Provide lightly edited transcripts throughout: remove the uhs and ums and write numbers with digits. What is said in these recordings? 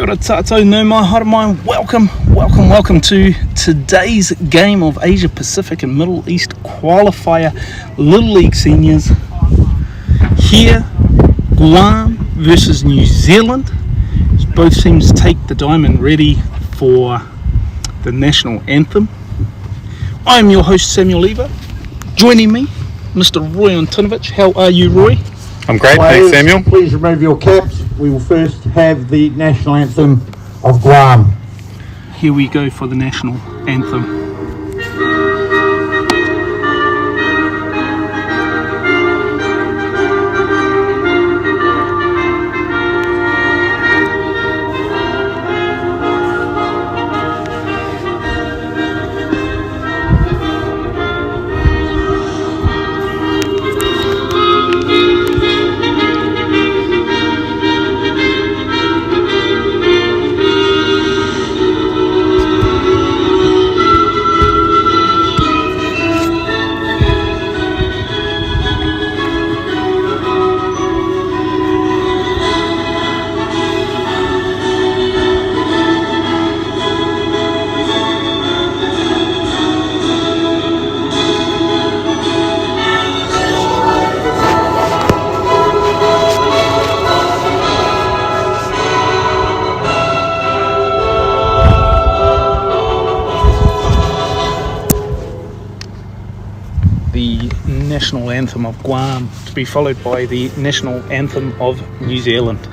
Kia ora tātou, no mai, haere mai, welcome to today's game of Asia Pacific and Middle East qualifier Little League Seniors. Here, Guam versus New Zealand. Both teams take the diamond ready for the national anthem. I am your host Samuel Lever. Joining me, Mr. Roy Antonovich. How are you, Roy? I'm great, thanks Samuel. Please remove your caps. We will first have the national anthem of Guam. Here we go for the national anthem. The national anthem of Guam to be followed by the national anthem of New Zealand.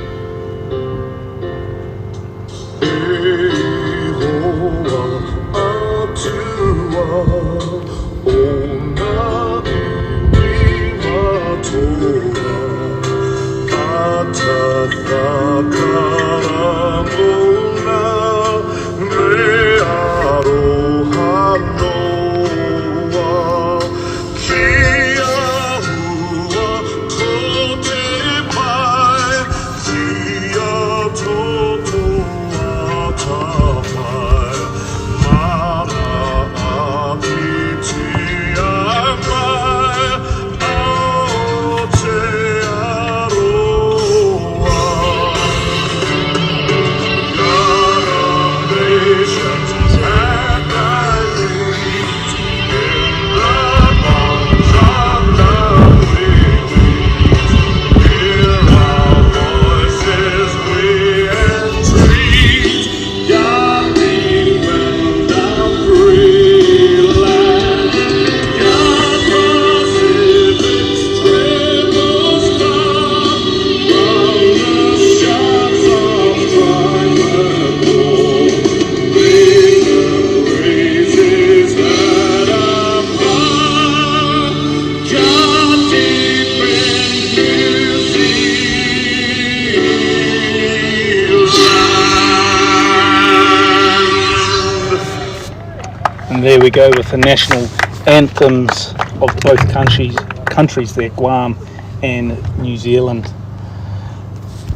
And there we go with the national anthems of both countries there, Guam and New Zealand.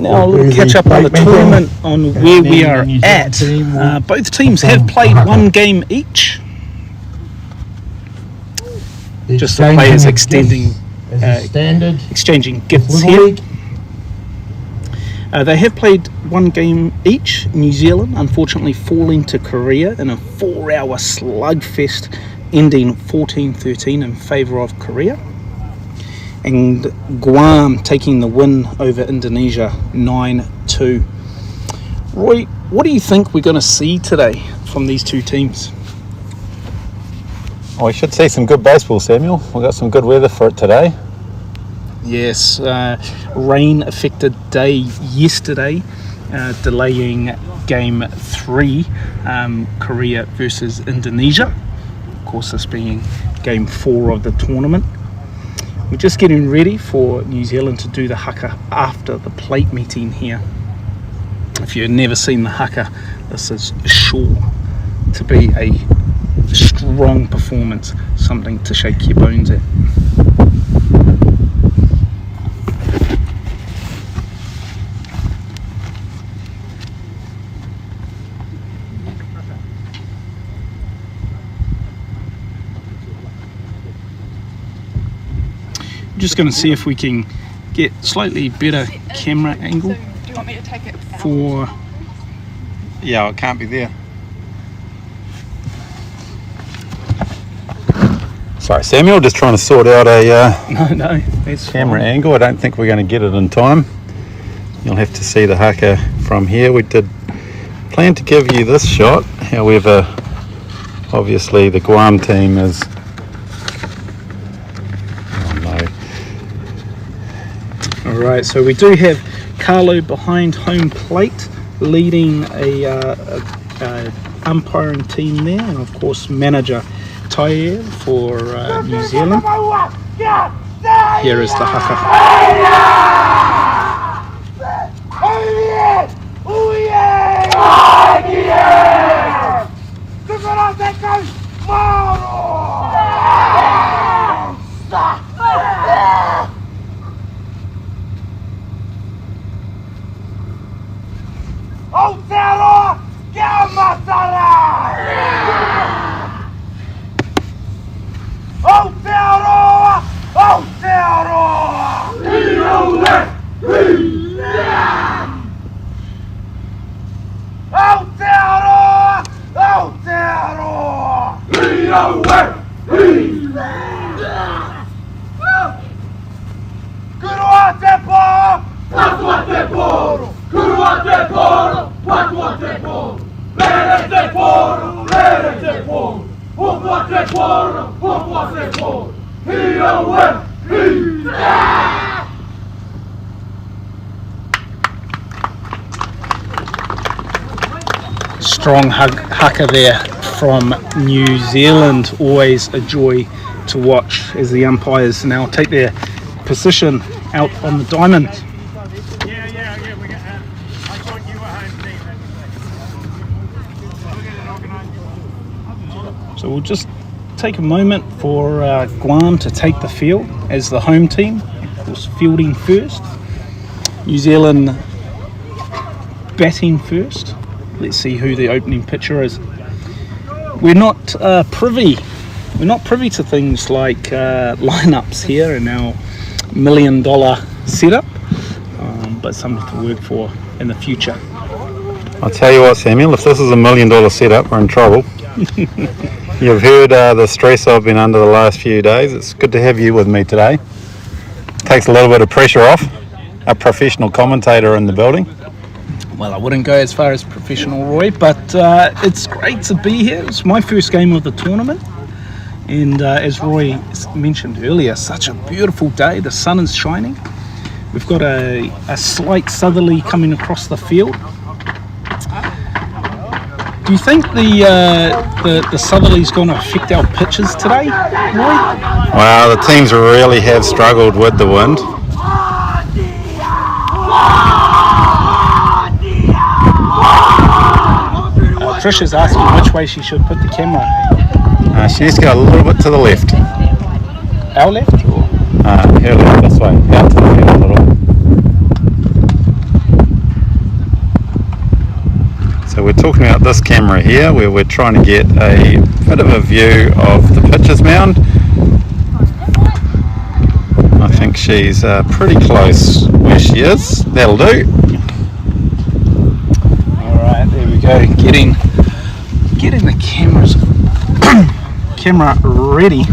Now a little catch up on the tournament, on where we are at. Both teams have played one game each. Just the players exchanging gifts here. They have played one game each. New Zealand unfortunately falling to Korea in a 4-hour slugfest ending 14-13 in favour of Korea. And Guam taking the win over Indonesia 9-2. Roy, what do you think we're going to see today from these two teams? Oh, we should see some good baseball, Samuel. We've got some good weather for it today. Yes, rain affected day yesterday, delaying game 3, Korea versus Indonesia. Of course, this being game 4 of the tournament. We're just getting ready for New Zealand to do the haka after the plate meeting here. If you've never seen the haka, this is sure to be a strong performance, something to shake your bones at. Just going to see if we can get slightly better camera angle So do you want me to take it for Yeah, it can't be there. Sorry, Samuel, just trying to sort out a No, it's camera fine. angle. I don't think we're going to get it in time. You'll have to see the haka from here. We did plan to give you this shot, however, obviously the Guam team is... Oh no. All right, so we do have Carlo behind home plate, leading a umpiring team there, and of course manager Tair for New Zealand. Here is the haka. Strong haka there from New Zealand. Always a joy to watch as the umpires now take their position out on the diamond. So we'll just take a moment for Guam to take the field as the home team, of course fielding first. New Zealand batting first. Let's see who the opening pitcher is. We're not privy to things like lineups here in our $1 million setup, but something to work for in the future. I'll tell you what, Samuel, if this is $1 million setup, we're in trouble. You've heard the stress I've been under the last few days. It's good to have you with me today. Takes a little bit of pressure off. A professional commentator in the building. Well, I wouldn't go as far as professional, Roy, but it's great to be here. It's my first game of the tournament, and as Roy mentioned earlier, such a beautiful day. The sun is shining. We've got a slight southerly coming across the field. Do you think the southerly's going to affect our pitches today, Roy? Well, the teams really have struggled with the wind. Trisha's asking which way she should put the camera. She needs to go a little bit to the left. Our left? Or? Her left, this way. Out to the left a little. So we're talking about this camera here, where we're trying to get a bit of a view of the pitcher's mound. I think she's pretty close where she is. That'll do. Alright, there we go. Getting the camera ready.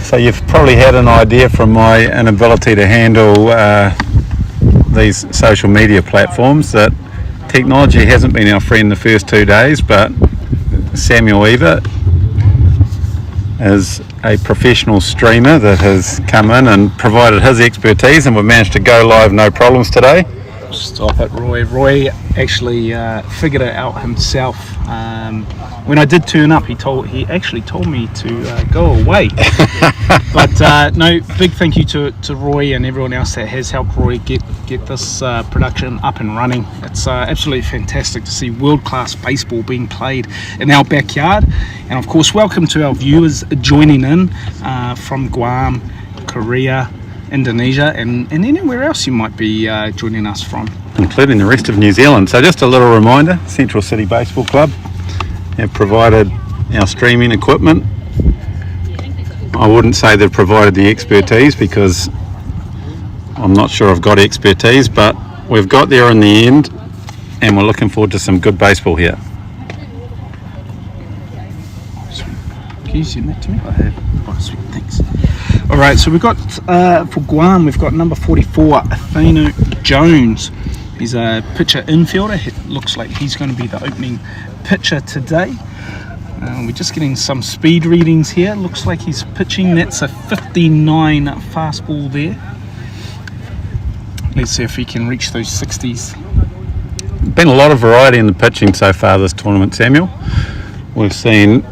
So you've probably had an idea from my inability to handle these social media platforms that technology hasn't been our friend the first 2 days, but Samuel Weaver is a professional streamer that has come in and provided his expertise, and we've managed to go live no problems today. Stop it, Roy. Roy actually figured it out himself. When I did turn up, he actually told me to go away. But no, big thank you to Roy and everyone else that has helped Roy get this production up and running. It's absolutely fantastic to see world-class baseball being played in our backyard. And of course, welcome to our viewers joining in from Guam, Korea, Indonesia, and anywhere else you might be joining us from, including the rest of New Zealand. So just a little reminder, Central City Baseball Club have provided our streaming equipment. I wouldn't say they've provided the expertise, because I'm not sure I've got expertise, but we've got there in the end, and we're looking forward to some good baseball here. Can you send that to me? I have. Oh, sweet, thanks. All right, so we've got, for Guam, we've got number 44, Atheno Jones. He's a pitcher infielder. It looks like he's going to be the opening pitcher today. We're just getting some speed readings here. Looks like he's pitching. That's a 59 fastball there. Let's see if he can reach those 60s. Been a lot of variety in the pitching so far this tournament, Samuel. We've seen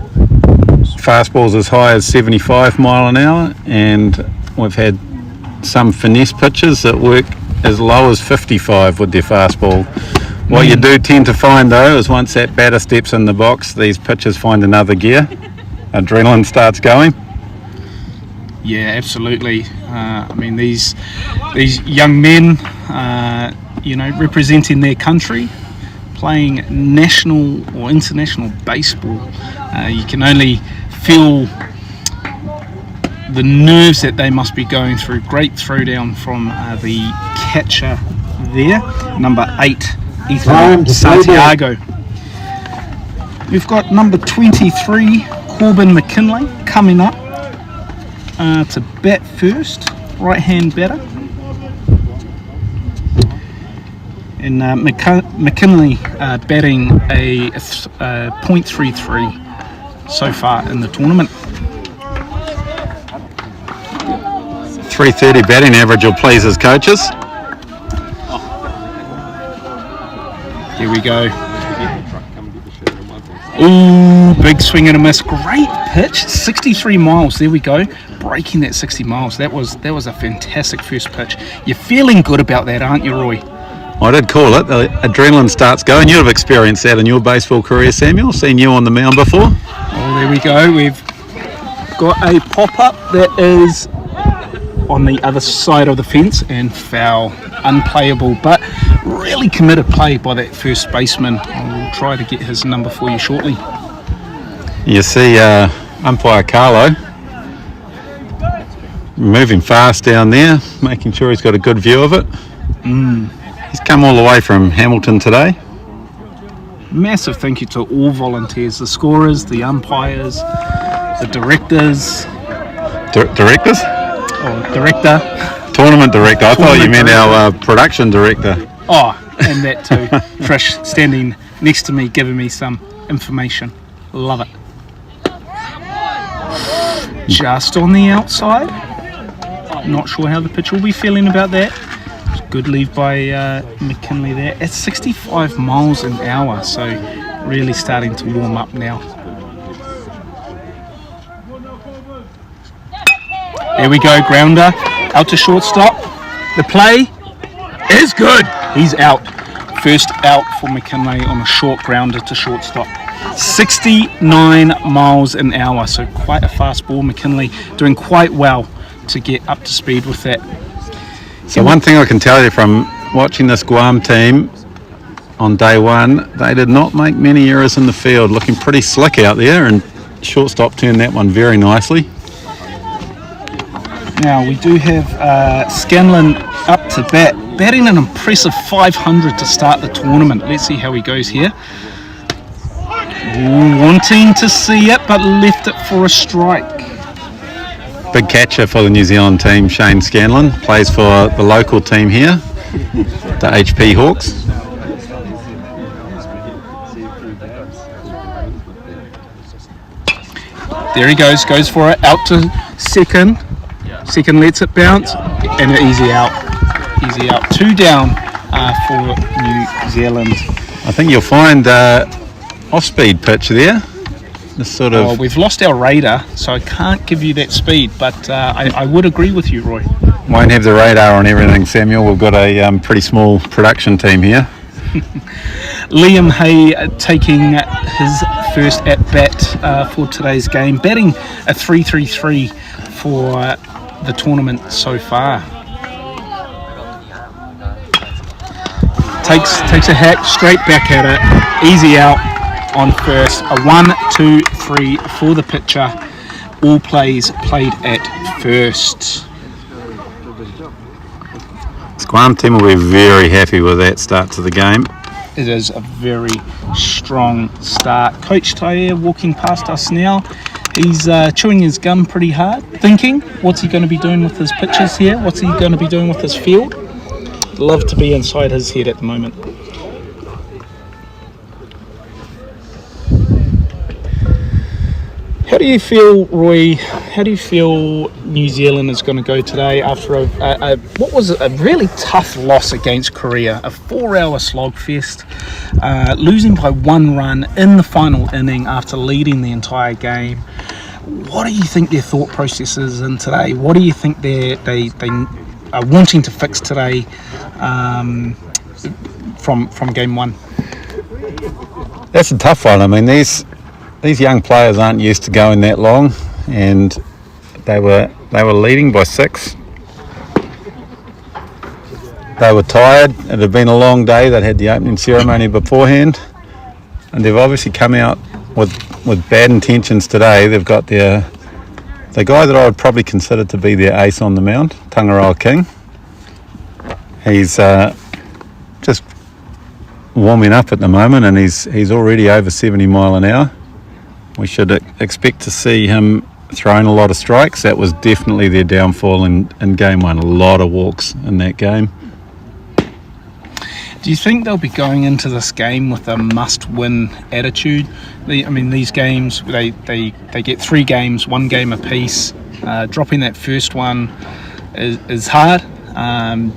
fastballs as high as 75 mile an hour, and we've had some finesse pitches that work as low as 55 with their fastball. What you do tend to find though is once that batter steps in the box, these pitchers find another gear. Adrenaline starts going. Yeah, absolutely. I mean, these young men, representing their country, playing national or international baseball. You can only feel the nerves that they must be going through. Great throwdown from the catcher there, number 8, Ethan Santiago. We've got number 23, Corbin McKinley, coming up to bat first, right-hand batter. And McKinley batting a .33 so far in the tournament. 330 batting average will please his coaches. Here we go. Ooh, big swing and a miss. Great pitch. 63 miles. There we go. Breaking that 60 miles. That was a fantastic first pitch. You're feeling good about that, aren't you, Roy? I did call it. The adrenaline starts going. You'd have experienced that in your baseball career, Samuel. Seen you on the mound before. Oh, there we go. We've got a pop-up that is on the other side of the fence and foul. Unplayable, but really committed play by that first baseman. I'll try to get his number for you shortly. You see umpire Carlo moving fast down there, making sure he's got a good view of it. He's come all the way from Hamilton today. Massive thank you to all volunteers, the scorers, the umpires, the directors. Directors? Oh, director. Tournament director. I thought you meant our production director. Oh, and that too. Trish standing next to me, giving me some information. Love it. Just on the outside. Not sure how the pitch will be feeling about that. Good leave by McKinley there. It's 65 miles an hour, so really starting to warm up now. There we go, grounder. Out to shortstop. The play is good. He's out. First out for McKinley on a short grounder to shortstop. 69 miles an hour, so quite a fast ball. McKinley doing quite well to get up to speed with that. So one thing I can tell you from watching this Guam team on day one, they did not make many errors in the field. Looking pretty slick out there, and shortstop turned that one very nicely. Now we do have Scanlon up to bat, batting an impressive 500 to start the tournament. Let's see how he goes here. Wanting to see it, but left it for a strike. Big catcher for the New Zealand team, Shane Scanlon. Plays for the local team here, the HP Hawks. There he goes for it, out to second. Second lets it bounce, and an easy out. 2 down for New Zealand. I think you'll find off-speed pitch there. This sort of. Oh, we've lost our radar, so I can't give you that speed, but I would agree with you, Roy. Won't have the radar on everything, Samuel. We've got a pretty small production team here. Liam Hay taking his first at-bat for today's game, batting a 3.33 for the tournament so far. Takes a hack straight back at it, easy out on first. A 1-2-3 for the pitcher. All plays played at first. Guam team will be very happy with that start to the game. It is a very strong start. Coach Tair walking past us now. He's chewing his gum pretty hard, thinking, what's he going to be doing with his pitches here? What's he going to be doing with his field? Love to be inside his head at the moment. How do you feel, Roy? How do you feel New Zealand is going to go today after what was a really tough loss against Korea? A 4-hour slogfest, losing by 1 run in the final inning after leading the entire game. What do you think their thought process is in today? What do you think they are wanting to fix today from game 1? That's a tough one. I mean, these young players aren't used to going that long, and they were leading by 6. They were tired. It had been a long day. They'd had the opening ceremony beforehand, and they've obviously come out with bad intentions today. They've got the guy that I would probably consider to be their ace on the mound, Tangaroa King. He's just warming up at the moment, and he's already over 70 mile an hour. We should expect to see him throwing a lot of strikes. That was definitely their downfall in game 1. A lot of walks in that game. Do you think they'll be going into this game with a must-win attitude? These games, they get 3 games, 1 game apiece. Dropping that first one is hard.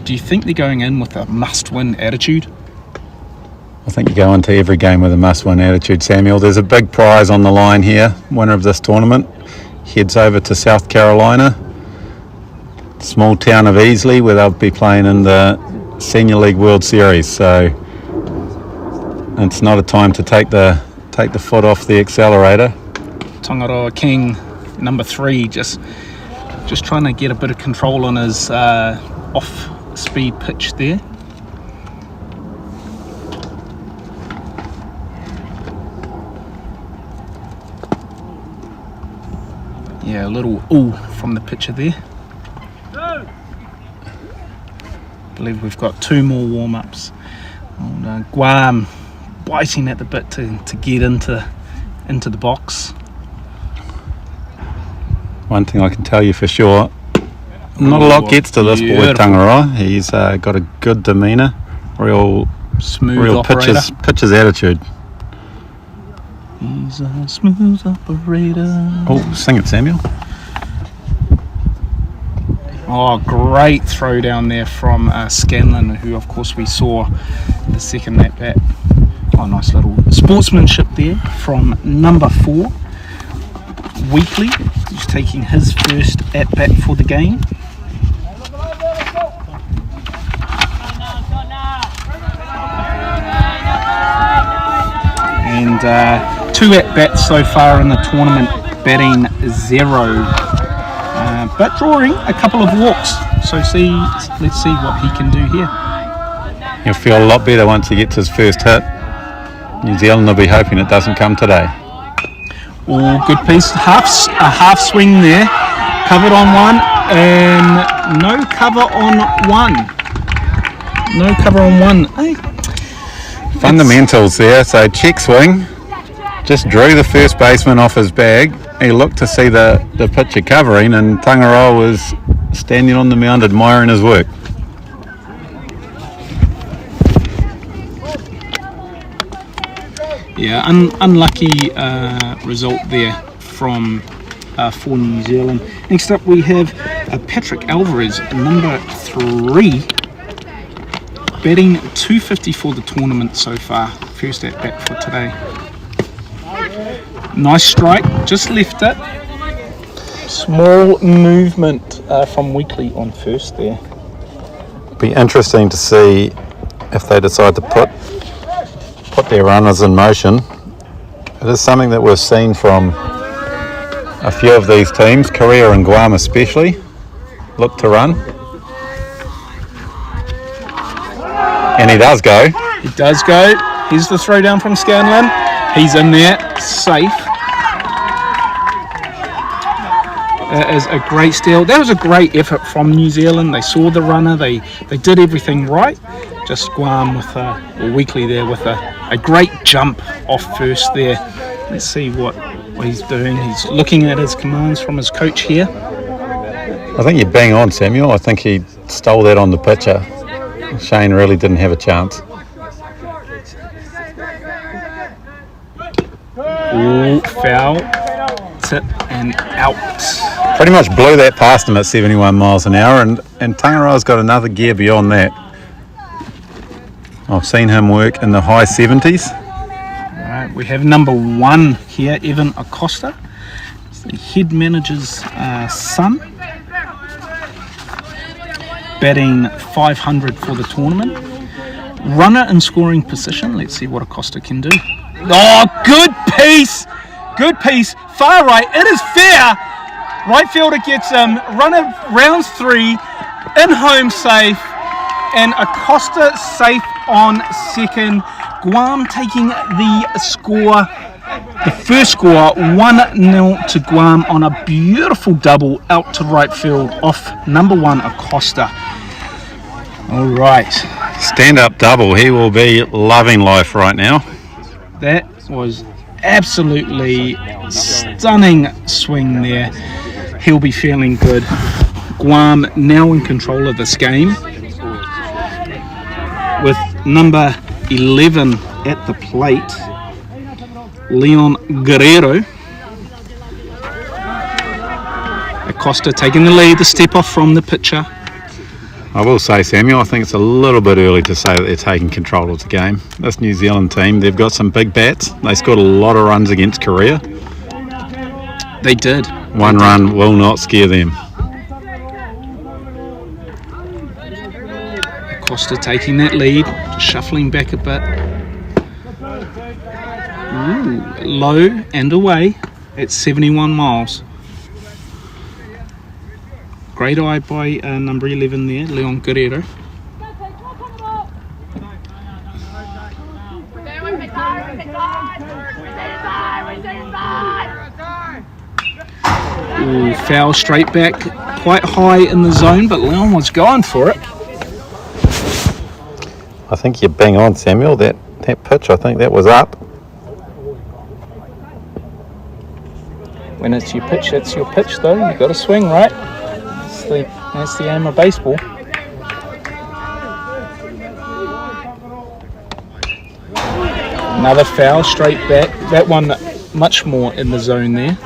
Do you think they're going in with a must-win attitude? I think you go into every game with a must-win attitude, Samuel. There's a big prize on the line here. Winner of this tournament heads over to South Carolina, small town of Easley, where they'll be playing in the Senior League World Series. So it's not a time to take the foot off the accelerator. Tangaroa King, number 3, just trying to get a bit of control on his off-speed pitch there. Yeah, a little ooh from the pitcher there. I believe we've got 2 more warm-ups. Guam biting at the bit to get into the box. One thing I can tell you for sure, not a lot gets to this boy Tangaroa. He's got a good demeanour, real smooth operator. Pitcher's attitude. He's a smooth operator. Oh, sing it, Samuel. Oh, great throw down there from Scanlon, who of course we saw the second at bat. Oh, nice little sportsmanship there from number 4, Weekly, who's taking his first at bat for the game. And 2 at-bats so far in the tournament, batting 0, but drawing a couple of walks. So let's see what he can do here. He'll feel a lot better once he gets his first hit. New Zealand will be hoping it doesn't come today. Oh, good piece. A half swing there, covered on 1, and no cover on 1. No cover on 1. Hey. Fundamentals there. So check swing, just drew the first baseman off his bag. He looked to see the pitcher covering, and Tangaroa was standing on the mound admiring his work. Yeah, unlucky result there from for New Zealand. Next up we have Patrick Alvarez, number 3, batting 250 for the tournament so far. First at bat for today. Nice strike, just left it. Small movement from Weekly on first there. Be interesting to see if they decide to put their runners in motion. It is something that we've seen from a few of these teams, Korea and Guam especially, look to run. And he does go. He does go. Here's the throw down from Scanlon. He's in there, safe. is a great steal. That was a great effort from New Zealand. They saw the runner. They did everything right. Just Guam with Weekly there with a great jump off first there. Let's see what he's doing. He's looking at his commands from his coach here. I think you're bang on, Samuel. I think he stole that on the pitcher. Shane really didn't have a chance. Ooh, foul, tip and out. Pretty much blew that past him at 71 miles an hour, and Tangaroa's got another gear beyond that. I've seen him work in the high 70s. Alright, we have number 1 here, Evan Acosta. It's the head manager's son. Batting 500 for the tournament. Runner in scoring position. Let's see what Acosta can do. Oh, good piece! Good piece. Far right. It is fair. Right fielder gets him. Runner rounds 3. In home safe. And Acosta safe on second. Guam taking the score. The first score, 1-0 to Guam on a beautiful double out to right field off number 1 Acosta. All right. Stand-up double. He will be loving life right now. That was absolutely stunning swing there. He'll be feeling good. Guam now in control of this game with number 11 at the plate, Leon Guerrero. Acosta taking the lead, the step off from the pitcher. I will say, Samuel, I think it's a little bit early to say that they're taking control of the game. This New Zealand team, they've got some big bats. They scored a lot of runs against Korea. They did. One run will not scare them. Acosta taking that lead, just shuffling back a bit. Ooh, low and away at 71 miles. Great eye by number 11 there, Leon Guerrero. Ooh, foul straight back, quite high in the zone, but Leon was going for it. I think you're bang on, Samuel. That pitch, I think that was up. When it's your pitch, it's your pitch though. You've got to swing, right? That's the aim of baseball. Another foul straight back. That one much more in the zone there.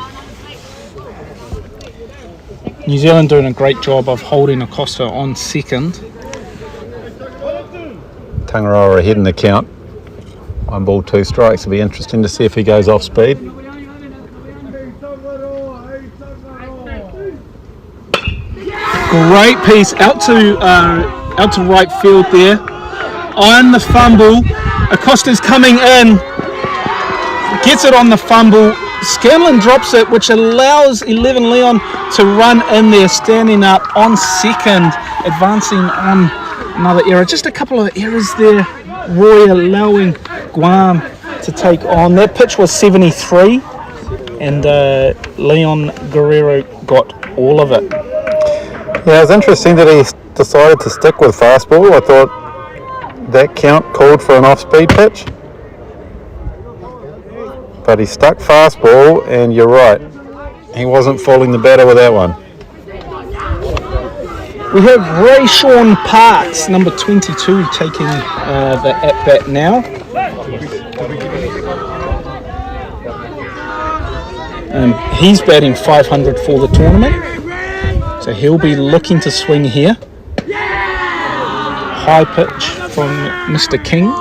New Zealand doing a great job of holding Acosta on second. Tangaroa ahead in the count. 1 ball, 2 strikes. It'll be interesting to see if he goes off speed. Great piece out to right field there. On the fumble, Acosta's coming in, gets it on the fumble. Scanlon drops it, which allows 11 Leon to run in there, standing up on second, advancing on another error. Just a couple of errors there, Roy, allowing Guam to take on. That pitch was 73, and Leon Guerrero got all of it. Yeah, it was interesting that he decided to stick with fastball. I thought that count called for an off-speed pitch. But he stuck fastball, and you're right. He wasn't fooling the batter with that one. We have Ray Sean Parks, number 22, taking the at-bat now. He's batting 500 for the tournament. So he'll be looking to swing here. High pitch from Mr. King.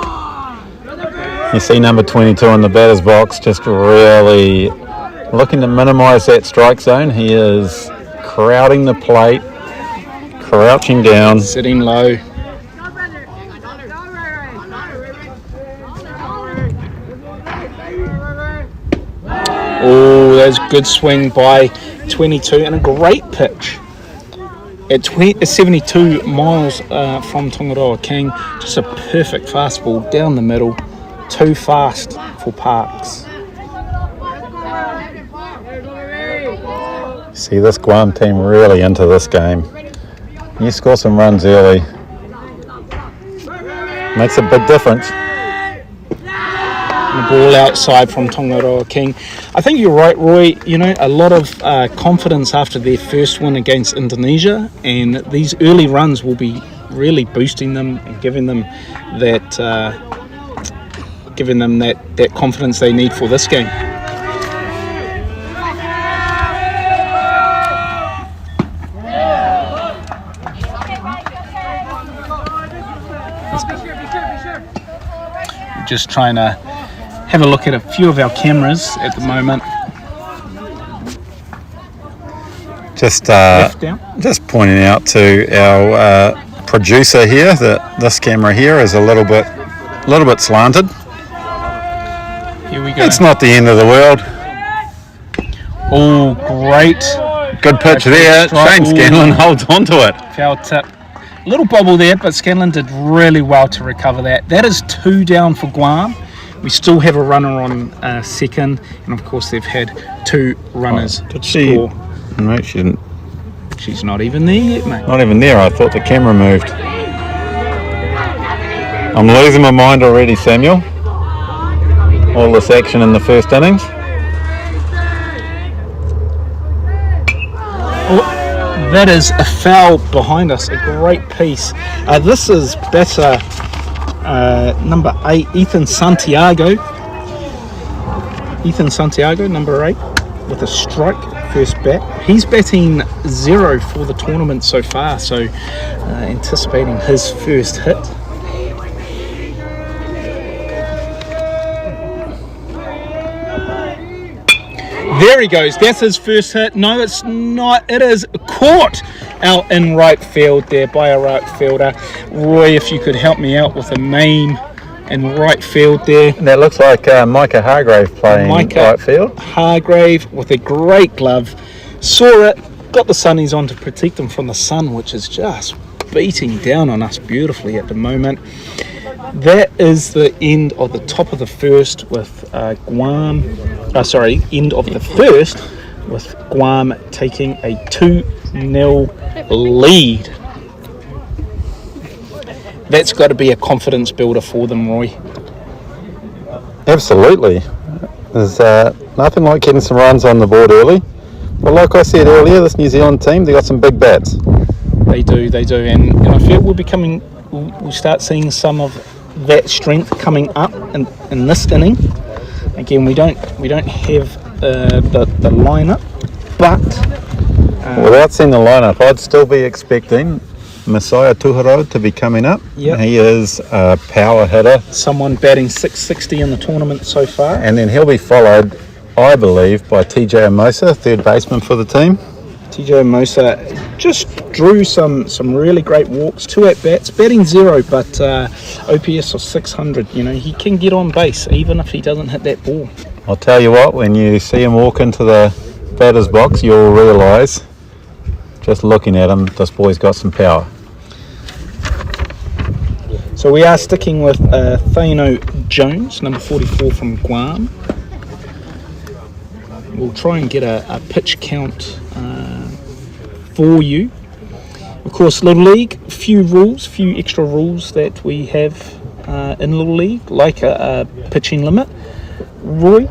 You see number 22 in the batter's box, just really looking to minimise that strike zone. He is crowding the plate, crouching down. Sitting low. Oh, that's a good swing by 22 and a great pitch. At 72 miles from Tangaroa King, just a perfect fastball down the middle. Too fast for Parks. See this Guam team really into this game. You score some runs early. Makes a big difference. The ball outside from Tongaroa King. I think you're right, Roy. You know, a lot of confidence after their first win against Indonesia, and these early runs will be really boosting them and giving them that confidence they need for this game. Just trying to have a look at a few of our cameras at the moment. Just pointing out to our producer here that this camera here is a little bit slanted. Here we go. It's not the end of the world. Oh, great. Good pitch there. Shane Scanlon holds on to it. Foul tip. Little bobble there, but Scanlon did really well to recover that. That is 2 down for Guam. We still have a runner on second, and of course they've had 2 runners score. No, she didn't. She's not even there yet, mate. Not even there. I thought the camera moved. I'm losing my mind already, Samuel. All this action in the first innings. That is a foul behind us, a great piece. This is batter number 8, Ethan Santiago. Number 8, with a strike, first bat. He's batting 0 for the tournament so far, so anticipating his first hit. There he goes. That's his first hit. No, it's not. It is caught out in right field there by a right fielder. Roy, if you could help me out with a name in right field there. That looks like Micah Hargrave playing right field. Hargrave with a great glove. Saw it, got the sunnies on to protect them from the sun, which is just beating down on us beautifully at the moment. That is the end of the top of the first with end of the first with Guam taking a 2-0 lead. That's got to be a confidence builder for them, Roy. Absolutely. There's nothing like getting some runs on the board early. But like I said earlier, this New Zealand team, they got some big bats. They do, and I feel we'll start seeing some of that strength coming up in this inning. Again, we don't have the lineup, but without seeing the lineup, I'd still be expecting Messiah Tuharo to be coming up. Yep. He is a power hitter. Someone batting 660 in the tournament so far. And then he'll be followed, I believe, by TJ Amosa, third baseman for the team. TJ Amosa just drew some really great walks, 2 at-bats, batting 0, but OPS of 600. You know, he can get on base even if he doesn't hit that ball. I'll tell you what, when you see him walk into the batter's box, you'll realise, just looking at him, this boy's got some power. So we are sticking with Thaino Jones, number 44 from Guam. We'll try and get a pitch count for you. Of course, Little League, few extra rules that we have in Little League, like a pitching limit. Roy,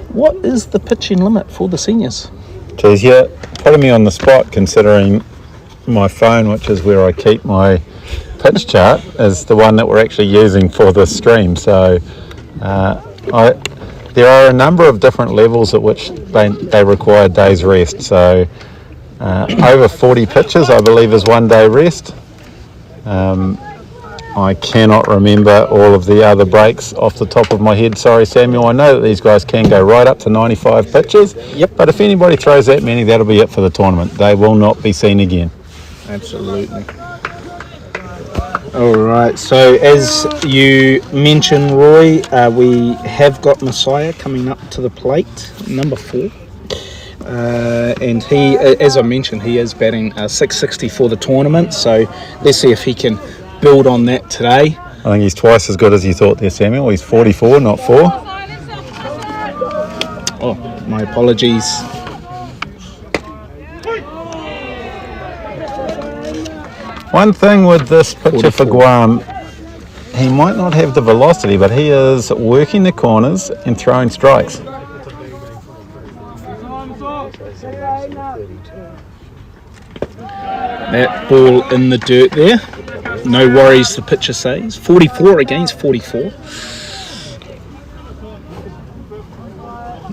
what is the pitching limit for the seniors? Geez, you're putting me on the spot, considering my phone, which is where I keep my pitch chart, is the one that we're actually using for this stream. So there are a number of different levels at which they require days rest. So over 40 pitches, I believe, is 1 day rest. I cannot remember all of the other breaks off the top of my head. Sorry, Samuel. I know that these guys can go right up to 95 pitches. Yep. But if anybody throws that many, that'll be it for the tournament. They will not be seen again. Absolutely. All right. So as you mentioned, Roy, we have got Messiah coming up to the plate, number 4. And he, as I mentioned, he is batting 660 for the tournament. So let's see if he can build on that today. I think he's twice as good as you thought there, Samuel. He's 44, not 4. Oh, my apologies. One thing with this pitcher for 44. Guam, he might not have the velocity, but he is working the corners and throwing strikes. That ball in the dirt there. No worries, the pitcher says. 44 against 44.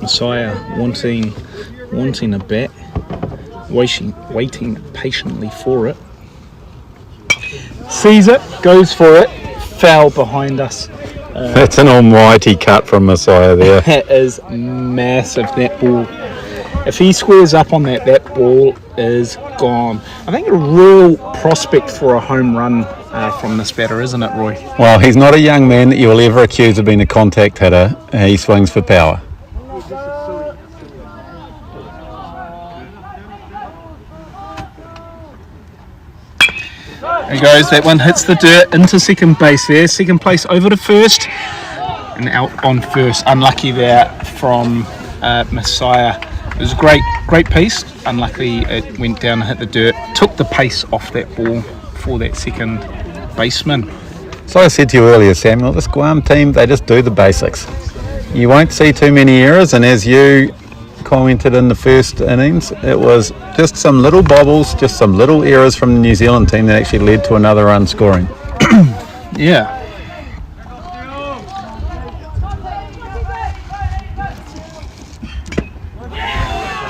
Messiah wanting a bat, waiting patiently for it. Sees it, goes for it. Foul behind us. That's an almighty cut from Messiah there. That is massive, that ball. If he squares up on that, that ball is gone. I think a real prospect for a home run from this batter, isn't it, Roy? Well, he's not a young man that you will ever accuse of being a contact hitter. He swings for power. There he goes, that one hits the dirt into second base there. Second place over to first. And out on first. Unlucky there from Messiah. It was a great piece. Unluckily it went down and hit the dirt. Took the pace off that ball for that second baseman. So I said to you earlier, Samuel, this Guam team, they just do the basics. You won't see too many errors, and as you commented in the first innings, it was just some little bobbles, just some little errors from the New Zealand team that actually led to another run scoring. Yeah.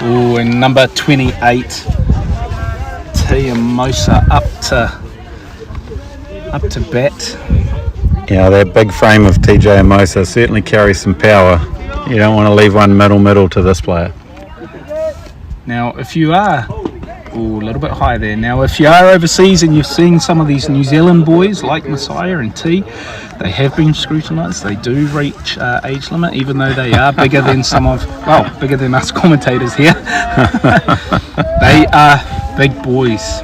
Ooh, and number 28, Tiamosa up to bat. Yeah, that big frame of TJ Amosa certainly carries some power. You don't want to leave one middle to this player. Now, if you are, a little bit high there. Now, if you are overseas and you're seeing some of these New Zealand boys like Messiah and T, they have been scrutinised. They do reach age limit, even though they are bigger than bigger than us commentators here. They are big boys.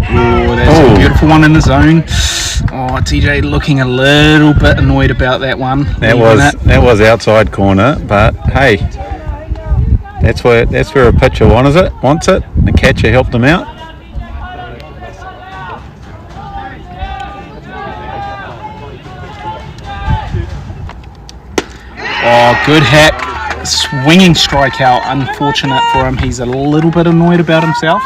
Oh, that's a beautiful one in the zone. Oh, TJ looking a little bit annoyed about that one. That was outside corner, but hey, that's where a pitcher wants it. The catcher helped him out. Oh, good hit. Swinging strikeout. Unfortunate for him. He's a little bit annoyed about himself.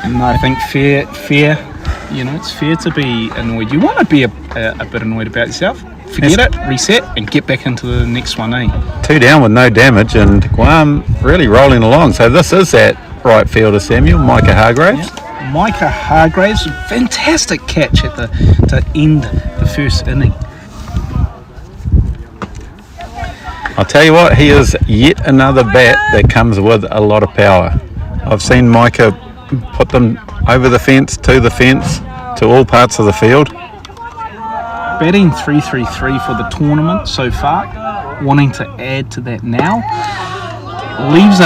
And I think fair. You know, it's fair to be annoyed. You want to be a bit annoyed about yourself. Forget it, reset, and get back into the next one, eh? 2 down with no damage, and Guam really rolling along. So this is that right fielder, Samuel, Micah Hargraves. Yeah. Micah Hargraves, fantastic catch at to end the first inning. I'll tell you what, he is yet another bat that comes with a lot of power. I've seen Micah put them over the fence, to all parts of the field. Batting 333 for the tournament so far. Wanting to add to that now. Leaves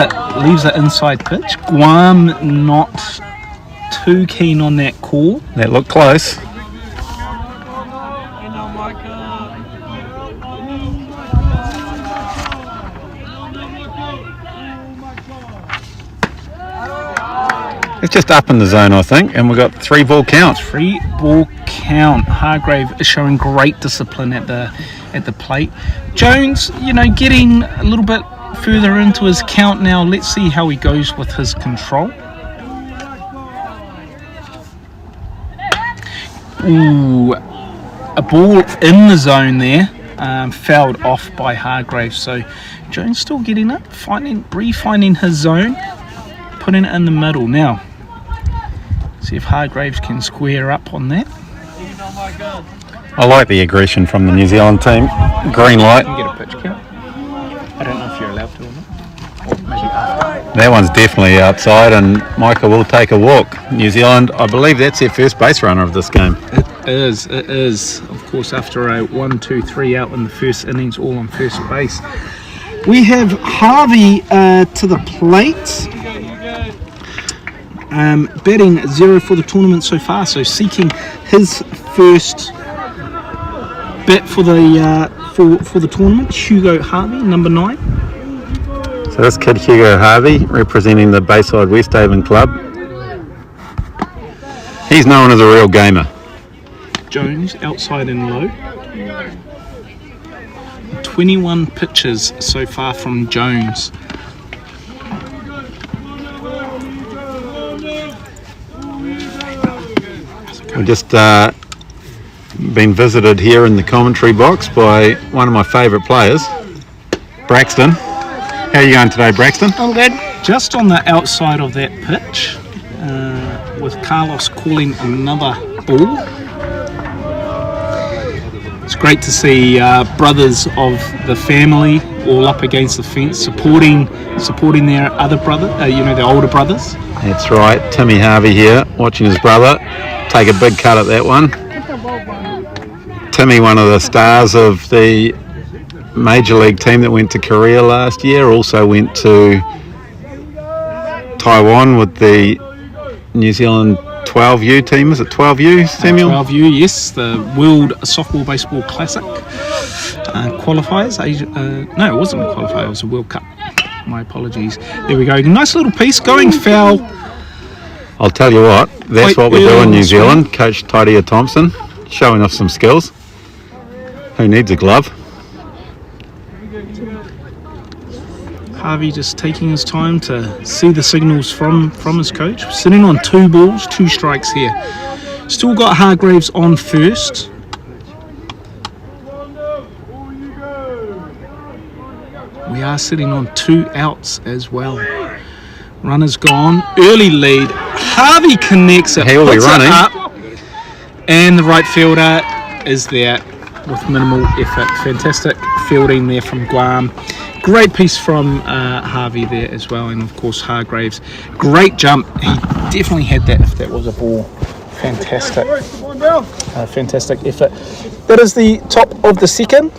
it inside pitch. Guam not too keen on that call. That looked close. It's just up in the zone, I think, and we've got 3-ball count. 3-ball count. Hargrave is showing great discipline at the plate. Jones, getting a little bit further into his count now. Let's see how he goes with his control. Ooh, a ball in the zone there, fouled off by Hargrave. So Jones still getting it, refining his zone, putting it in the middle now. See if Hargraves can square up on that. I like the aggression from the New Zealand team. Green light. Get a pitch count. I don't know if you're allowed to or not. Or maybe after. That one's definitely outside, and Micah will take a walk. New Zealand, I believe that's their first base runner of this game. It is. Of course, after a 1-2-3 out in the first innings, all on first base. We have Harvey to the plate. Batting 0 for the tournament so far, so seeking his first bat for the tournament. Hugo Harvey, number 9. So this kid Hugo Harvey, representing the Bayside West Haven Club. He's known as a real gamer. Jones outside and low. 21 pitches so far from Jones. We've just been visited here in the commentary box by one of my favourite players, Braxton. How are you going today, Braxton? I'm good. Just on the outside of that pitch, with Carlos calling another ball. It's great to see brothers of the family all up against the fence, supporting their other brother, their older brothers. That's right, Timmy Harvey here, watching his brother take a big cut at that one. Timmy, one of the stars of the Major League team that went to Korea last year, also went to Taiwan with the New Zealand 12U team. Is it 12U, Samuel? 12U, yes, the World Softball Baseball Classic qualifiers. No, it wasn't a qualifier, it was a World Cup. My apologies. There we go. Nice little piece, going foul. I'll tell you what, that's what we do in New Zealand. Coach Tairia Thompson showing off some skills. Who needs a glove? Harvey just taking his time to see the signals from his coach. Sitting on 2 balls, 2 strikes here. Still got Hargreaves on first. We are sitting on 2 outs as well. Runner's gone. Early lead. Harvey connects it. He'll be puts it running. up, and the right fielder is there with minimal effort. Fantastic fielding there from Guam. Great piece from Harvey there as well, and of course Hargreaves. Great jump. He definitely had that if that was a ball. Fantastic. Fantastic effort. That is the top of the second.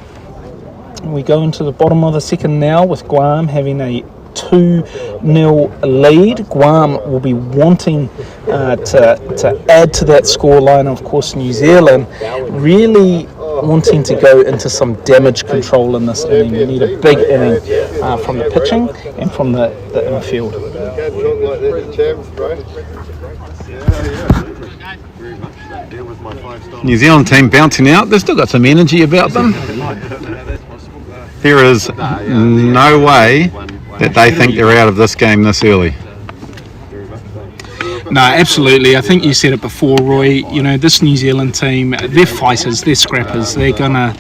We go into the bottom of the second now with Guam having a 2-0 lead. Guam will be wanting to add to that scoreline. Of course, New Zealand really wanting to go into some damage control in this inning. We need a big inning from the pitching and from the infield. New Zealand team bouncing out. They've still got some energy about them. There is no way that they think they're out of this game this early. No, absolutely. I think you said it before, Roy. You know, this New Zealand team, they're fighters, they're scrappers. They're gonna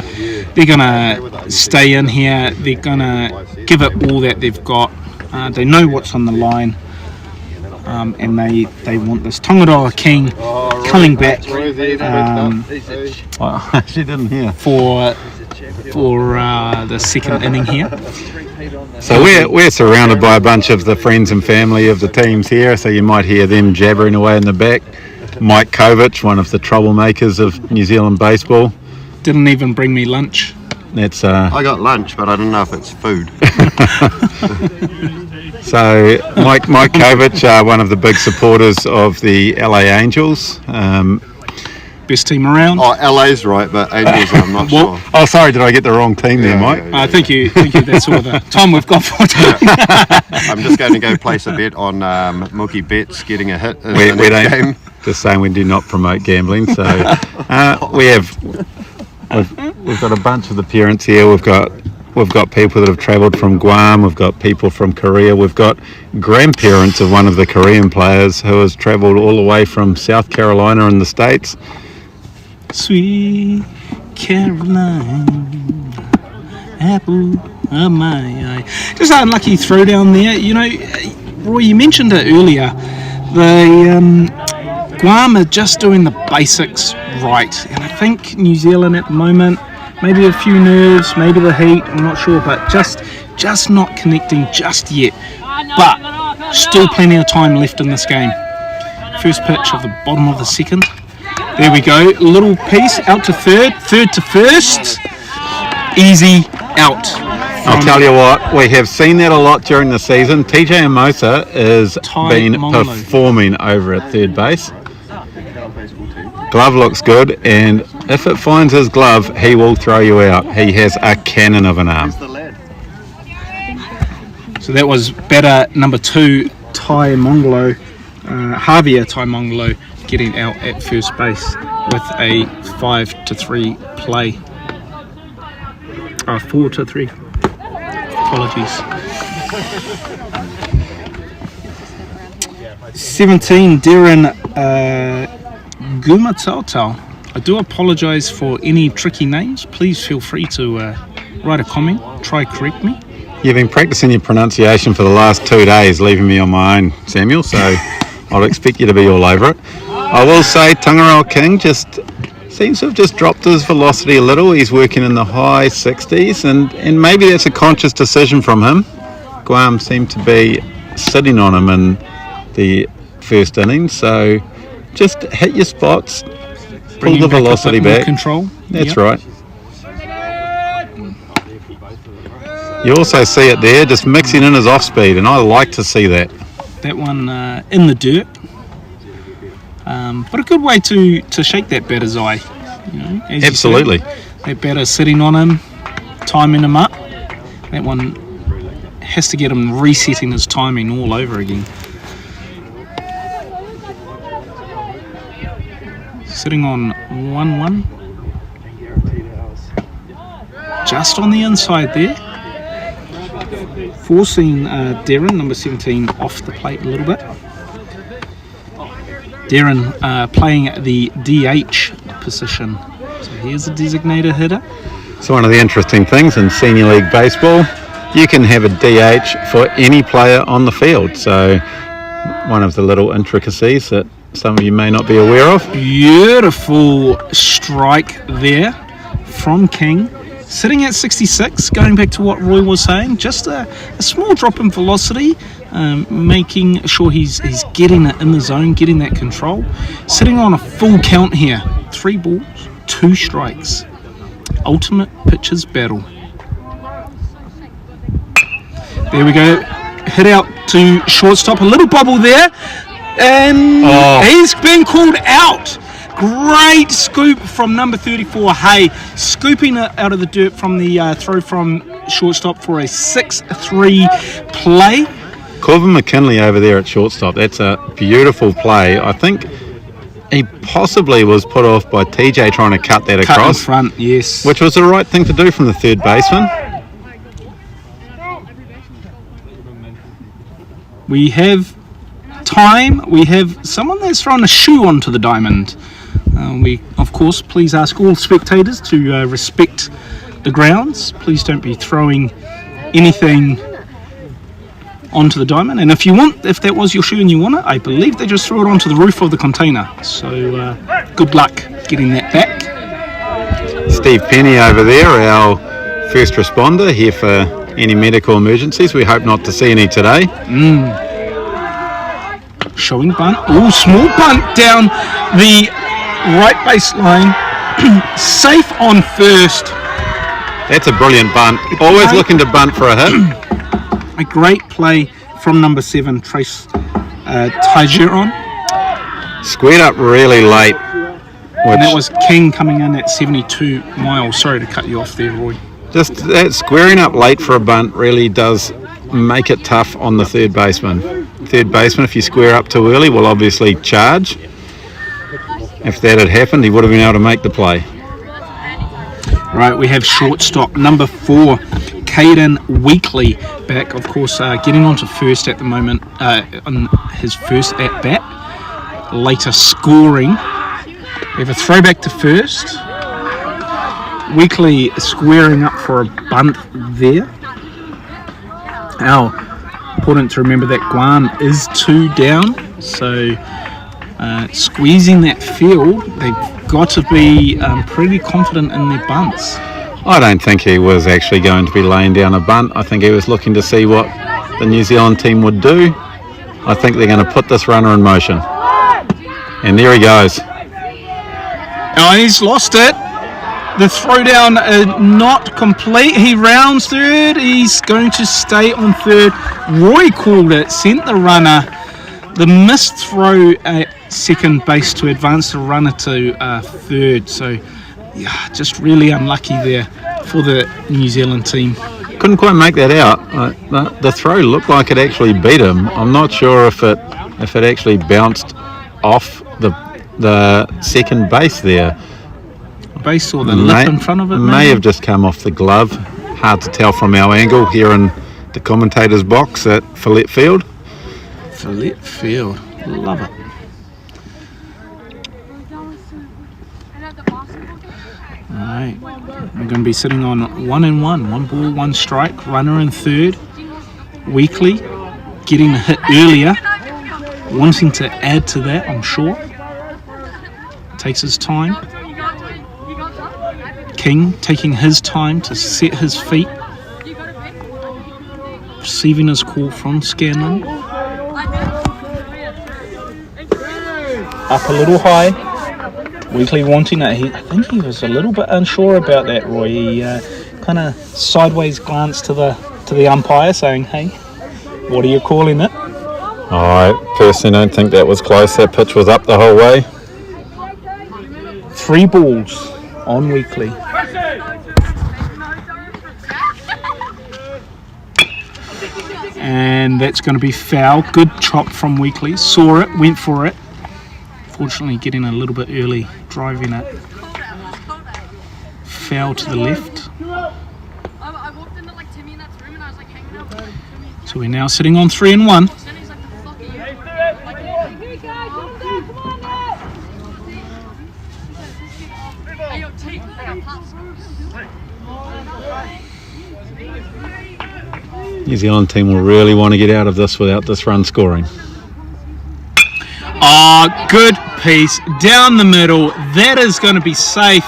stay in here. They're gonna give it all that they've got. They know what's on the line, and they want this. Tongaroa King coming back She didn't hear. for the second inning here. So we're surrounded by a bunch of the friends and family of the teams here, so you might hear them jabbering away in the back. Mike Kovic, one of the troublemakers of New Zealand baseball. Didn't even bring me lunch. That's I got lunch, but I don't know if it's food. so Mike Kovic, one of the big supporters of the LA Angels. Best team around. Oh, LA's right, but Angels, I'm not sure. Oh, sorry, did I get the wrong team there, Mike? I think you. That's all the time we've got for today. I'm just going to go place a bet on Mookie Betts getting a hit in We the next don't. game. Just saying, we do not promote gambling. So we've got a bunch of the parents here. We've got people that have travelled from Guam. We've got people from Korea. We've got grandparents of one of the Korean players who has travelled all the way from South Carolina in the States. Sweet Caroline, apple of my eye. Just an unlucky throwdown there. You know, Roy, you mentioned it earlier. The Guam are just doing the basics right, and I think New Zealand at the moment, maybe a few nerves, maybe the heat, I'm not sure, but just not connecting just yet. But still plenty of time left in this game. First pitch of the bottom of the second. There we go, little piece out to third to first, easy out. I'll tell you what, we have seen that a lot during the season. TJ Amosa has been performing over at third base. Glove looks good, and if it finds his glove, he will throw you out. He has a cannon of an arm. So that was batter number 2, Javier Taimongolo, getting out at first base with a 5-3 play. 4-3. Apologies. 17, Darren Gumatautal. I do apologise for any tricky names. Please feel free to write a comment, try correct me. You've been practicing your pronunciation for the last 2 days, leaving me on my own, Samuel, so I'll expect you to be all over it. I will say Tangaroa King just seems to have just dropped his velocity a little. He's working in the high 60s, and maybe that's a conscious decision from him. Guam seemed to be sitting on him in the first inning, so just hit your spots, pull the velocity back. Control. That's right. You also see it there, just mixing in his off speed, and I like to see that. That one in the dirt. But a good way to shake that batter's eye. You know, as absolutely. You said, that batter sitting on him, timing him up. That one has to get him resetting his timing all over again. Sitting on 1-1. Just on the inside there. Forcing Darren, number 17, off the plate a little bit. Darren playing the DH position. So here's a designated hitter. So one of the interesting things in Senior League Baseball, you can have a DH for any player on the field. So one of the little intricacies that some of you may not be aware of. Beautiful strike there from King. Sitting at 66, going back to what Roy was saying, just a small drop in velocity, making sure he's getting it in the zone, getting that control. Sitting on a full count here, 3 balls, 2 strikes. Ultimate pitcher's battle. There we go. Hit out to shortstop, a little bubble there, and he's been called out. Great scoop from number 34, Hay, scooping it out of the dirt from the throw from shortstop for a 6-3 play. Corbin McKinley over there at shortstop. That's a beautiful play. I think he possibly was put off by TJ trying to cut that across. Cut in front, yes. Which was the right thing to do from the third baseman. We have time. We have someone that's thrown a shoe onto the diamond. We, of course, please ask all spectators to respect the grounds. Please don't be throwing anything onto the diamond. And if that was your shoe and you want it, I believe they just threw it onto the roof of the container. So good luck getting that back. Steve Penny over there, our first responder, here for any medical emergencies. We hope not to see any today. Showing bunt. Oh, small bunt down the right baseline. Safe on first. That's a brilliant bunt. Always looking to bunt for a hit. A great play from number 7, Trace Tigeron. Squared up really late. And that was King coming in at 72 miles. Sorry to cut you off there, Roy. Just that squaring up late for a bunt really does make it tough on the third baseman. Third baseman, if you square up too early, will obviously charge. If that had happened, he would have been able to make the play. Right, we have shortstop number 4, Caden Weekly, back, of course, getting onto first at the moment on his first at bat. Later scoring. We have a throwback to first. Weekly squaring up for a bunt there. Now, important to remember that Guam is 2 down, so squeezing that field, they've got to be pretty confident in their bunts. I don't think he was actually going to be laying down a bunt. I think he was looking to see what the New Zealand team would do. I think they're going to put this runner in motion. And there he goes. Oh, he's lost it. The throwdown not complete. He rounds third. He's going to stay on third. Roy called it. Sent the runner. The missed throw at second base to advance the runner to third. So, yeah, just really unlucky there for the New Zealand team. couldn't quite make that out. The throw looked like it actually beat him. I'm not sure if it actually bounced off the second base there. Base or the lip in front of it? May have just come off the glove. Hard to tell from our angle here in the commentator's box at Follett Field. Follett Field, love it. Alright, we're going to be sitting on 1-1, 1 ball, 1 strike, runner in third. Weekly getting the hit earlier, wanting to add to that, I'm sure. Takes his time. King taking his time to set his feet. Receiving his call from Scanlon. Up a little high. Weekly wanting it. I think he was a little bit unsure about that, Roy. He kind of sideways glanced to the umpire saying, hey, what are you calling it? I personally don't think that was close. That pitch was up the whole way. 3 balls on Weekly. And that's going to be foul. Good chop from Weekly. Saw it, went for it. Fortunately getting a little bit early, driving it. Foul to the left. So we're now sitting on 3-1. New Zealand team will really want to get out of this without this run scoring. Oh, good piece down the middle. That is going to be safe.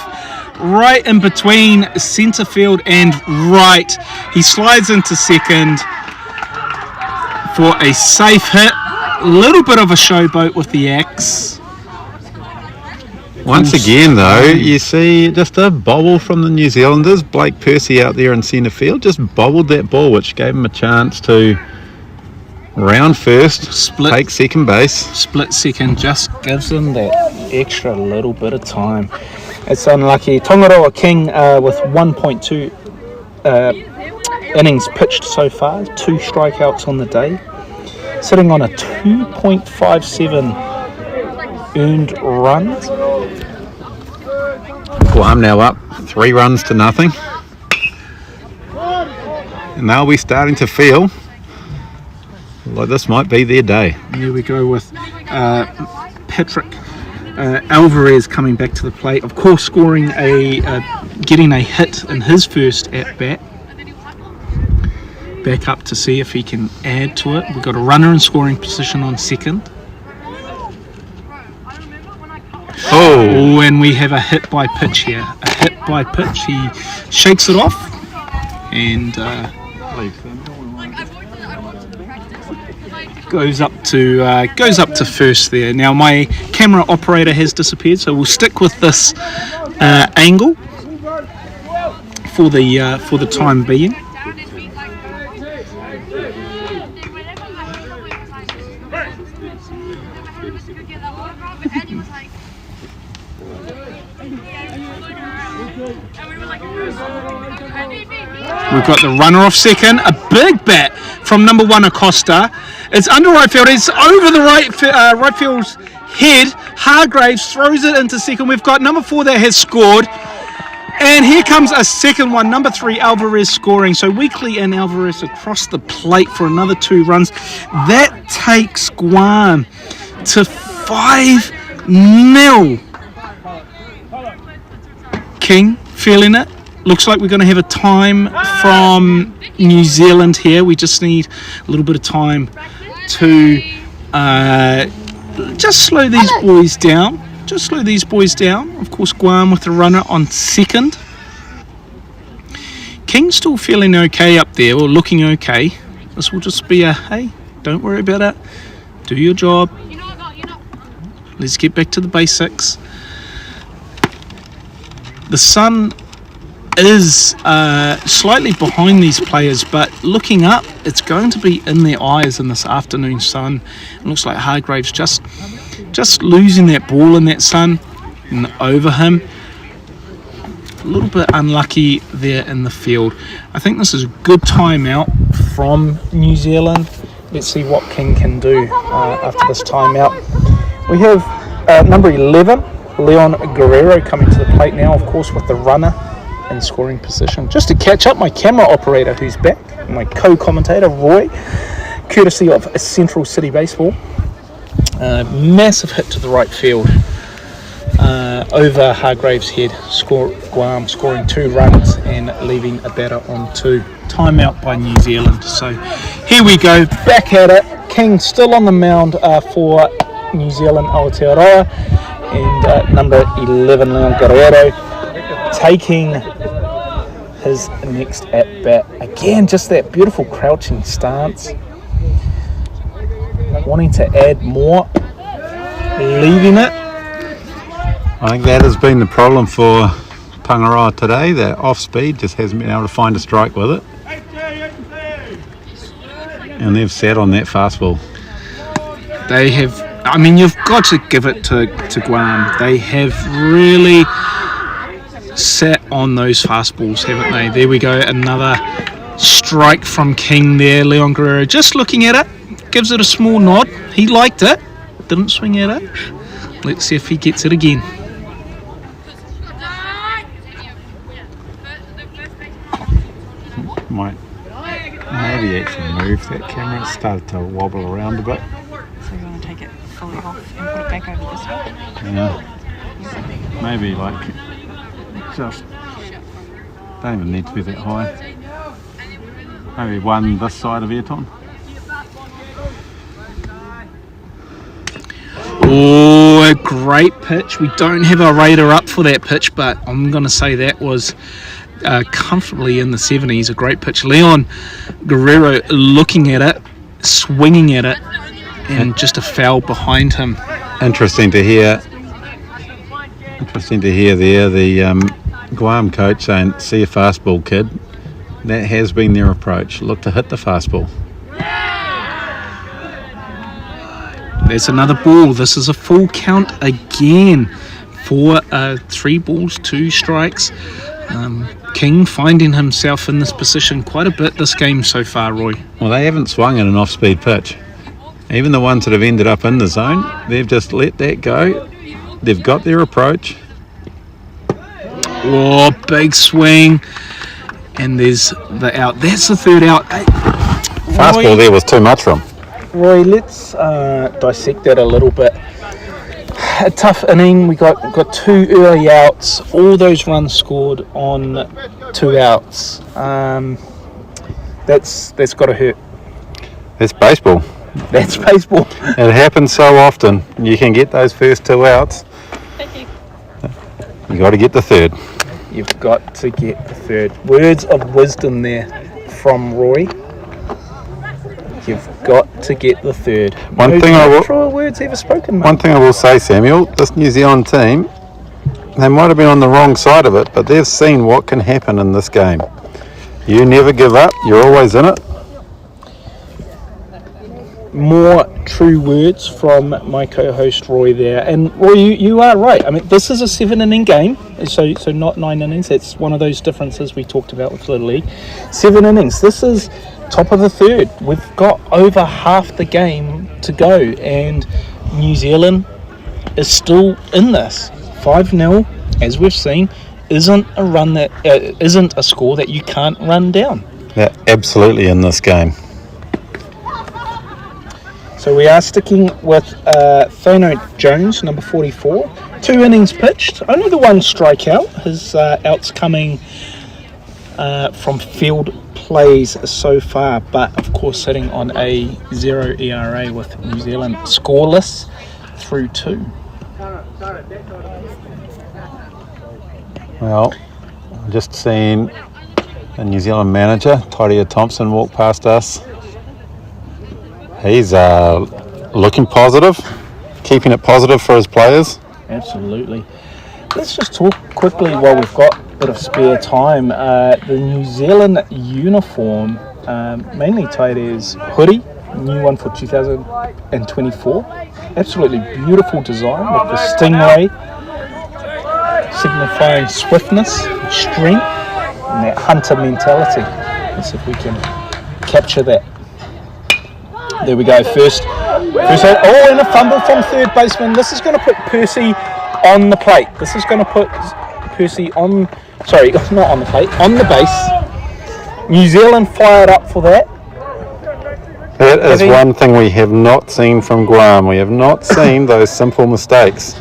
Right in between centre field and right. He slides into second for a safe hit. A little bit of a showboat with the axe. Once again, though, you see just a bobble from the New Zealanders. Blake Percy out there in centre field just bobbled that ball, which gave him a chance to round first, take second base. Split second just gives them that extra little bit of time. It's unlucky. Tongaroa King with 1.2 innings pitched so far, 2 strikeouts on the day, sitting on a 2.57 earned runs. Guam now up 3 runs to nothing, and they'll be starting to feel like this might be their day. Here we go with Patrick Alvarez coming back to the plate. Of course, scoring getting a hit in his first at bat. Back up to see if he can add to it. We've got a runner in scoring position on second. Oh, and we have a hit by pitch here. A hit by pitch. He shakes it off and goes up to first there. Now my camera operator has disappeared, so we'll stick with this angle for the time being. We've got the runner off second, a big bat from number 1 Acosta. It's under right field, it's over the right field's head. Hargraves throws it into second. We've got number 4 that has scored. And here comes a second one, number 3 Alvarez scoring. So Weekly and Alvarez across the plate for another 2 runs. That takes Guam to 5-0. King feeling it. Looks like we're going to have a time from New Zealand here. We just need a little bit of time to just slow these boys down. Of course, Guam with the runner on second. King still feeling okay up there, or looking okay. This will just be a, hey, don't worry about it. Do your job. Let's get back to the basics. The sun is slightly behind these players, but looking up, it's going to be in their eyes in this afternoon sun. It looks like Hargraves just losing that ball in that sun and over him. a little bit unlucky there in the field. I think this is a good timeout from New Zealand. Let's see what King can do after this timeout. We have number 11, Leon Guerrero, coming to the plate now, of course, with the runner in scoring position. Just to catch up, my camera operator who's back, my co-commentator Roy, courtesy of Central City Baseball. Massive hit to the right field over Hargrave's head. Guam scoring 2 runs and leaving a batter on 2. Timeout by New Zealand. So here we go, back at it. King still on the mound for New Zealand, Aotearoa, and number 11, Leon Guerrero, taking his next at bat. Again, just that beautiful crouching stance, wanting to add more, leaving it. I think that has been the problem for Tangaroa today. That off speed just hasn't been able to find a strike with it, and they've sat on that fastball. They have, I mean, you've got to give it to Guam. They have really sat on those fastballs, haven't they? There we go, another strike from King there. Leon Guerrero just looking at it, gives it a small nod. He liked it, didn't swing at it. Let's see if he gets it again. Might maybe actually move that camera. It started to wobble around a bit. So you want to take it fully off and put it back over this way? Yeah. Maybe like just don't even need to be that high. Maybe one this side of Ayrton. Oh, a great pitch. We don't have our radar up for that pitch, but I'm going to say that was comfortably in the 70s. A great pitch. Leon Guerrero looking at it, swinging at it, and just a foul behind him. Interesting to hear there the Guam coach saying, see a fastball, kid. That has been their approach. Look to hit the fastball. There's another ball. This is a full count again for 3 balls, 2 strikes. King finding himself in this position quite a bit this game so far, Roy. Well, they haven't swung at an off-speed pitch. Even the ones that have ended up in the zone, they've just let that go. They've got their approach. Oh, big swing. And there's the out. That's the 3rd out. Fastball there was too much for him. Roy, let's dissect that a little bit. A tough inning. We got 2 early outs. All those runs scored on 2 outs. That's got to hurt. That's baseball. That's baseball. It happens so often. You can get those first 2 outs. Thank you. You got to get the 3rd. You've got to get the 3rd. Words of wisdom there from Roy. You've got to get the 3rd. One thing I will. Truer words ever spoken, mate. One thing I will say, Samuel, this New Zealand team, they might have been on the wrong side of it, but they've seen what can happen in this game. You never give up. You're always in it. More true words from my co-host Roy there. And Roy, you are right. I mean, this is a 7-inning game, so not 9 innings. That's one of those differences we talked about with Little League. 7 innings. This is top of the 3rd. We've got over half the game to go, and New Zealand is still in this. 5-0, as we've seen, isn't a score that you can't run down. They're absolutely in this game. So we are sticking with Thano Jones, number 44. 2 innings pitched, only the 1 strikeout. His outs coming from field plays so far, but of course sitting on a 0 ERA with New Zealand scoreless through 2. Well, I've just seen a New Zealand manager, Tairia Thompson, walk past us. He's looking positive, keeping it positive for his players. Absolutely. Let's just talk quickly while we've got a bit of spare time. The New Zealand uniform, mainly Tairia's hoodie, new one for 2024. Absolutely beautiful design with the stingray signifying swiftness, strength, and that hunter mentality. Let's see if we can capture that. There we go, first hit. Oh, and a fumble from third baseman. This is going to put Percy on the plate. This is going to put Percy on, sorry, not on the plate, on the base. New Zealand fired up for that. That is one thing we have not seen from Guam. We have not seen those simple mistakes.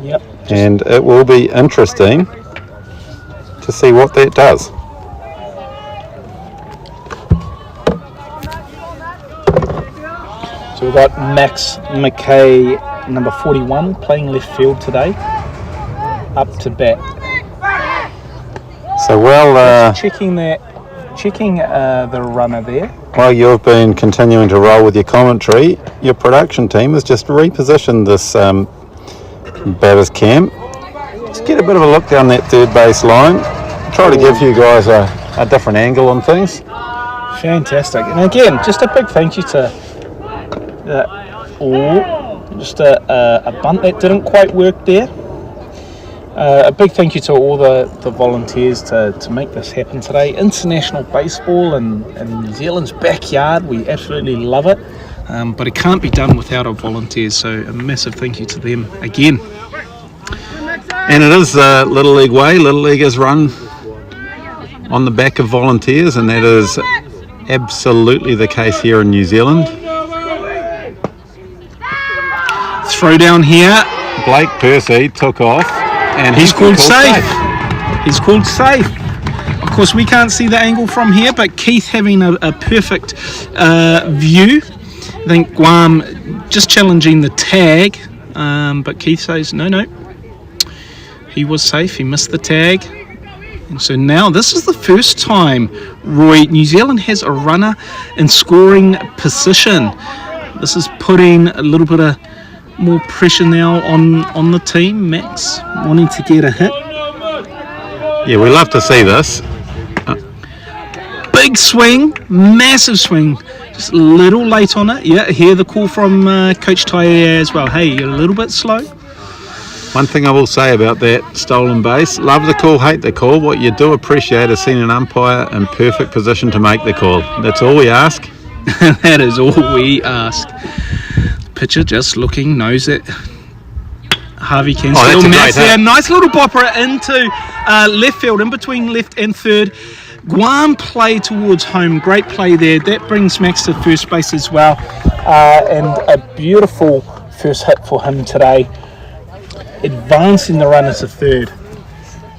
Yep. And it will be interesting to see what that does. So we've got Max McKay, number 41, playing left field today, up to bat. So Checking the runner there. while you've been continuing to roll with your commentary, your production team has just repositioned this batter's cam. Just get a bit of a look down that third base line. Try to give you guys a different angle on things. Fantastic. And again, just a big thank you to just a bunt that didn't quite work there. A big thank you to all the volunteers to make this happen today. International baseball in New Zealand's backyard. We absolutely love it. But it can't be done without our volunteers. So a massive thank you to them again. And it is Little League way. Little League is run on the back of volunteers, and that is absolutely the case here in New Zealand. Throw down here. Blake Percy took off, and He's called safe. He's called safe. Of course, we can't see the angle from here, but Keith having a perfect view. I think Guam just challenging the tag, but Keith says no. He was safe. He missed the tag. And so now this is the first time, Roy, New Zealand has a runner in scoring position. This is putting a little bit of more pressure now on the team. Max wanting to get a hit. Yeah, we love to see this. Big swing, massive swing. Just a little late on it. Yeah, hear the call from Coach Taia as well. Hey, you're a little bit slow. One thing I will say about that stolen base, love the call, hate the call. What you do appreciate is seeing an umpire in perfect position to make the call. That's all we ask. That is all we ask. Pitcher just looking, knows it. Harvey can still match there. Nice little bopper into left field, in between left and third. Guam play towards home. Great play there. That brings Max to first base as well. And a beautiful first hit for him today. Advancing the runner to third.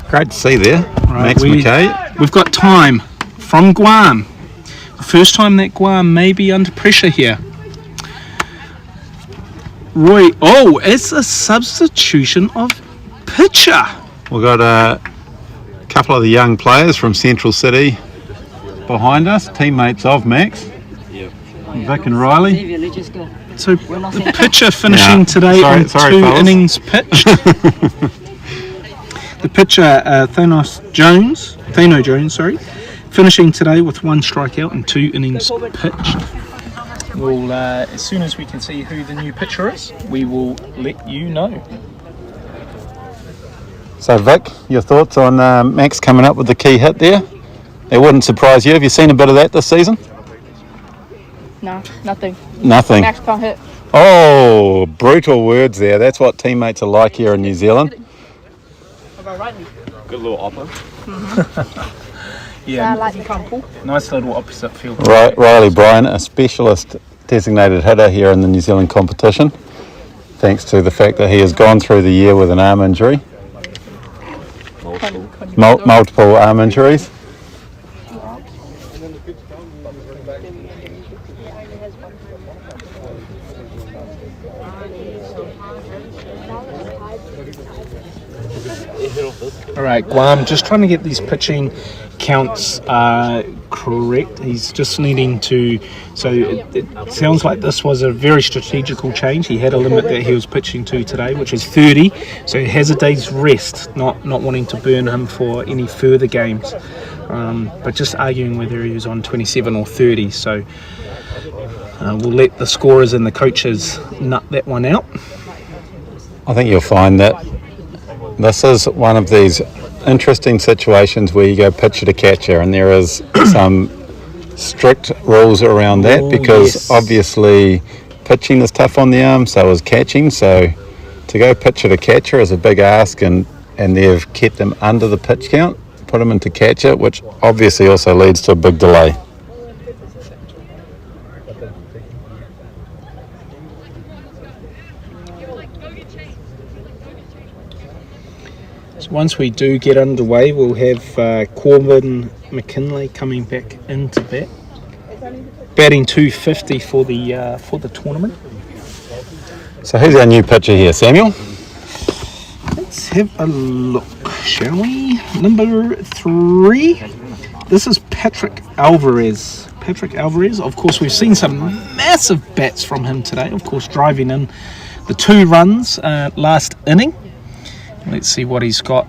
Great to see there, Max McKay. We've got time from Guam. The first time that Guam may be under pressure here. Roy, it's a substitution of pitcher. We've got a couple of the young players from Central City behind us, teammates of Max. Yep. Vic and Riley. So the pitcher finishing today on two fellas. Innings pitched. The pitcher, Thano Jones, finishing today with one strikeout and 2 innings pitched. We'll, as soon as we can see who the new pitcher is, we will let you know. So Vic, your thoughts on Max coming up with the key hit there? It wouldn't surprise you. Have you seen a bit of that this season? No, nothing. Nothing. Max can't hit. Oh, brutal words there. That's what teammates are like here in New Zealand. Good little oppo. Yeah, like the couple. Nice little opposite field. Riley Bryan, a specialist designated hitter here in the New Zealand competition, thanks to the fact that he has gone through the year with an arm injury. Multiple arm injuries. All right, Guam, just trying to get these pitching counts correct. He's just needing to, so it sounds like this was a very strategical change. He had a limit that he was pitching to today, which is 30, so he has a day's rest, not wanting to burn him for any further games, but just arguing whether he was on 27 or 30. So we'll let the scorers and the coaches nut that one out. I think you'll find that This is one of these interesting situations where you go pitcher to catcher, and there is some strict rules around that because obviously pitching is tough on the arm, so is catching. So to go pitcher to catcher is a big ask, and they've kept them under the pitch count, put them into catcher, which obviously also leads to a big delay. So once we do get underway, we'll have Corbin McKinley coming back into bat, batting 250 for the tournament. So who's our new pitcher here, Samuel? Let's have a look, shall we? Number 3. This is Patrick Alvarez. Patrick Alvarez, of course, we've seen some massive bats from him today, of course, driving in the 2 runs last inning. Let's see what he's got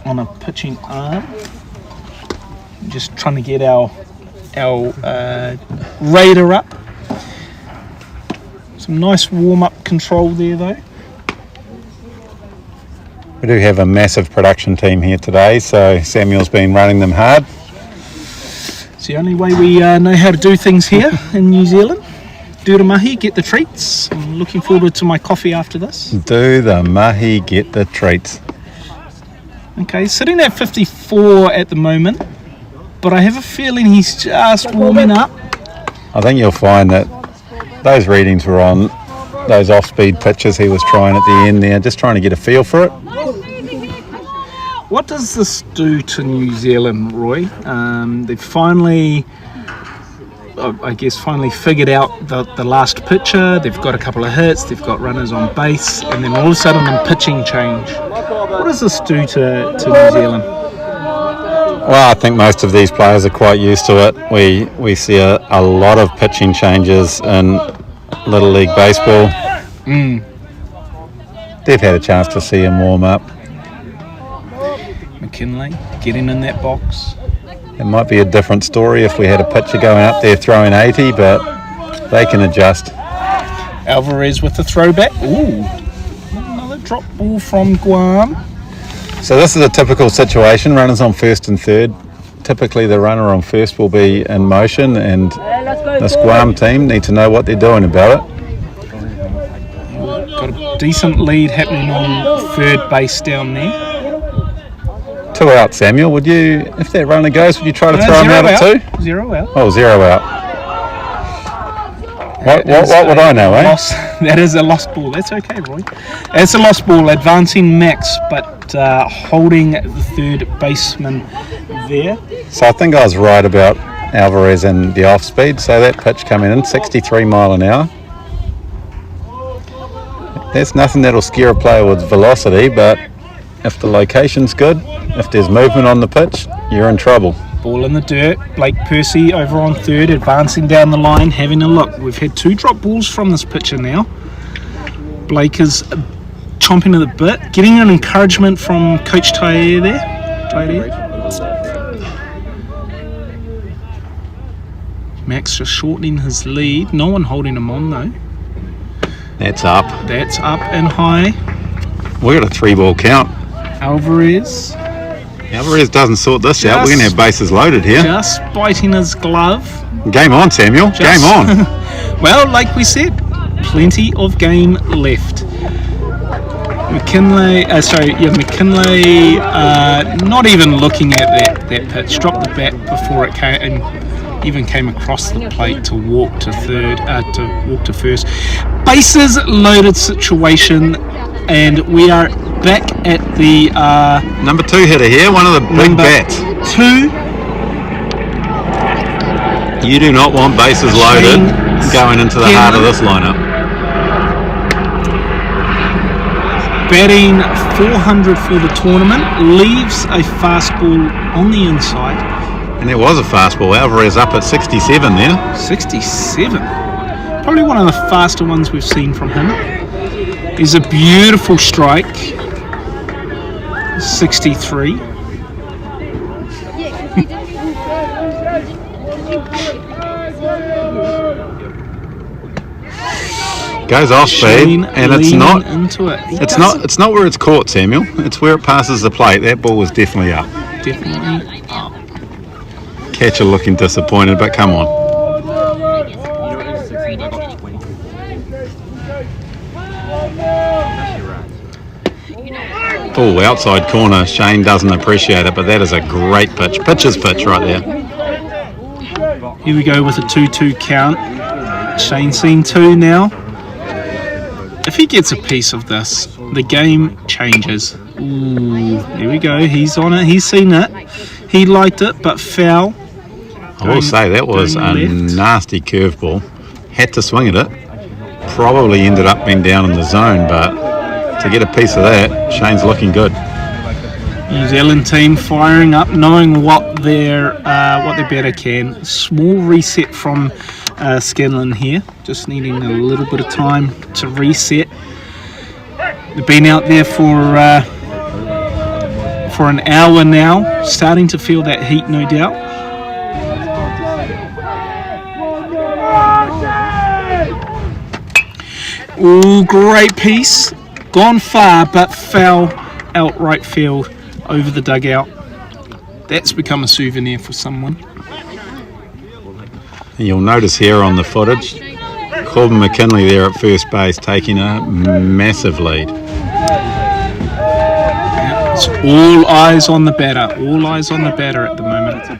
on a pitching arm. Just trying to get our radar up. Some nice warm-up control there, though. We do have a massive production team here today, so Samuel's been running them hard. It's the only way we know how to do things here in New Zealand. Do the mahi, get the treats. I'm looking forward to my coffee after this. Do the mahi, get the treats. Okay, sitting at 54 at the moment, but I have a feeling he's just warming up. I think you'll find that those readings were on those off-speed pitches he was trying at the end there, just trying to get a feel for it. What does this do to New Zealand, Roy? They've finally figured out the last pitcher. They've got a couple of hits, they've got runners on base, and then all of a sudden a pitching change. What does this do to New Zealand? Well, I think most of these players are quite used to it. We see a lot of pitching changes in Little League Baseball. They've had a chance to see him warm up. McKinley getting in that box. It might be a different story if we had a pitcher going up there throwing 80, but they can adjust. Alvarez with the throwback. Ooh, another drop ball from Guam. So this is a typical situation. Runners on first and third. Typically the runner on first will be in motion, and this Guam team need to know what they're doing about it. Got a decent lead happening on third base down there. 2 out, Samuel. Would you, if that runner goes, would you try to throw him out at 2? 0 out. Oh, 0 out. What would I know, eh? That is a lost ball. That's okay, Roy. It's a lost ball. Advancing Max, but holding the third baseman there. So I think I was right about Alvarez and the off speed. So that pitch coming in, 63 mile an hour. There's nothing that'll scare a player with velocity, but if the location's good, if there's movement on the pitch, you're in trouble. Ball in the dirt. Blake Percy over on third, advancing down the line, having a look. We've had 2 drop balls from this pitcher now. Blake is chomping at the bit, getting an encouragement from Coach Tair there. Max just shortening his lead. No one holding him on though. That's up. That's up and high. We got a 3-ball count. Alvarez doesn't sort this out. We're going to have bases loaded here. just biting his glove. Game on, Samuel. Game on. Well, like we said, plenty of game left. McKinley, not even looking at that pitch. Dropped the bat before it came, and even came across the plate to walk to first. Bases loaded situation, and we are back at the number 2 hitter here, one of the big bats. 2. You do not want bases loaded going into the heart of this lineup. Batting 400 for the tournament, leaves a fastball on the inside. And there was a fastball. Alvarez up at 67 there. 67. Probably one of the faster ones we've seen from him. Is a beautiful strike. 63. Goes off Shane speed, and it's leaning not. into it. He It's doesn't- not. It's not where it's caught, Samuel. It's where it passes the plate. That ball was definitely up. Definitely up. Catcher looking disappointed, but come on. Oh, outside corner. Shane doesn't appreciate it, but that is a great pitch. Pitcher's pitch right there. Here we go with a 2-2 count. Shane seen 2 now. If he gets a piece of this, the game changes. Ooh, there we go. He's on it. He's seen it. He liked it, but foul. I will say that was a Going left. nasty curveball. Had to swing at it. Probably ended up being down in the zone, but to get a piece of that, Shane's looking good. New Zealand team firing up, knowing what their batter can. Small reset from Scanlon here, just needing a little bit of time to reset. They've been out there for an hour now, starting to feel that heat, no doubt. Ooh, great piece. Gone far, but foul out right field over the dugout. That's become a souvenir for someone. And you'll notice here on the footage, Corbin McKinley there at first base taking a massive lead. It's all eyes on the batter. All eyes on the batter at the moment.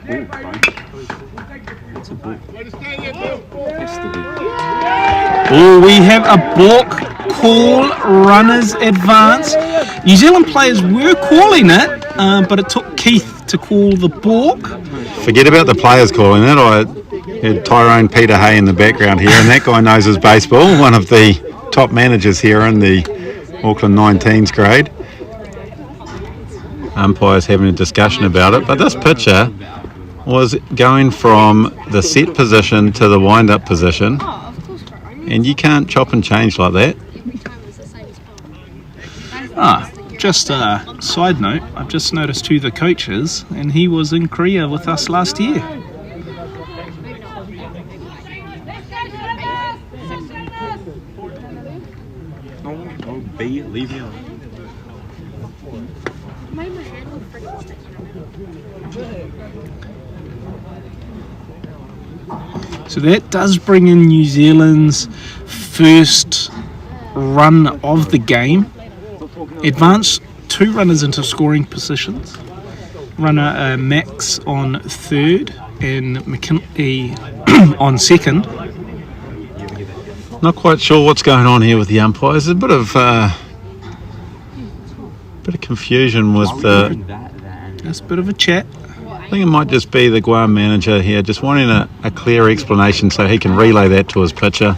Oh, we have a balk call, runners advance. New Zealand players were calling it, but it took Keith to call the balk. Forget about the players calling it. I heard Tyrone Peter Hay in the background here, and that guy knows his baseball. One of the top managers here in the Auckland 19s grade. Umpires having a discussion about it, but this pitcher was going from the set position to the wind-up position, and you can't chop and change like that. Just a side note, I've just noticed who the coach is, and he was in Korea with us last year. So that does bring in New Zealand's first run of the game. Advance 2 runners into scoring positions. Runner Max on third and McKinley on second. Not quite sure what's going on here with the umpires. There's a bit of confusion with the. That's a bit of a chat. I think it might just be the Guam manager here, just wanting a clear explanation so he can relay that to his pitcher.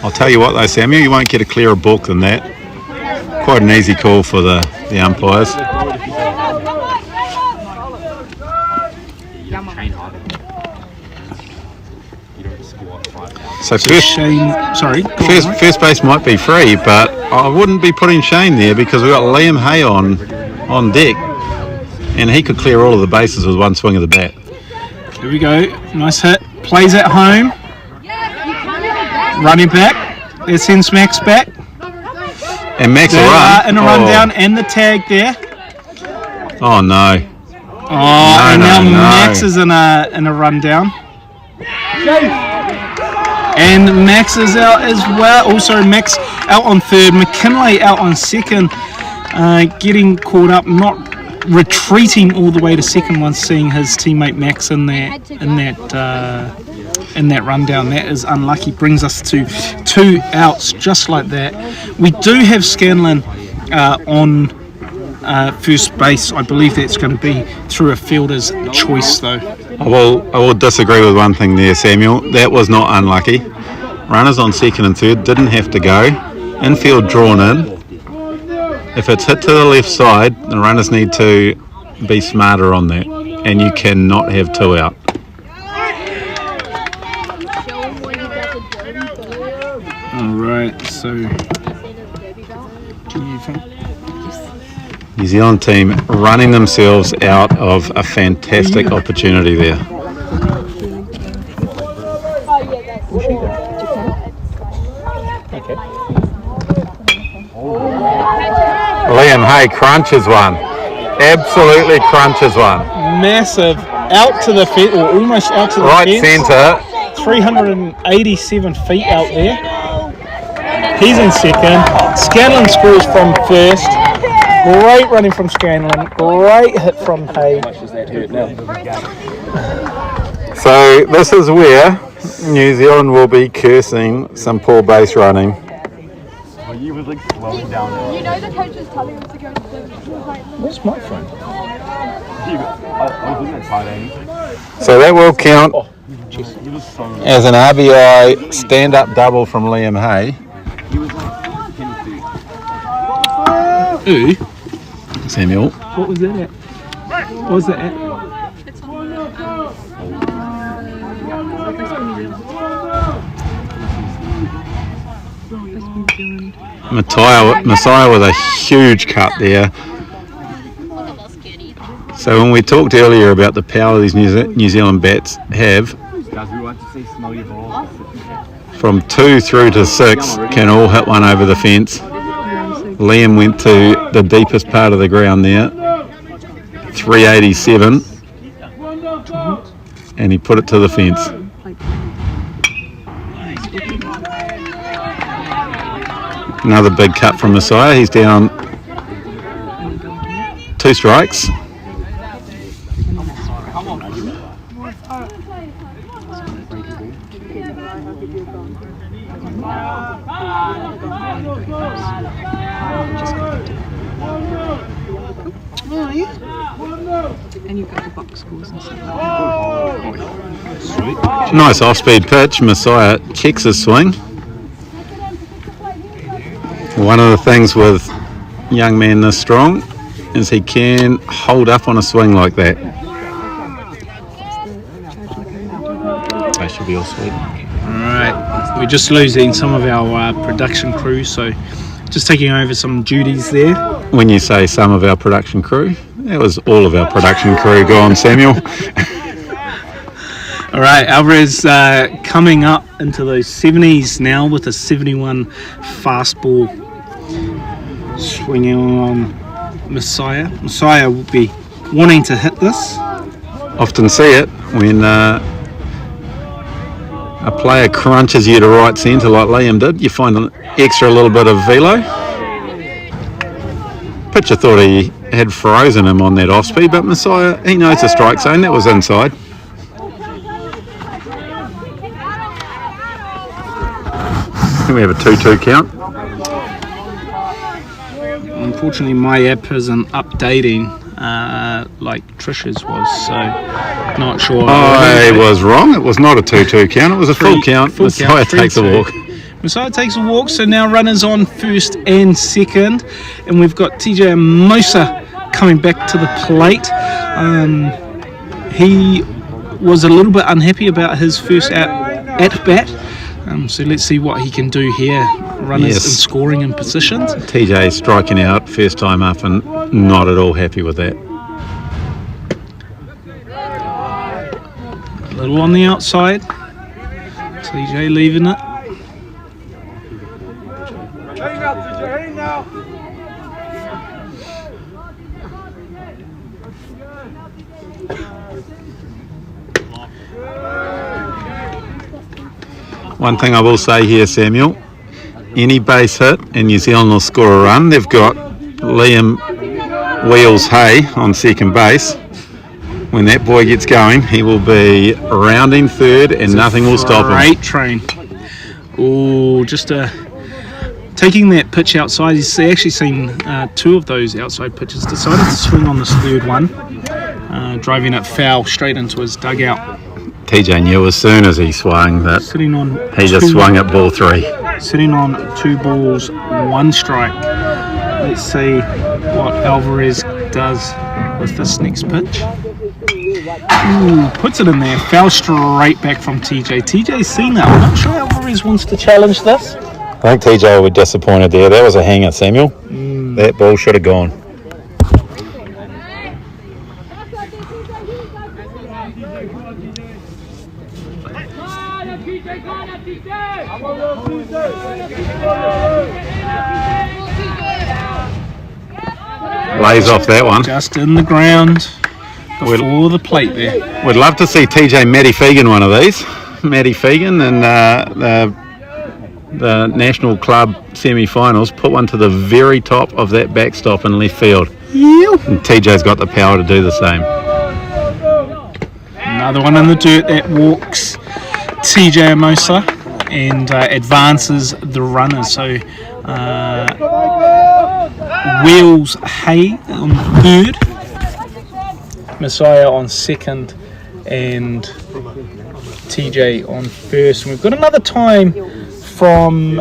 I'll tell you what though, Samuel, you won't get a clearer balk than that. Quite an easy call for the umpires. So first base might be free, but I wouldn't be putting Shane there because we've got Liam Hay on deck, and he could clear all of the bases with one swing of the bat. Here we go. Nice hit. Plays at home. Running back. That sends Max back. And Max will There run. and a run down and the tag there. Oh no. Now no. Max is in a run down. And Max is out as well. Also, Max out on third. McKinley out on second. Getting caught up, not retreating all the way to second once seeing his teammate Max in that rundown. That is unlucky. Brings us to 2 outs just like that. We do have Scanlon on first base. I believe that's going to be through a fielder's choice though. I will disagree with one thing there, Samuel. That was not unlucky. Runners on second and third didn't have to go. Infield drawn in. If it's hit to the left side, the runners need to be smarter on that, and you cannot have 2 out. Alright, so New Zealand team running themselves out of a fantastic opportunity there. Liam Hay crunches one. Absolutely crunches one. Massive. Out to the fence, or almost out to the Right fence. centre. 387 feet out there. He's in second. Scanlon scores from first. Great running from Scanlon. Great hit from Hay. So this is where New Zealand will be cursing some poor base running. You know the coach was telling us to go to the... Where's my phone? So that will count as an RBI stand-up double from Liam Hay. Ooh. Samuel. What was that at? What was that at? It's on the Messiah with a huge cut there. So when we talked earlier about the power these New Zealand bats have, from 2 through to 6 can all hit one over the fence. Liam went to the deepest part of the ground there, 387, and he put it to the fence. Another big cut from Messiah. He's down 2 strikes. And you've got the box scores and stuff like that. Nice off-speed pitch. Messiah checks his swing. One of the things with young man this strong is he can hold up on a swing like that. That should be all sweet. Alright, we're just losing some of our production crew, so just taking over some duties there. When you say some of our production crew, that was all of our production crew. Go on, Samuel. Alright, Alvarez coming up into those 70s now with a 71 fastball, swinging on Messiah. Messiah will be wanting to hit this. Often see it when a player crunches you to right centre like Liam did. You find an extra little bit of velo. Pitcher thought he had frozen him on that off speed, but Messiah, he knows the strike zone. That was inside. We have a 2-2 count. Unfortunately, my app isn't updating like Trish's was, so not sure. I was wrong. It was not a 2-2 count. It was a full count. Messiah takes a walk. Messiah takes a walk, so now runners on first and second, and we've got TJ Amosa coming back to the plate. He was a little bit unhappy about his first at bat, so let's see what he can do here. Runners in scoring in positions. TJ striking out first time up and not at all happy with that. A little on the outside. TJ leaving it. One thing I will say here, Samuel, any base hit and New Zealand will score a run. They've got Liam Wheels Hay on second base. When that boy gets going, he will be rounding third and nothing will stop him. Great train. Oh, just taking that pitch outside. He's actually seen 2 of those outside pitches. Decided to swing on this third one, driving it foul straight into his dugout. TJ knew as soon as he swung that Sitting on he just swung at ball 3. Sitting on 2 balls, 1 strike. Let's see what Alvarez does with this next pitch. Ooh, puts it in there, foul straight back from TJ. TJ's seen that. I'm not sure Alvarez wants to challenge this. I think TJ will be disappointed there. That was a hanger, Samuel. That ball should have gone. Lays off that one. Just in the ground before the plate there. We'd love to see TJ Matty Fegan one of these. Matty Fegan and the National Club semi-finals put one to the very top of that backstop in left field. And TJ's got the power to do the same. Another one in the dirt that walks TJ Amosa and advances the runners. So Wheels Hay on third, Messiah on second, and TJ on first. And we've got another time from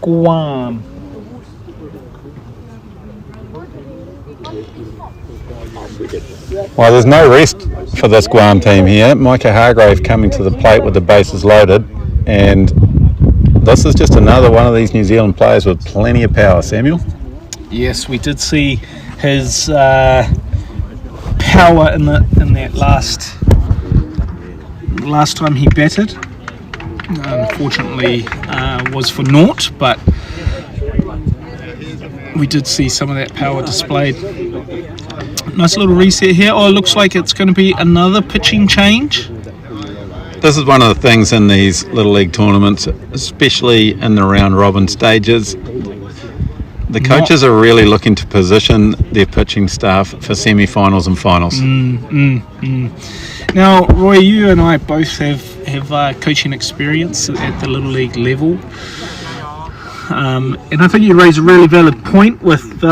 Guam. Well, there's no rest for this Guam team here. Micah Hargrave coming to the plate with the bases loaded, and this is just another one of these New Zealand players with plenty of power, Samuel. Yes, we did see his power in that last time he batted. Unfortunately, was for naught, but we did see some of that power displayed. Nice little reset here. Oh, it looks like it's going to be another pitching change. This is one of the things in these Little League tournaments, especially in the round robin stages. The coaches are really looking to position their pitching staff for semi-finals and finals. Now, Roy, you and I both have coaching experience at the Little League level. And I think you raise a really valid point with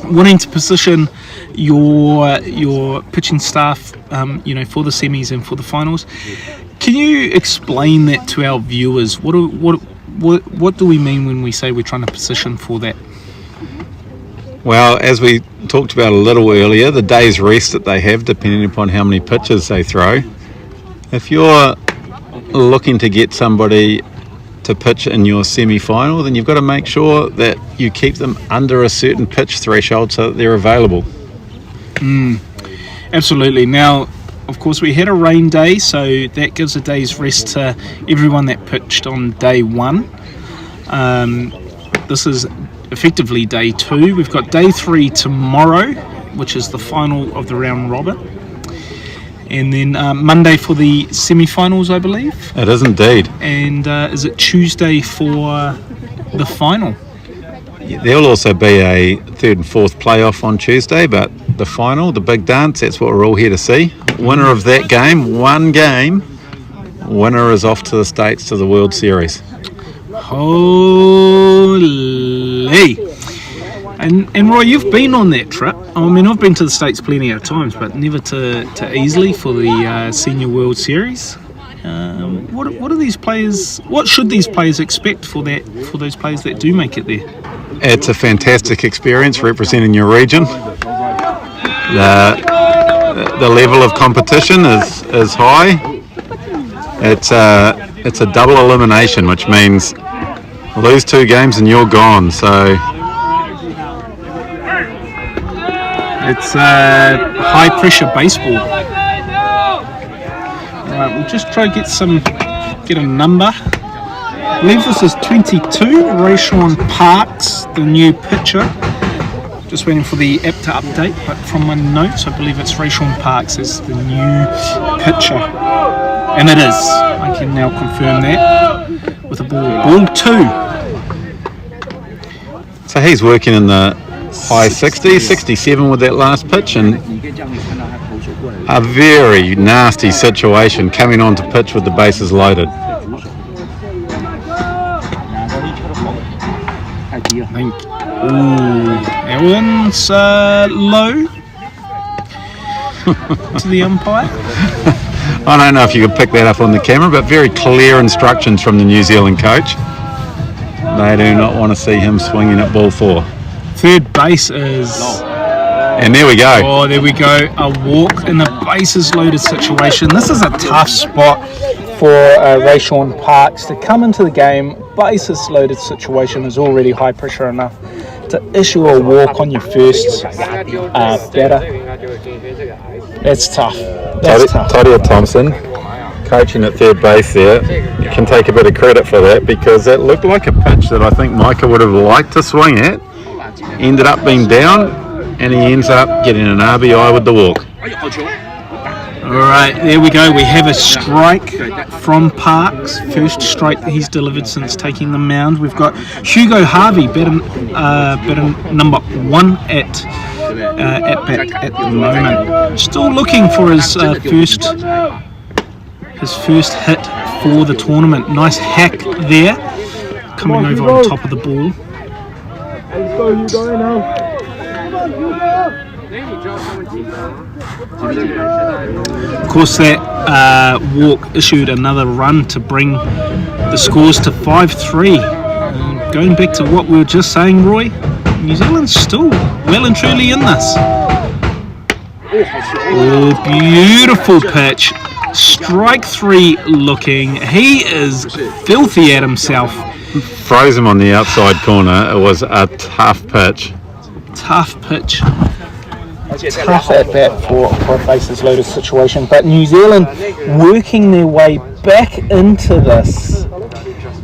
wanting to position your pitching staff, for the semis and for the finals. Can you explain that to our viewers? What do we mean when we say we're trying to position for that? Well, as we talked about a little earlier, the day's rest that they have, depending upon how many pitches they throw. If you're looking to get somebody to pitch in your semi-final, then you've got to make sure that you keep them under a certain pitch threshold so that they're available. Absolutely. Now, of course, we had a rain day, so that gives a day's rest to everyone that pitched on day one. This is effectively day two. We've got day three tomorrow, which is the final of the round robin. And then Monday for the semi-finals, I believe. It is indeed. And is it Tuesday for the final? There'll also be a third and fourth playoff on Tuesday, but the final, the big dance, that's what we're all here to see. Winner of that game, one game, winner is off to the States to the World Series. Holy! And Roy, you've been on that trip. I mean, I've been to the States plenty of times, but never to Easley for the Senior World Series. What are these players? What should these players expect for those players that do make it there? It's a fantastic experience representing your region. The level of competition is high. It's a double elimination, which means lose 2 games and you're gone. So it's high pressure baseball. Right, we'll just try to get a number. I believe this is 22, Rayshawn Parks, the new pitcher. Just waiting for the app to update, but from my notes, I believe it's Rayshawn Parks is the new pitcher. And it is. I can now confirm that with a ball 2. So he's working in the high 60s, 67 with that last pitch, and a very nasty situation coming on to pitch with the bases loaded. I think that one's low to the umpire. I don't know if you could pick that up on the camera, but very clear instructions from the New Zealand coach. They do not want to see him swinging at ball 4. Third base is... And there we go. Oh, there we go. A walk in a bases loaded situation. This is a tough spot for Rayshawn Parks to come into the game. Bases loaded situation is already high pressure enough to issue a walk on your first batter. That's tough. That's tough. Tadia Thompson, coaching at third base there, can take a bit of credit for that, because that looked like a pitch that I think Micah would have liked to swing at, ended up being down, and he ends up getting an RBI with the walk. All right, there we go. We have a strike from Parks. First strike that he's delivered since taking the mound. We've got Hugo Harvey, batter number 1 at bat at the moment. Still looking for his first hit for the tournament. Nice hack there, coming over on top of the ball. Of course, that walk issued another run to bring the scores to 5-3. Going back to what we were just saying, Roy, New Zealand's still well and truly in this. Oh, beautiful pitch. Strike 3 looking. He is filthy at himself. Froze him on the outside corner. It was a tough pitch. Tough pitch. Tough at bat for a bases loaded situation, but New Zealand working their way back into this.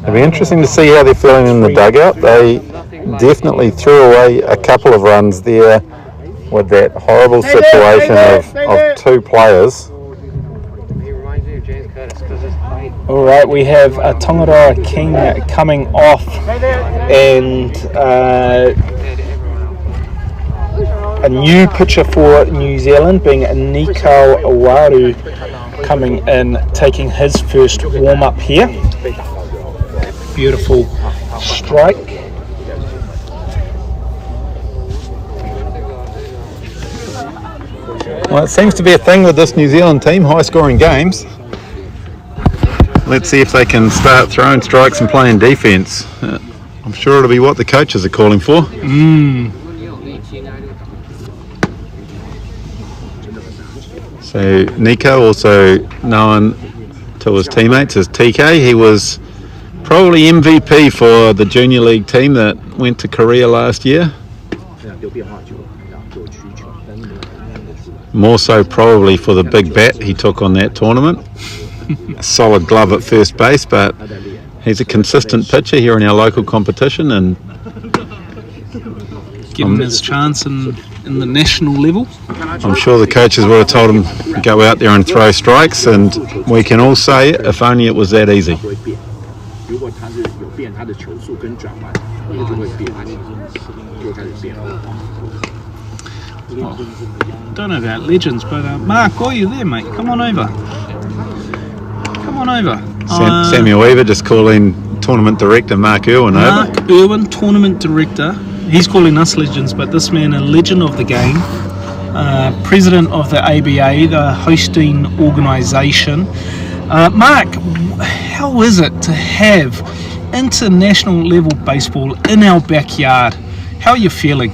It'll be interesting to see how they're feeling in the dugout. They definitely threw away a couple of runs there with that horrible situation of 2 players. Alright, we have a Tongaroa King coming off, and a new pitcher for New Zealand being Nico Awaru coming in, taking his first warm-up here. Beautiful strike. Well, it seems to be a thing with this New Zealand team, high-scoring games. Let's see if they can start throwing strikes and playing defence. I'm sure it'll be what the coaches are calling for. So Nico, also known to his teammates as TK, he was probably MVP for the junior league team that went to Korea last year. More so probably for the big bat he took on that tournament. A solid glove at first base, but he's a consistent pitcher here in our local competition, and given his chance in the national level. I'm sure the coaches would have told him to go out there and throw strikes, and we can all say if only it was that easy. Don't know about legends, but Mark, are you there, mate? Come on over. Come on over. Samuel Weaver just calling tournament director Mark Irwin over. Mark Irwin, tournament director. He's calling us legends, but this man, a legend of the game, president of the ABA, the hosting organisation. Mark, how is it to have international level baseball in our backyard? How are you feeling?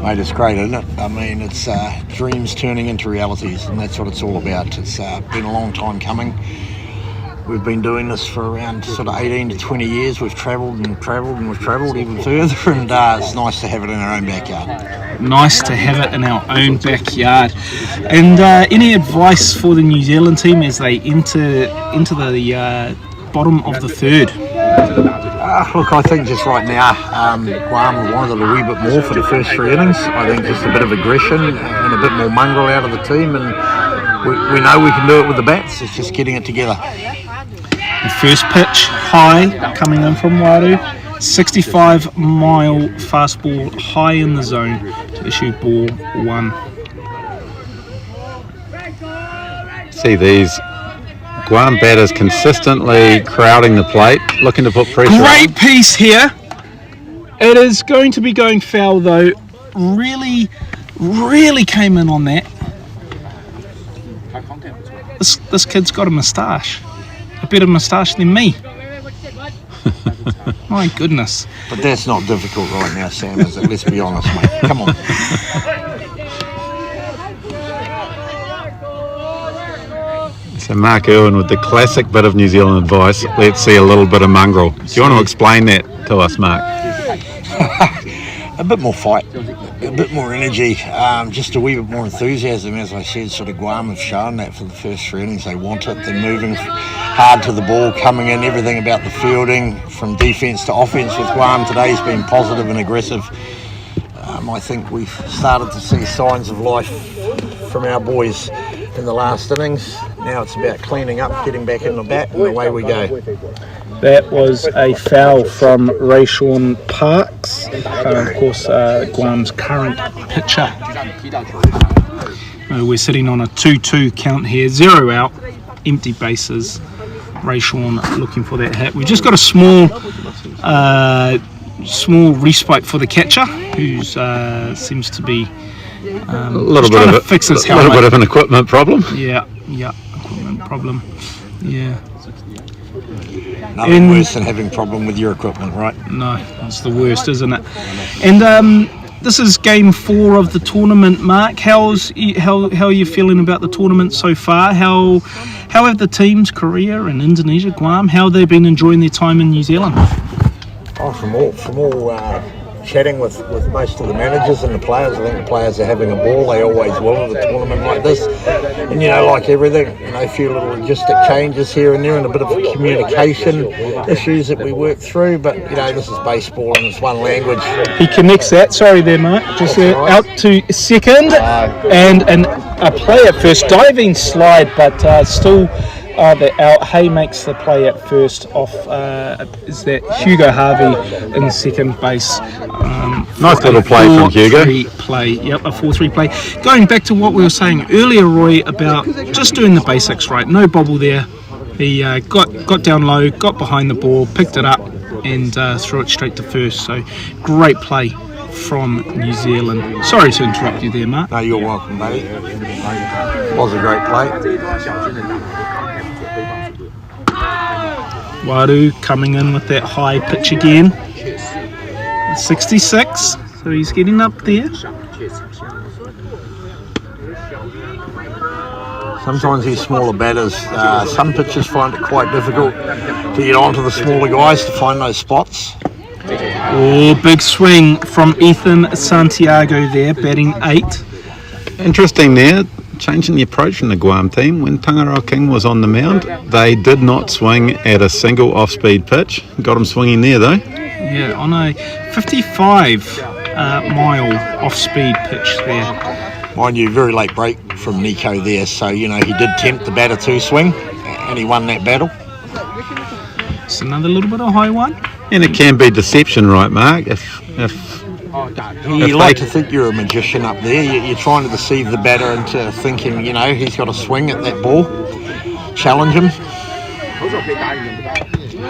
Mate, it's great, isn't it? I mean, it's dreams turning into realities, and that's what it's all about. It's been a long time coming. We've been doing this for around sort of 18 to 20 years. We've travelled and travelled and we've travelled even further, and it's nice to have it in our own backyard. Nice to have it in our own backyard. And any advice for the New Zealand team as they enter the bottom of the third? Look, I think just right now, Guam wanted a wee bit more for the first 3 innings. I think just a bit of aggression and a bit more mongrel out of the team, and we know we can do it with the bats. It's just getting it together. The first pitch, high, coming in from Waru. 65-mile fastball, high in the zone to issue ball 1. See these Guam batters consistently crowding the plate, looking to put pressure Great on. piece here. It is going to be going foul though. Really came in on that. This kid's got a moustache. A better moustache than me. My goodness. But that's not difficult right now, Sam, is it? Let's be honest, mate. Come on. So Mark Irwin with the classic bit of New Zealand advice, let's see a little bit of mongrel. Do you want to explain that to us, Mark? A bit more fight, a bit more energy, just a wee bit more enthusiasm. As I said, sort of Guam have shown that for the first 3 innings. They want it, they're moving hard to the ball, coming in, everything about the fielding, from defence to offence with Guam today has been positive and aggressive. I think we've started to see signs of life from our boys in the last innings. Now it's about cleaning up, getting back in the bat, and away we go. That was a foul from Rayshawn Parks, of course Guam's current pitcher. We're sitting on a 2-2 count here, 0 out, empty bases. Rayshawn looking for that hit. We've just got a small respite for the catcher, who seems to be a little bit of fix his a little helmet. bit of an equipment problem. Yeah, equipment problem. Yeah. Nothing worse than having a problem with your equipment, right? No, it's the worst, isn't it? And this is game 4 of the tournament, Mark. How are you feeling about the tournament so far? How have the teams, Korea and Indonesia, Guam, how have they been enjoying their time in New Zealand? Oh, from all chatting with most of the managers and the players, I think the players are having a ball. They always will at a tournament like this. And like everything, a few little logistic changes here and there and a bit of communication issues that we work through. But, this is baseball and it's one language. He connects that, sorry there, Mark. Just out to second. And a play at first, diving slide, but still... the out. Hay makes the play at first off. Is that Hugo Harvey in second base? Nice little play from Hugo. 4-3 play. Yep, a 4-3 play. Going back to what we were saying earlier, Roy, about just doing the basics right. No bobble there. He got down low, got behind the ball, picked it up, and threw it straight to first. So great play from New Zealand. Sorry to interrupt you there, Mark. No, you're welcome, buddy. It was a great play. Waru coming in with that high pitch again. 66, so he's getting up there. Sometimes these smaller batters, some pitchers find it quite difficult to get onto the smaller guys to find those spots. Oh, big swing from Ethan Santiago there, batting 8. Interesting there, changing the approach from the Guam team. When Tangaroa King was on the mound, they did not swing at a single off-speed pitch. Got him swinging there though. Yeah, on a 55 mile off-speed pitch there. Mind you, very late break from Nico there, so he did tempt the batter to swing, and he won that battle. It's another little bit of high one. And it can be deception, right, Mark? You like to think you're a magician up there. You're trying to deceive the batter into thinking, he's got a swing at that ball. Challenge him.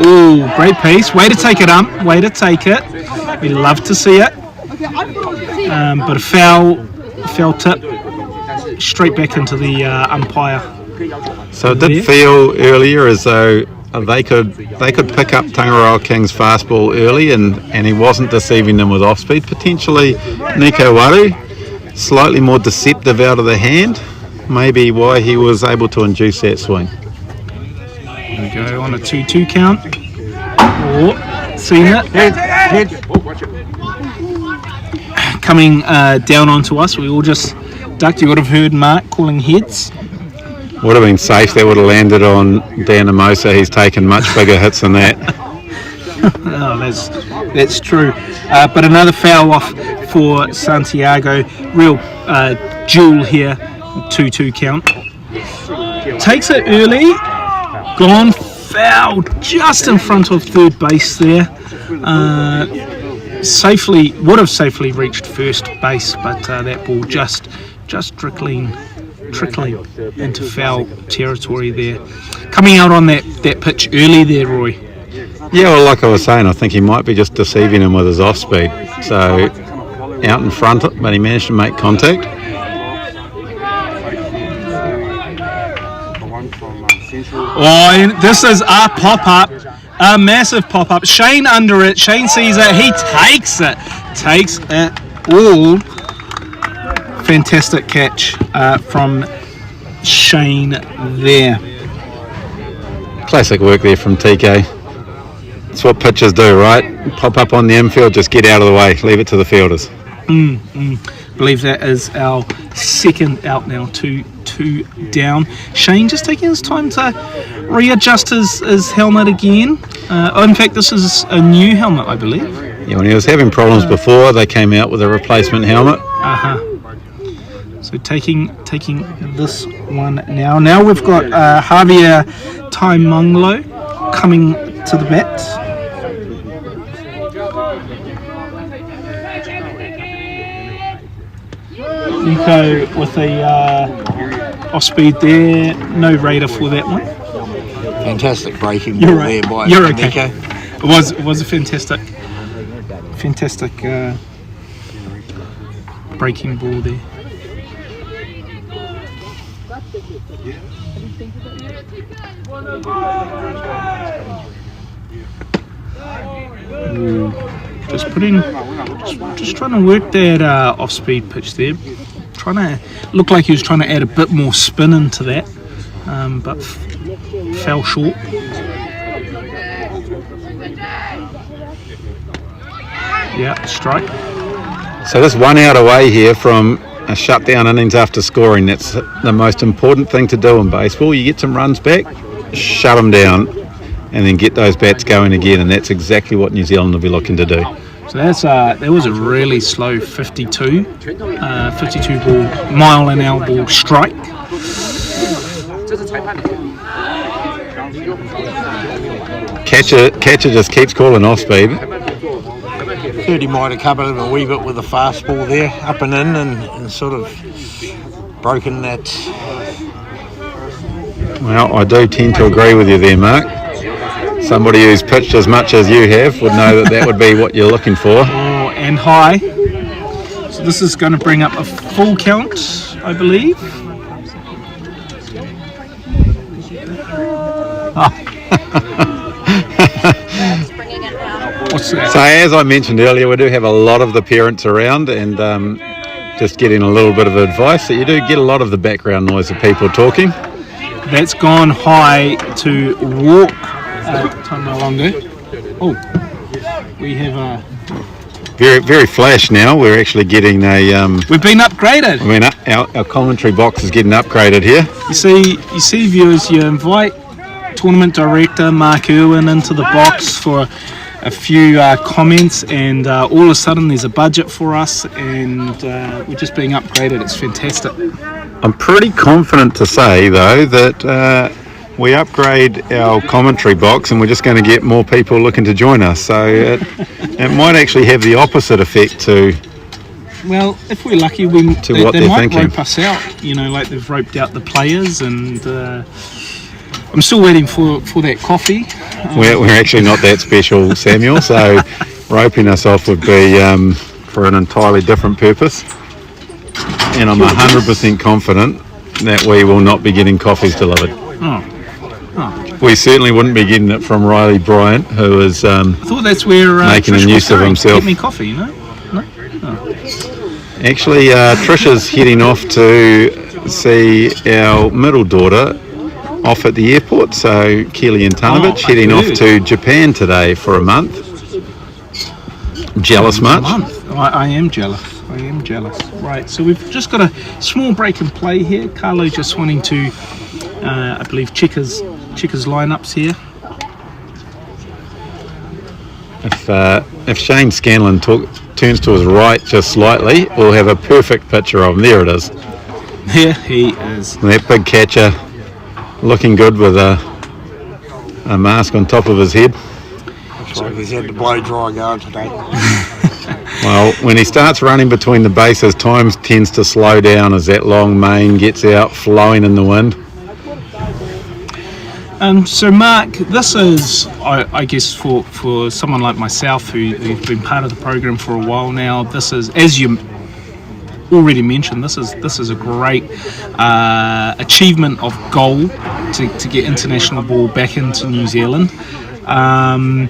Ooh, great piece. Way to take it, way to take it. We love to see it. But a foul tip straight back into the umpire. So it did feel earlier as though they could pick up Tangaroa King's fastball early and he wasn't deceiving them with off-speed. Potentially Nico Waru, slightly more deceptive out of the hand, maybe why he was able to induce that swing. Here we go on a 2-2 count. Oh, seen it. Head. Coming down onto us, we all just ducked. You would have heard Mark calling heads. Would have been safe. That would have landed on Dan Amosa. He's taken much bigger hits than that. Oh, that's true. But another foul off for Santiago. Real duel here. 2-2 count. Takes it early. Gone foul just in front of third base there. Would have safely reached first base, but that ball just trickling into foul territory there. Coming out on that pitch early there, Roy. Yeah, well, like I was saying, I think he might be just deceiving him with his off-speed. So out in front, but he managed to make contact. Oh, this is a pop-up, a massive pop-up. Shane under it. Shane sees it. He takes it all. Fantastic catch from Shane there. Classic work there from TK. That's what pitchers do, right? Pop up on the infield, just get out of the way, leave it to the fielders. Believe that is our second out now, 2 down. Shane just taking his time to readjust his helmet again. In fact, this is a new helmet, I believe. Yeah, when he was having problems before, they came out with a replacement helmet. So taking this one now. Now we've got Javier Taimanglo coming to the bat. Nico with a off speed there. No radar for that one. Fantastic breaking You're ball right. there by You're Nico. okay. It was a fantastic breaking ball there. Ooh, just trying to work that off-speed pitch there. Trying to look like he was trying to add a bit more spin into that, but fell short. Yeah, strike. So just 1 out away here from a shutdown innings after scoring. That's the most important thing to do in baseball. You get some runs back, shut them down, and then get those bats going again, and that's exactly what New Zealand will be looking to do. So that was a really slow 52 ball, mile an hour ball strike. Catcher just keeps calling off speed. 30 might have covered him a wee bit with a fastball there, up and in, and sort of broken that. Well, I do tend to agree with you there, Mark. Somebody who's pitched as much as you have would know that would be what you're looking for. Oh, and high. So this is going to bring up a full count, I believe. What's that? So as I mentioned earlier, we do have a lot of the parents around, and just getting a little bit of advice that you do get a lot of the background noise of people talking. That's gone high to walk. Taimanglo. Oh, we have a. Very, very flash now. We're actually getting a. We've been upgraded. I mean, our commentary box is getting upgraded here. You see, viewers. You invite tournament director Mark Irwin into the box for a few comments, and all of a sudden there's a budget for us, and we're just being upgraded. It's fantastic. I'm pretty confident to say though that we upgrade our commentary box and we're just going to get more people looking to join us. So it might actually have the opposite effect to. Well, if we're lucky, they might thinking. rope us out. You know, like they've roped out the players, and I'm still waiting for that coffee. We're actually not that special, Samuel. So roping us off would be for an entirely different purpose. And I'm 100% confident that we will not be getting coffees delivered. Oh. We certainly wouldn't be getting it from Riley Bryant, who is I thought that's where making Trish a use was of going. himself. Get me coffee, you know? No? Oh. Actually, Trisha's heading off to see our middle daughter off at the airport. So Keely and Tanovich heading off to Japan today for a month. Jealous much? I am jealous. Right, so we've just got a small break in play here. Carlo just wanting to, I believe, check his lineups here. If Shane Scanlon turns to his right just slightly, we'll have a perfect picture of him. There it is. There he is. And that big catcher looking good with a mask on top of his head. Looks like he's had to blow dry going today. Well, when he starts running between the bases, time tends to slow down as that long mane gets out, flowing in the wind. So Mark, this is, I guess, for someone like myself who's been part of the program for a while now, this is, as you already mentioned, this is a great achievement of goal to get international ball back into New Zealand, and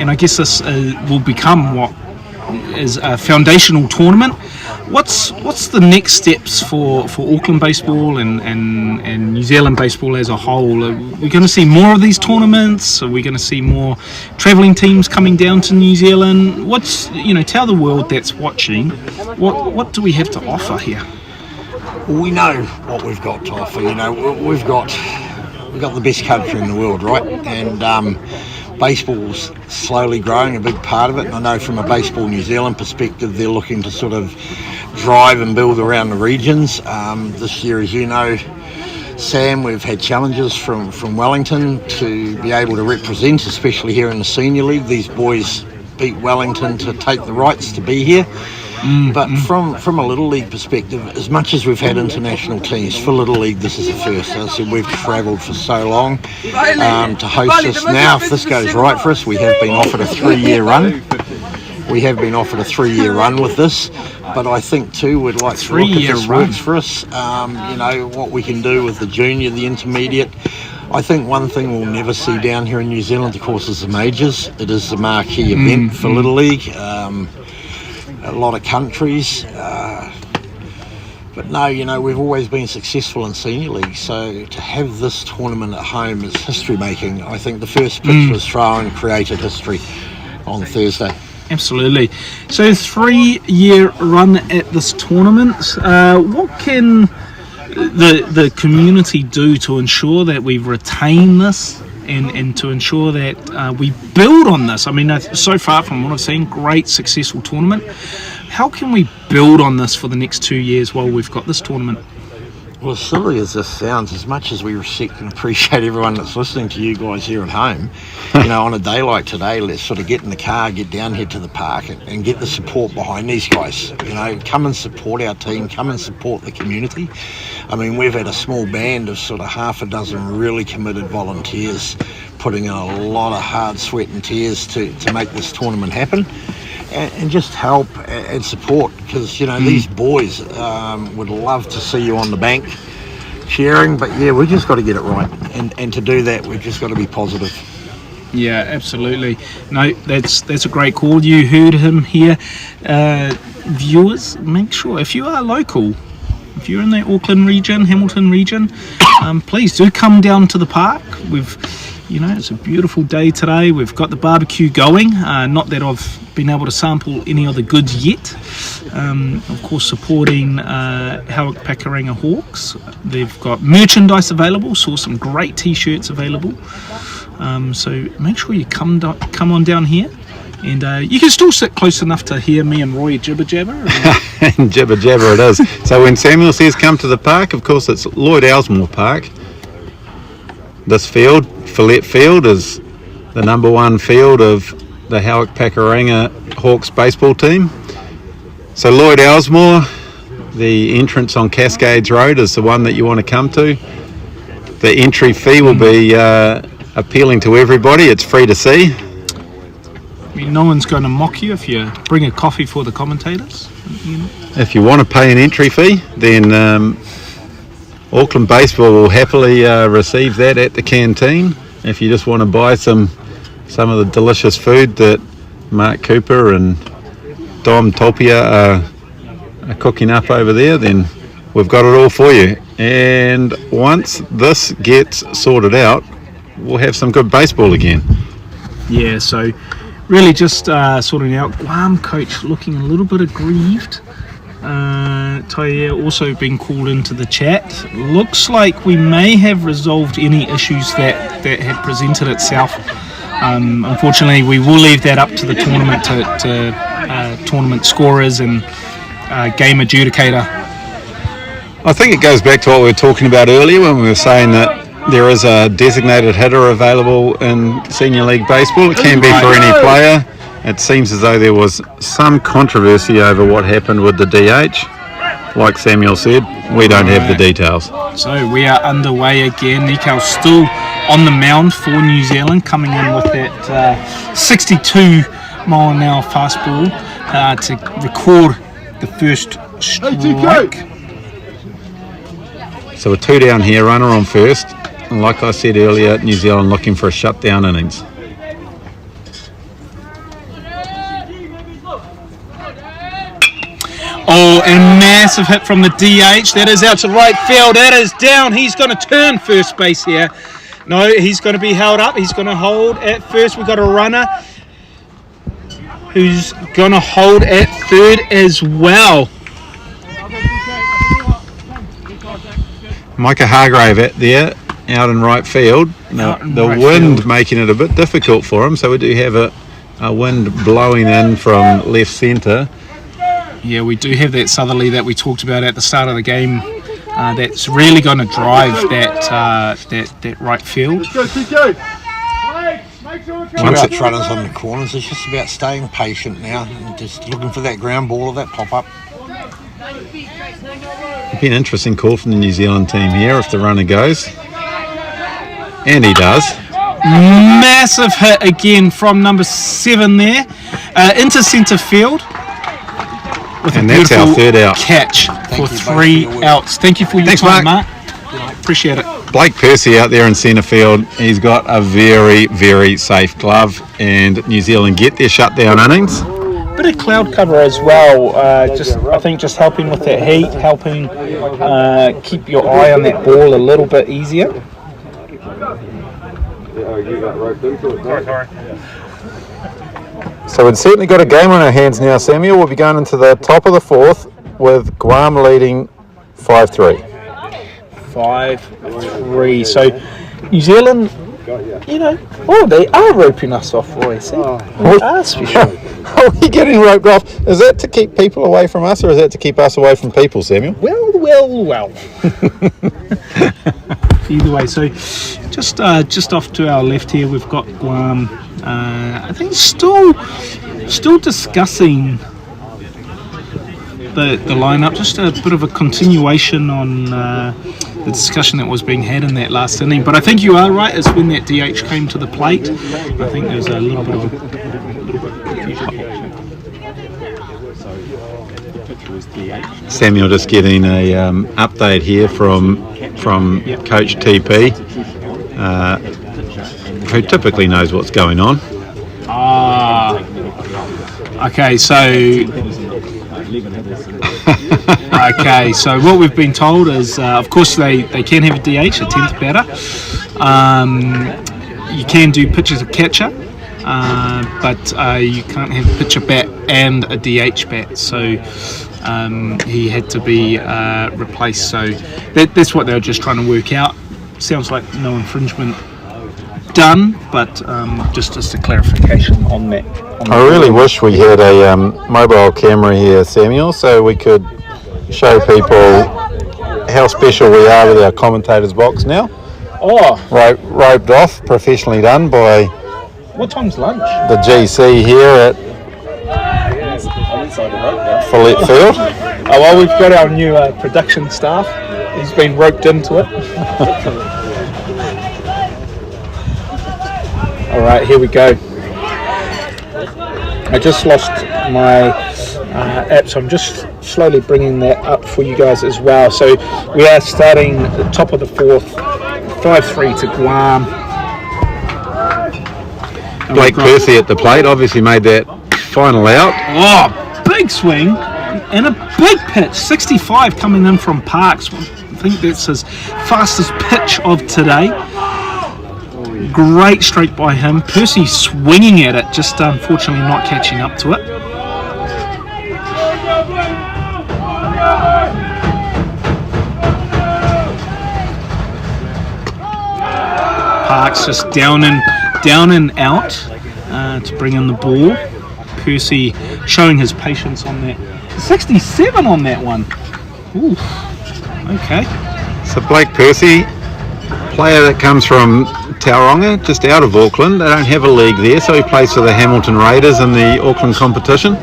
I guess this will become what is a foundational tournament. What's the next steps for Auckland baseball and New Zealand baseball as a whole? Are we going to see more of these tournaments? Are we going to see more travelling teams coming down to New Zealand? Tell the world that's watching, what do we have to offer here? Well, we know what we've got to offer. You know, we've got the best country in the world, right? And baseball's slowly growing, a big part of it. And I know from a Baseball New Zealand perspective, they're looking to sort of drive and build around the regions. This year, as you know, Sam, we've had challenges from Wellington to be able to represent, especially here in the Senior League. These boys beat Wellington to take the rights to be here. But from a Little League perspective, as much as we've had international teams, for Little League this is a first. As I said, we've travelled for so long to host this. Now, if this goes right for us, we have been offered a 3-year run. We have been offered a 3-year run with this, but I think too we'd like to look if this works for us. You know, what we can do with the junior, the intermediate. I think one thing we'll never see down here in New Zealand, of course, is the majors. It is the marquee event for Little League. A lot of countries, but no, you know, we've always been successful in Senior League, so to have this tournament at home is history making. I think the first pitch was thrown, created history on Thursday. Absolutely. So 3-year run at this tournament. What can the community do to ensure that we retain this and to ensure that we build on this? I mean, so far from what I've seen, great successful tournament. How can we build on this for the next 2 years while we've got this tournament? Well, as silly as this sounds, as much as we respect and appreciate everyone that's listening to you guys here at home, you know, on a day like today, let's sort of get in the car, get down here to the park and get the support behind these guys. You know, come and support our team, come and support the community. I mean, we've had a small band of sort of half a dozen really committed volunteers putting in a lot of hard sweat and tears to make this tournament happen. And just help and support, because you know these boys would love to see you on the bank cheering, but yeah, we just got to get it right, and to do that we've just got to be positive. Yeah, absolutely. No, that's a great call. You heard him here. Viewers, make sure if you are local, if you're in the Auckland region, Hamilton region, please do come down to the park. You know, it's a beautiful day today. We've got the barbecue going. Not that I've been able to sample any of the goods yet. Of course, supporting Howard Pakuranga Hawks. They've got merchandise available. Saw some great T-shirts available. So make sure you come on down here. And you can still sit close enough to hear me and Roy jibber jabber. And jibber jabber it is. So when Samuel says come to the park, of course it's Lloyd Elsmore Park. This field, Follett Field, is the number 1 field of the Howard Pakuranga Hawks baseball team. So Lloyd Elsmore, the entrance on Cascades Road is the one that you want to come to. The entry fee will be appealing to everybody. It's free to see. I mean, no one's going to mock you if you bring a coffee for the commentators. You know. If you want to pay an entry fee, then Auckland Baseball will happily receive that at the canteen. If you just want to buy some of the delicious food that Mark Cooper and Dom Topia are cooking up over there, then we've got it all for you. And once this gets sorted out, we'll have some good baseball again. Yeah, so really just sorting out. Guam coach looking a little bit aggrieved. Taia also been called into the chat. Looks like we may have resolved any issues that had presented itself. Unfortunately, we will leave that up to the tournament to tournament scorers and game adjudicator. I think it goes back to what we were talking about earlier when we were saying that there is a designated hitter available in Senior League Baseball. It can be for any player. It seems as though there was some controversy over what happened with the DH. Like Samuel said, we don't have the details. So we are underway again. Nico's still on the mound for New Zealand, coming in with that 62 mile an hour fastball to record the first strike. So a 2 down here, runner on first. And like I said earlier, New Zealand looking for a shutdown innings. Oh, and a massive hit from the DH. That is out to right field. That is down. He's going to turn first base here. No, he's going to be held up. He's going to hold at first. We've got a runner who's going to hold at third as well. Micah Hargrave there out in right field. Out in The right wind field. making it a bit difficult for him, so we do have a wind blowing in from left centre. Yeah, we do have that southerly that we talked about at the start of the game. That's really going to drive that right field. Two outs runners on the corners. It's just about staying patient now and just looking for that ground ball or that pop-up. It'd be an interesting call from the New Zealand team here if the runner goes. And he does. Massive hit again from number 7 there. Into centre field. With And a that's our beautiful third out. catch for you both for 3 your work. outs. Thank you for your Thanks, time, Mark. Mark. Appreciate it. Blake Percy out there in centre field. He's got a very, very safe glove, and New Zealand get their shutdown innings. Bit of cloud cover as well. I think just helping with that heat, helping keep your eye on that ball a little bit easier. So we've certainly got a game on our hands now, Samuel. We'll be going into the top of the 4th with Guam leading 5-3. 5-3. So New Zealand, they are roping us off, Roy. See? We are special. Are we getting roped off? Is that to keep people away from us, or is that to keep us away from people, Samuel? Well. Either way, so just off to our left here, we've got Guam. I think still discussing the lineup. Just a bit of a continuation on the discussion that was being had in that last inning. But I think you are right. It's when that DH came to the plate. I think there's a little bit of confusion. Samuel just getting a update here from Coach TP, who typically knows what's going on. Okay, so what we've been told is, of course, they can have a DH, a 10th batter. You can do pitches of catcher, but you can't have a pitcher bat and a DH bat. So he had to be replaced. So that's what they were just trying to work out. Sounds like no infringement done, but just as a clarification on that. I really wish we had a mobile camera here, Samuel, so we could show people how special we are with our commentators box now. Oh, Roped off, professionally done by what time's lunch? the GC here at Follett Field. Oh, well, we've got our new production staff. He's been roped into it. All right, here we go. I just lost my app, so I'm just slowly bringing that up for you guys as well. So we are starting the top of the 4th, 5-3 to Guam. And Blake we've got- Percy at the plate, obviously made that final out. Oh, big swing and a big pitch. 65 coming in from Parks. I think that's his fastest pitch of today. Great strike by him. Percy swinging at it, just unfortunately not catching up to it. Parks just down and out to bring in the ball. Percy showing his patience on that. 67 on that one. Ooh, okay. So Blake Percy, player that comes from Tauranga, just out of Auckland. They don't have a league there, so he plays for the Hamilton Raiders in the Auckland competition.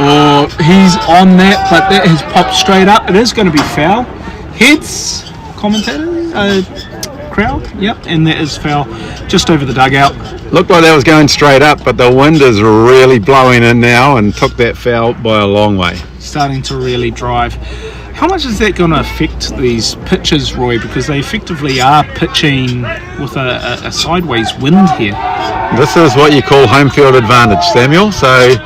Oh, he's on that, but that has popped straight up. It is going to be foul. Heads, commentator, crowd, yep, and that is foul just over the dugout. Looked like that was going straight up, but the wind is really blowing in now and took that foul by a long way. Starting to really drive. How much is that going to affect these pitches, Roy? Because they effectively are pitching with a sideways wind here. This is what you call home field advantage, Samuel. So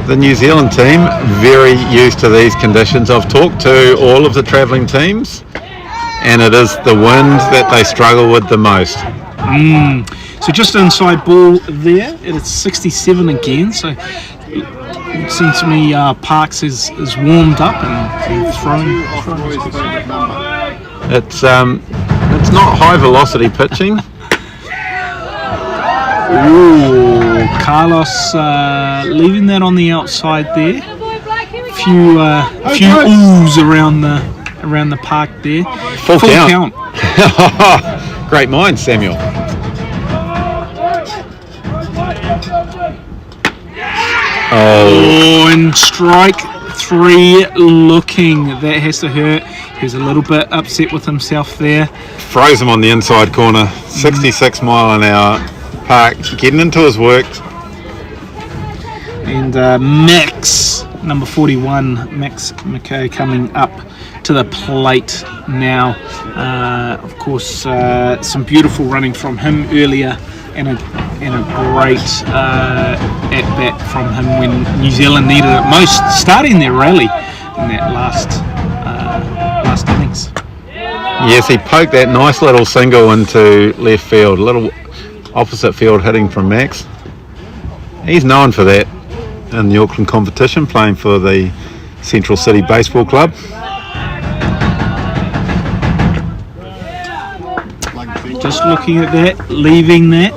the New Zealand team, very used to these conditions. I've talked to all of the travelling teams, and it is the wind that they struggle with the most. So just inside ball there, it is 67 again. So It seems to me Parks is warmed up and throwing. It's not high velocity pitching. Ooh, Carlos leaving that on the outside there. Few oohs around the park there. Full count. Great mind, Samuel. Oh, and strike 3 looking. That has to hurt. He's a little bit upset with himself there. Froze him on the inside corner. 66 mile an hour. Park getting into his work. And Max, number 41, Max McKay coming up to the plate now. Of course, some beautiful running from him earlier, and a great at-bat from him when New Zealand needed it most, starting their rally in that last innings. Yes, he poked that nice little single into left field, little opposite field hitting from Max. He's known for that in the Auckland competition, playing for the Central City Baseball Club. Just looking at that, leaving that.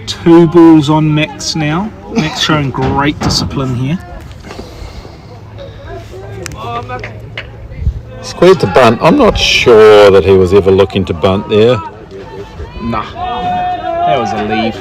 2 balls on Max now. Max showing great discipline here. Squared to bunt. I'm not sure that he was ever looking to bunt there. Nah, that was a leave.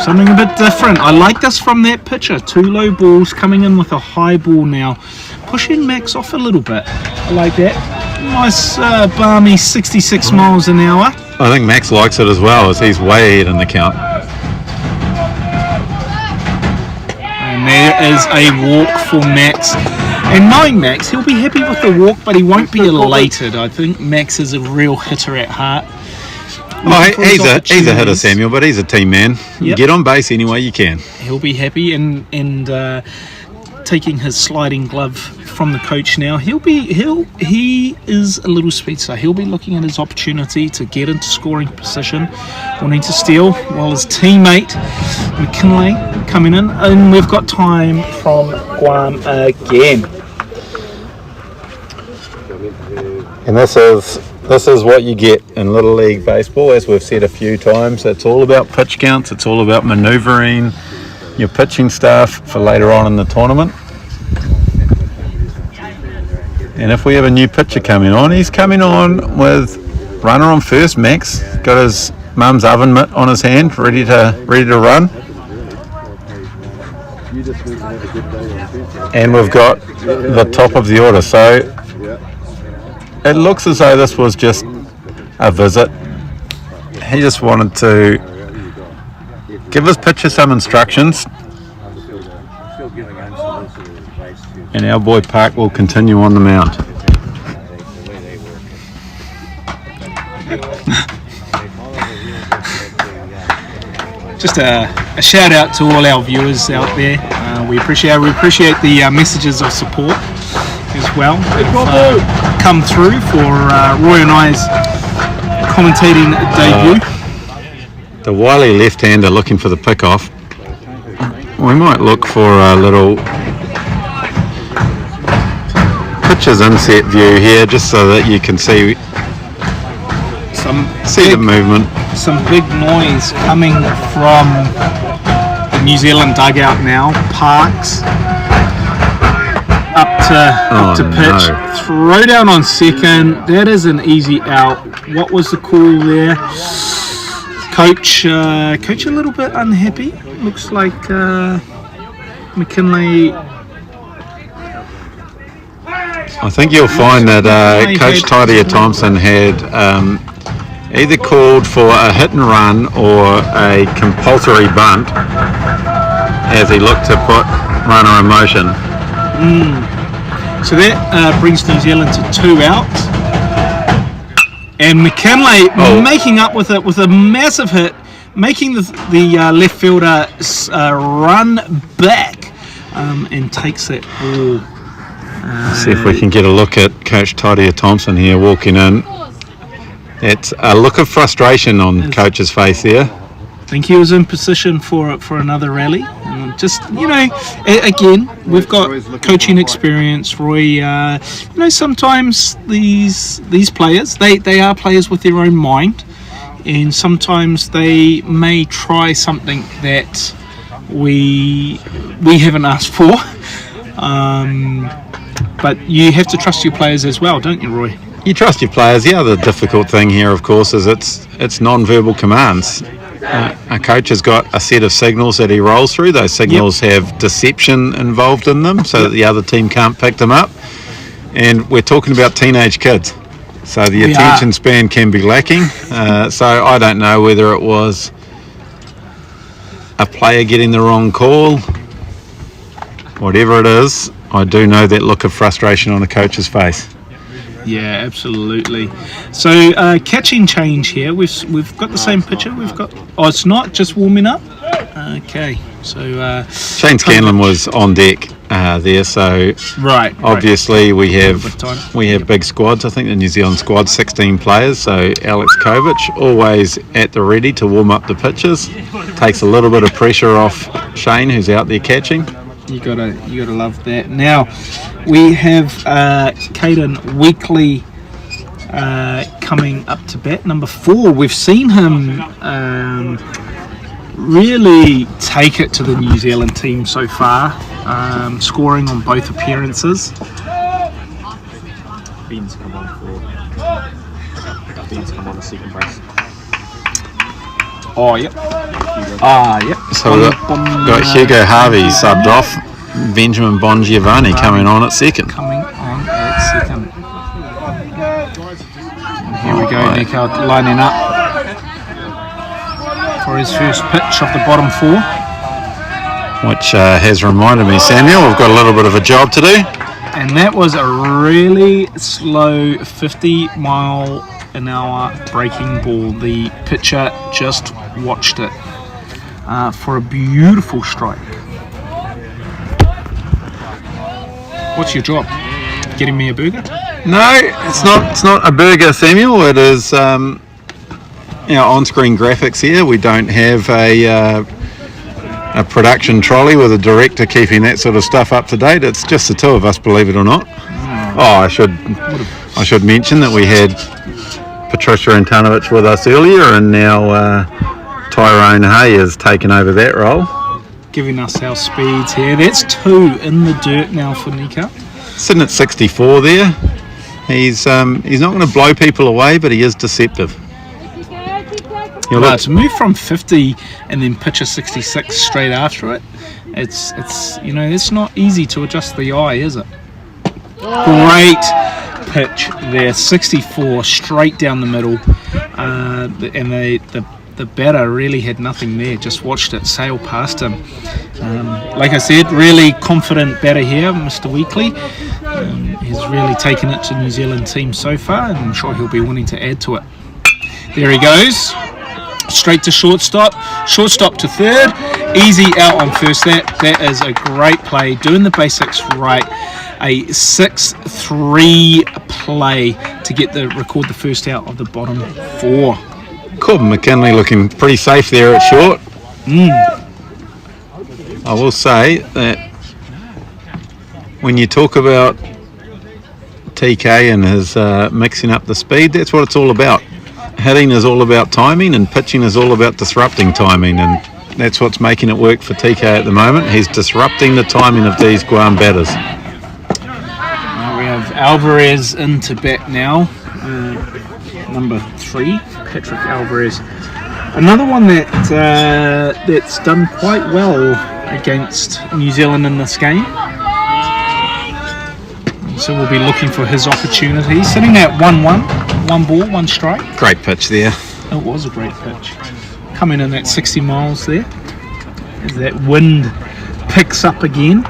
Something a bit different. I like this from that pitcher. 2 low balls coming in with a high ball now. Pushing Max off a little bit. I like that. Nice balmy 66 miles an hour. I think Max likes it as well, as he's way ahead in the count. And there is a walk for Max. And knowing Max, he'll be happy with the walk, but he won't be elated. I think Max is a real hitter at heart. Oh, he's a hitter, Samuel, but he's a team man. Yep. Get on base any way you can. He'll be happy, and taking his sliding glove from the coach now, he is a little speedster. He'll be looking at his opportunity to get into scoring position, wanting to steal, while his teammate McKinley coming in, and we've got time from Guam again. And this is what you get in Little League Baseball, as we've said a few times. It's all about pitch counts, it's all about manoeuvring your pitching staff for later on in the tournament. And if we have a new pitcher coming on, he's coming on with runner on first. Max got his mum's oven mitt on his hand, ready to run. And we've got the top of the order. So it looks as though this was just a visit. He just wanted to give his pitcher some instructions. And our boy Park will continue on the mound. Just a shout out to all our viewers out there. We appreciate the messages of support as well. Come through for Roy and I's commentating debut. The wily left-hander looking for the pick-off. We might look for a little pitcher's inset view here, just so that you can see the movement. Some big noise coming from the New Zealand dugout now. Parks up to pitch. No. Throw down on second. That is an easy out. What was the call there? Coach a little bit unhappy. Looks like McKinley. I think you'll find that Coach Tidier Thompson had either called for a hit and run or a compulsory bunt as he looked to put runner in motion. So that brings New Zealand to 2 outs. And McKinley making up with a massive hit, making the left fielder run back and takes that ball See if we can get a look at Coach Tadia Thompson here walking in. It's a look of frustration on Coach's face there. I think he was in position for another rally. And just, again, we've got coaching experience, Roy. Sometimes these players, they are players with their own mind, and sometimes they may try something that we haven't asked for. But you have to trust your players as well, don't you, Roy? You trust your players. The other difficult thing here, of course, is it's non-verbal commands. A coach has got a set of signals that he rolls through. Those signals have deception involved in them so that the other team can't pick them up. And we're talking about teenage kids. So the attention span can be lacking. So I don't know whether it was a player getting the wrong call. Whatever it is, I do know that look of frustration on the coach's face. Yeah, absolutely. So catching change here. We've got the same picture. We've got. Oh, it's not just warming up. Okay. So Shane Scanlon was on deck there. So obviously we have big squads. I think the New Zealand squad 16 players. So Alex Kovic always at the ready to warm up the pitches. Takes a little bit of pressure off Shane, who's out there catching. You gotta love that. Now we have Caden Weekly coming up to bat, number 4. We've seen him really take it to the New Zealand team so far, scoring on both appearances. Ben's come on the second base. Oh, yep. Yep. So we've got Hugo Harvey subbed off, Benjamin Bongiovanni coming on at second. And here we go, Nico lining up for his first pitch of the bottom 4. Which has reminded me, Samuel, we've got a little bit of a job to do. And that was a really slow 50-mile-an-hour breaking ball. The pitcher just watched it for a beautiful strike. What's your job? Getting me a burger? No, it's not a burger, Samuel. It is on-screen graphics here. We don't have a production trolley with a director keeping that sort of stuff up to date. It's just the two of us, believe it or not. I should mention that we had Patricia Antanovic with us earlier, and now Tyrone Hay has taken over that role. Giving us our speeds here. That's 2 in the dirt now for Nico. Sitting at 64 there. He's not going to blow people away, but he is deceptive. To move from 50 and then pitch a 66 straight after it, it's not easy to adjust the eye, is it? Great pitch there, 64 straight down the middle, and the batter really had nothing there, just watched it sail past him. Like I said, really confident batter here, Mr. Weekly. He's really taken it to New Zealand team so far, and I'm sure he'll be wanting to add to it. There he goes, straight to shortstop to third, easy out on first. That is a great play, doing the basics right. A 6-3 play to record the first out of the bottom 4. Corbin McKinley looking pretty safe there at short. I will say that when you talk about TK and his mixing up the speed, that's what it's all about. Hitting is all about timing, and pitching is all about disrupting timing, and that's what's making it work for TK at the moment. He's disrupting the timing of these Guam batters. We have Alvarez into bat now, number 3, Patrick Alvarez. Another one that's done quite well against New Zealand in this game. So we'll be looking for his opportunity. Sitting at 1-1, 1 ball, 1 strike. Great pitch there. It was a great pitch. Coming in at 60 miles there. As that wind picks up again.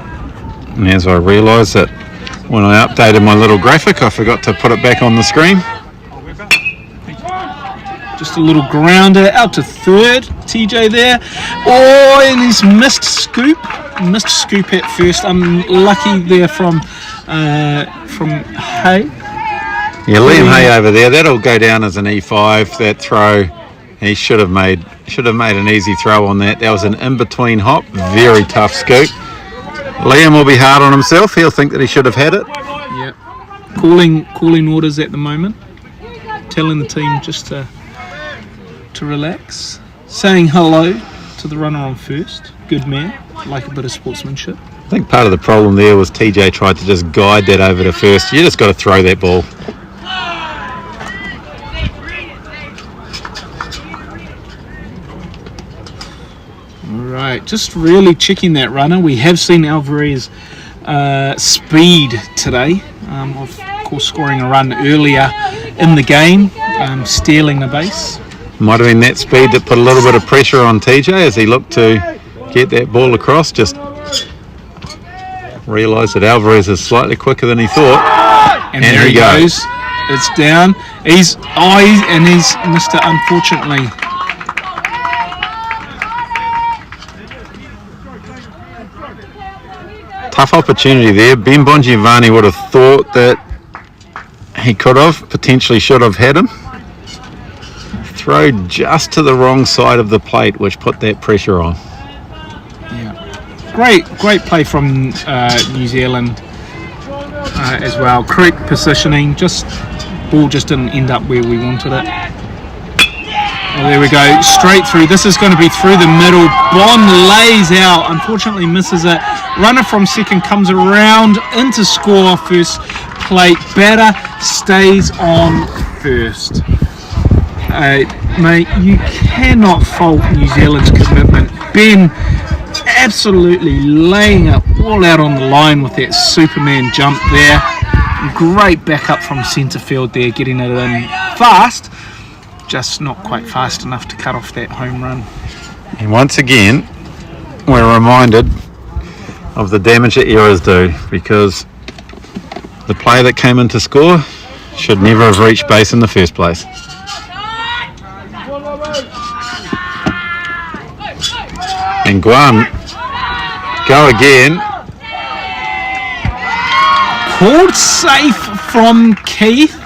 And as I realised that when I updated my little graphic, I forgot to put it back on the screen. Just a little grounder out to third. TJ there. Oh, and he's missed scoop at first. Unlucky there from from Hay. Yeah, Liam Hay over there. That'll go down as an E5. That throw, he should have made an easy throw on that. That was an in-between hop. Very tough scoop. Liam will be hard on himself. He'll think that he should have had it. Yep. Calling orders at the moment. Telling the team just to relax. Saying hello to the runner on first. Good man. Like a bit of sportsmanship. I think part of the problem there was TJ tried to just guide that over to first. You just got to throw that ball. Right, just really checking that runner. We have seen Alvarez speed today. Of course, scoring a run earlier in the game, stealing the base. Might have been that speed that put a little bit of pressure on TJ as he looked to get that ball across. Just realised that Alvarez is slightly quicker than he thought. And there he goes. It's down. He's missed it, unfortunately. Tough opportunity there. Ben Bongiovanni would have thought that he could have, potentially should have had him. Throw just to the wrong side of the plate, which put that pressure on. Yeah. Great play from New Zealand as well. Correct positioning. Ball just didn't end up where we wanted it. Oh, there we go. Straight through. This is going to be through the middle. Bond lays out. Unfortunately misses it. Runner from second comes around into score first plate. Batter stays on first. Mate, you cannot fault New Zealand's commitment. Ben absolutely laying it all out on the line with that Superman jump there. Great backup from centre field there, getting it in fast. Just not quite fast enough to cut off that home run. And once again, we're reminded of the damage that errors do, because the player that came in to score should never have reached base in the first place. And Guam go again. Called safe from Keith.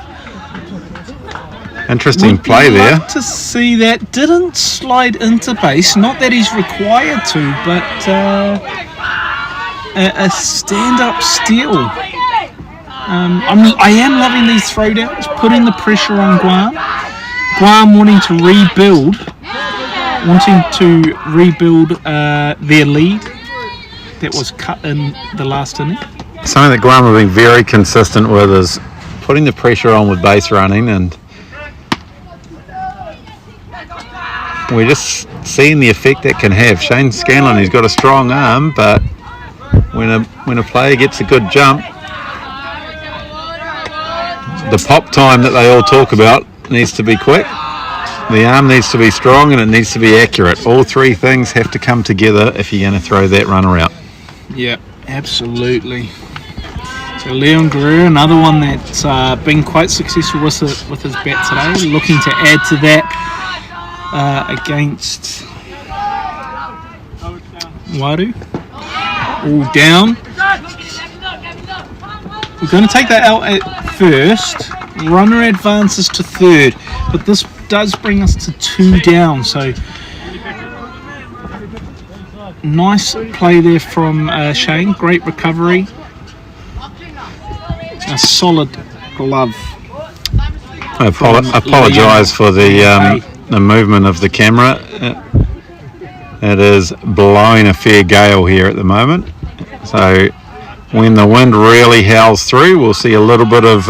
Interesting Would play there. Love to see that. Didn't slide into base. Not that he's required to, but a stand-up steal. I am loving these throwdowns, putting the pressure on Guam. Guam wanting to rebuild their lead that was cut in the last inning. Something that Guam have been very consistent with is putting the pressure on with base running, and we're just seeing the effect that can have. Shane Scanlon, he's got a strong arm, but when a player gets a good jump, the pop time that they all talk about needs to be quick, the arm needs to be strong, and it needs to be accurate. All three things have to come together if you're going to throw that runner out. Yeah, absolutely. So Leon Guerrero, another one that's been quite successful with his bat today, looking to add to that against Waru. All down. We're going to take that out at first. Runner advances to third, but this does bring us to 2 down. So nice play there from Shane. Great recovery. A solid glove. I apologise for the movement of the camera. It is blowing a fair gale here at the moment. So when the wind really howls through, we'll see a little bit of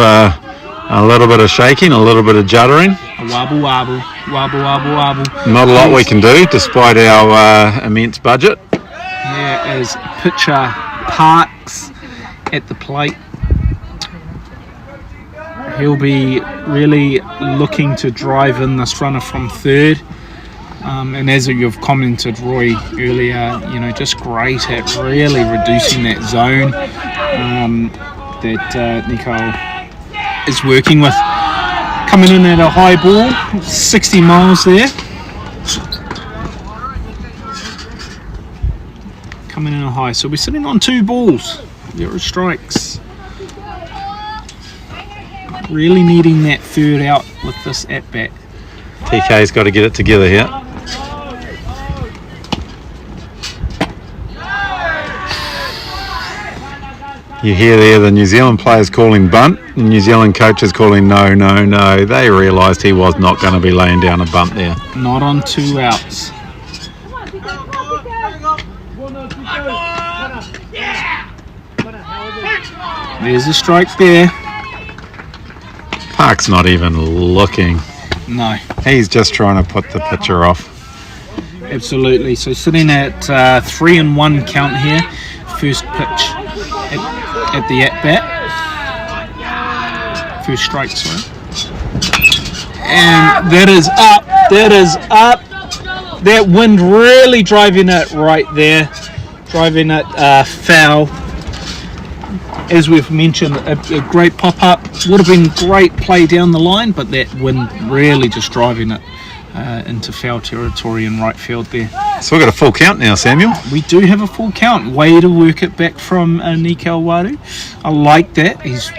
shaking, a little bit of juddering. Wobble, wobble, wobble, wobble, wobble. Not a lot we can do despite our immense budget. Yeah, as pitcher Parks at the plate. He'll be really looking to drive in this runner from third. And as you've commented, Roy, earlier, just great at really reducing that zone that Nico is working with. Coming in at a high ball, 60 miles there. Coming in a high. So we're sitting on 2 balls. 0 strikes. really needing that third out with this at bat. TK's got to get it together here. You hear there the New Zealand players calling bunt, the New Zealand coaches calling no, no, no. They realised he was not going to be laying down a bunt there. Not on 2 outs. There's a strike there. Park's not even looking. No, He's just trying to put the pitcher off. absolutely. So sitting at 3-1 count here. First pitch at the at-bat. First strike, sorry. And that is up. That is up. That wind really driving it right there. Driving it foul. As we've mentioned, a great pop-up. Would have been great play down the line, but that wind really just driving it into foul territory in right field there. So we've got a full count now, Samuel. We do have a full count. Way to work it back from Nikau Waru. I like that. He was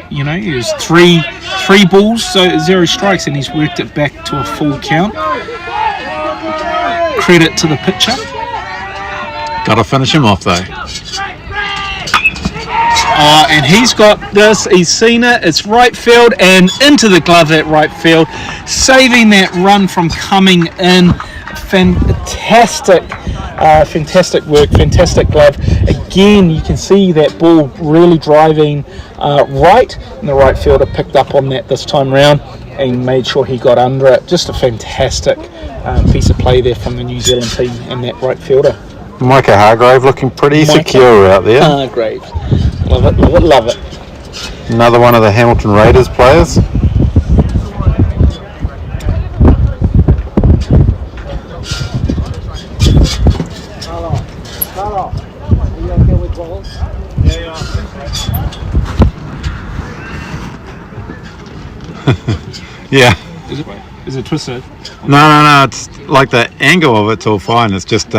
three balls, so 0 strikes, and he's worked it back to a full count. Credit to the pitcher. Got to finish him off though. And he's got this. He's seen it. It's right field and into the glove at right field, saving that run from coming in. Fantastic work. Fantastic glove. Again, you can see that ball really driving right, and the right fielder picked up on that this time round and made sure he got under it. Just a fantastic piece of play there from the New Zealand team and that right fielder. Micah Hargrave looking pretty secure out there. Hargrave. Love it, love it, love it. Another one of the Hamilton Raiders players. Yeah. Is it twisted? No. It's like the angle of it's all fine. It's just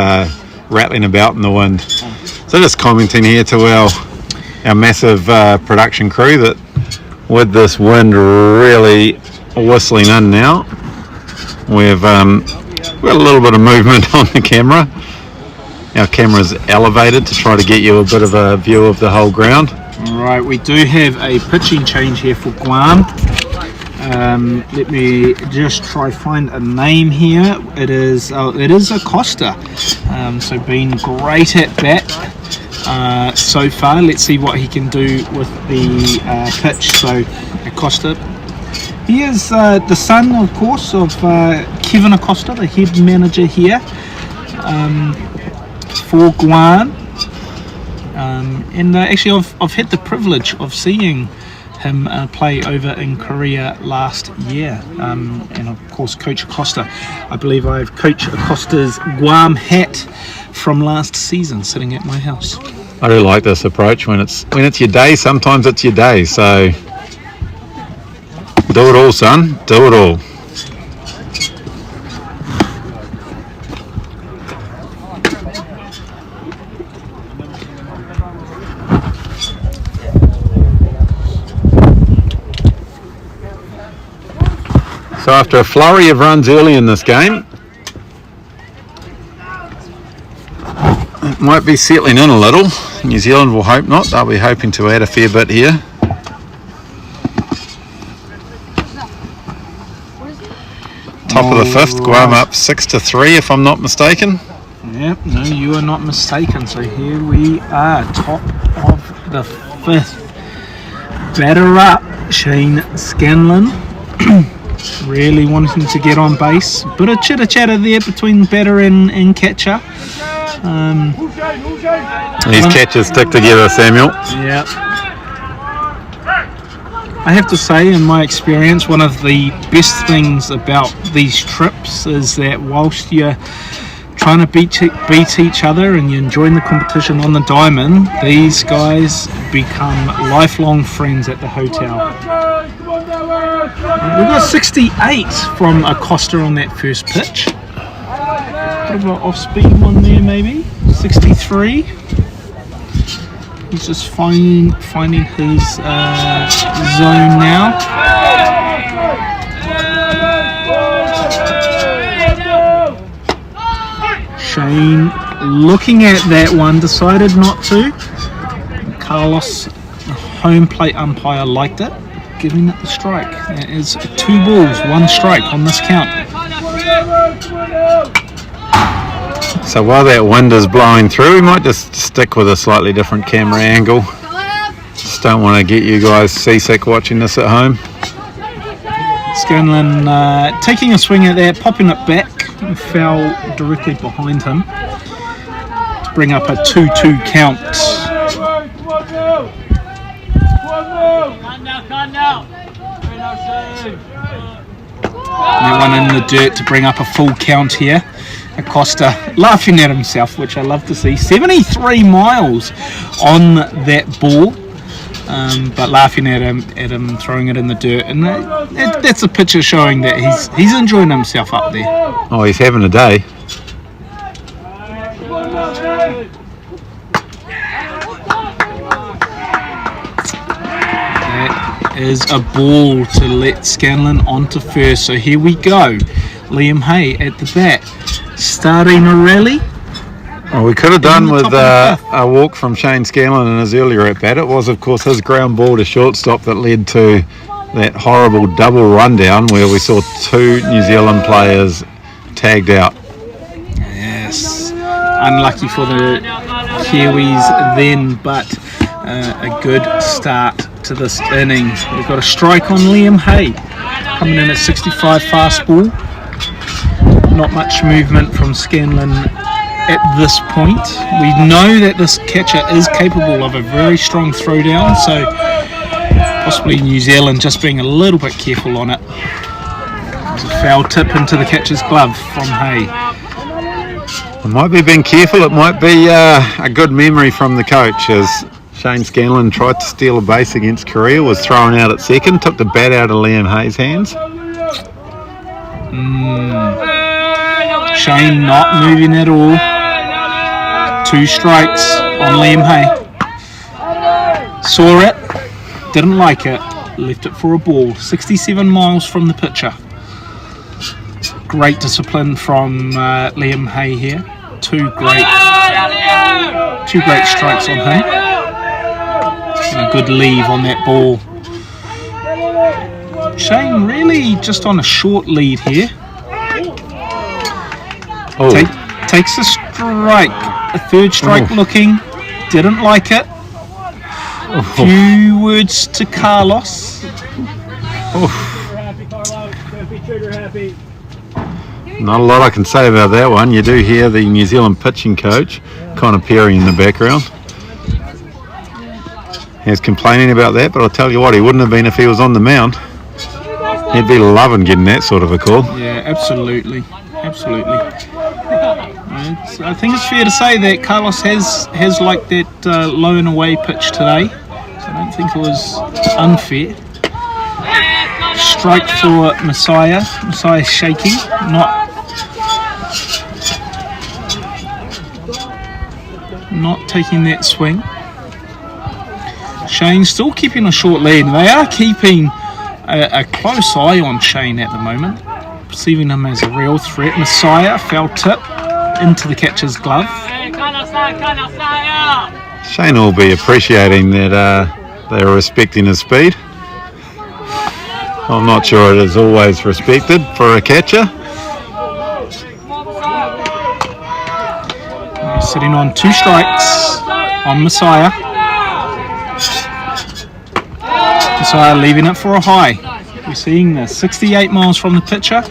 rattling about in the wind. So just commenting here to our massive production crew that with this wind really whistling in now, we've got a little bit of movement on the camera. Our camera's elevated to try to get you a bit of a view of the whole ground. Right, we do have a pitching change here for Guam. Let me just try find a name here. It is Acosta. So been great at bat so far. Let's see what he can do with the pitch. So Acosta. He is the son, of course, of Kevin Acosta, the head manager here for Guam. And actually, I've had the privilege of seeing him play over in Korea last year, and of course Coach Acosta. I believe I have Coach Acosta's Guam hat from last season sitting at my house. I do like this approach. When it's your day, sometimes it's your day. So do it all, son. Do it all. So after a flurry of runs early in this game, it might be settling in a little. New Zealand will hope not. They'll be hoping to add a fair bit here. Top of the fifth, Guam up 6-3 if I'm not mistaken. Yep, no, you are not mistaken. So here we are, top of the fifth. Batter up, Shane Scanlon. Really wanting to get on base. Bit of chitter chatter there between batter and catcher. These catches stick together, Samuel. Yeah. I have to say, in my experience, one of the best things about these trips is that whilst you're trying to beat each other and you're enjoying the competition on the diamond, these guys become lifelong friends at the hotel. We got 68 from Acosta on that first pitch. Bit of an off-speed one there, maybe. 63. He's just finding his zone now. Shane looking at that one, decided not to. Carlos, the home plate umpire, liked it, giving it the strike. That is 2 balls, 1 strike on this count. So while that wind is blowing through, we might just stick with a slightly different camera angle. Just don't want to get you guys seasick watching this at home. Scanlon taking a swing at that, popping it back, and fell directly behind him to bring up a 2-2 count. That one in the dirt to bring up a full count here. Acosta laughing at himself, which I love to see. 73 miles on that ball, but laughing at him, throwing it in the dirt, and that's a picture showing that he's enjoying himself up there. Oh, he's having a day. That is a ball to let Scanlon onto first. So here we go. Liam Hay at the bat, starting a rally. Well, we could have done with a walk from Shane Scanlon in his earlier at bat. It was, of course, his ground ball to shortstop that led to that horrible double rundown where we saw 2 New Zealand players tagged out. Yes, unlucky for the Kiwis then, but a good start to this inning. We've got a strike on Liam Hay, coming in at 65 fastball. Not much movement from Scanlon at this point. We know that this catcher is capable of a very strong throwdown, so possibly New Zealand just being a little bit careful on it. There's a foul tip into the catcher's glove from Hay. It might be being careful, it might be a good memory from the coach as Shane Scanlon tried to steal a base against Korea, was thrown out at second, took the bat out of Liam Hay's hands. Shane not moving at all. 2 strikes on Liam Hay. Saw it, didn't like it, left it for a ball. 67 miles from the pitcher. Great discipline from Liam Hay here. 2 great strikes on him. And a good leave on that ball. Shane really just on a short lead here. Oh. Takes a strike. A 3rd strike looking. Didn't like it. Few words to Carlos. Not a lot I can say about that one. You do hear the New Zealand pitching coach, Connor Perry, in the background. He's complaining about that, but I'll tell you what, he wouldn't have been if he was on the mound. He'd be loving getting that sort of a call. Yeah, absolutely. I think it's fair to say that Carlos has liked that low and away pitch today. So I don't think it was unfair. Strike for Messiah. Messiah shaking, not taking that swing. Shane still keeping a short lead. They are keeping a close eye on Shane at the moment, perceiving him as a real threat. Messiah, foul tip into the catcher's glove. Shane will be appreciating that they are respecting his speed. I'm not sure it is always respected for a catcher. Sitting on 2 strikes on Messiah. Messiah leaving it for a high. We're seeing the 68 miles from the pitcher.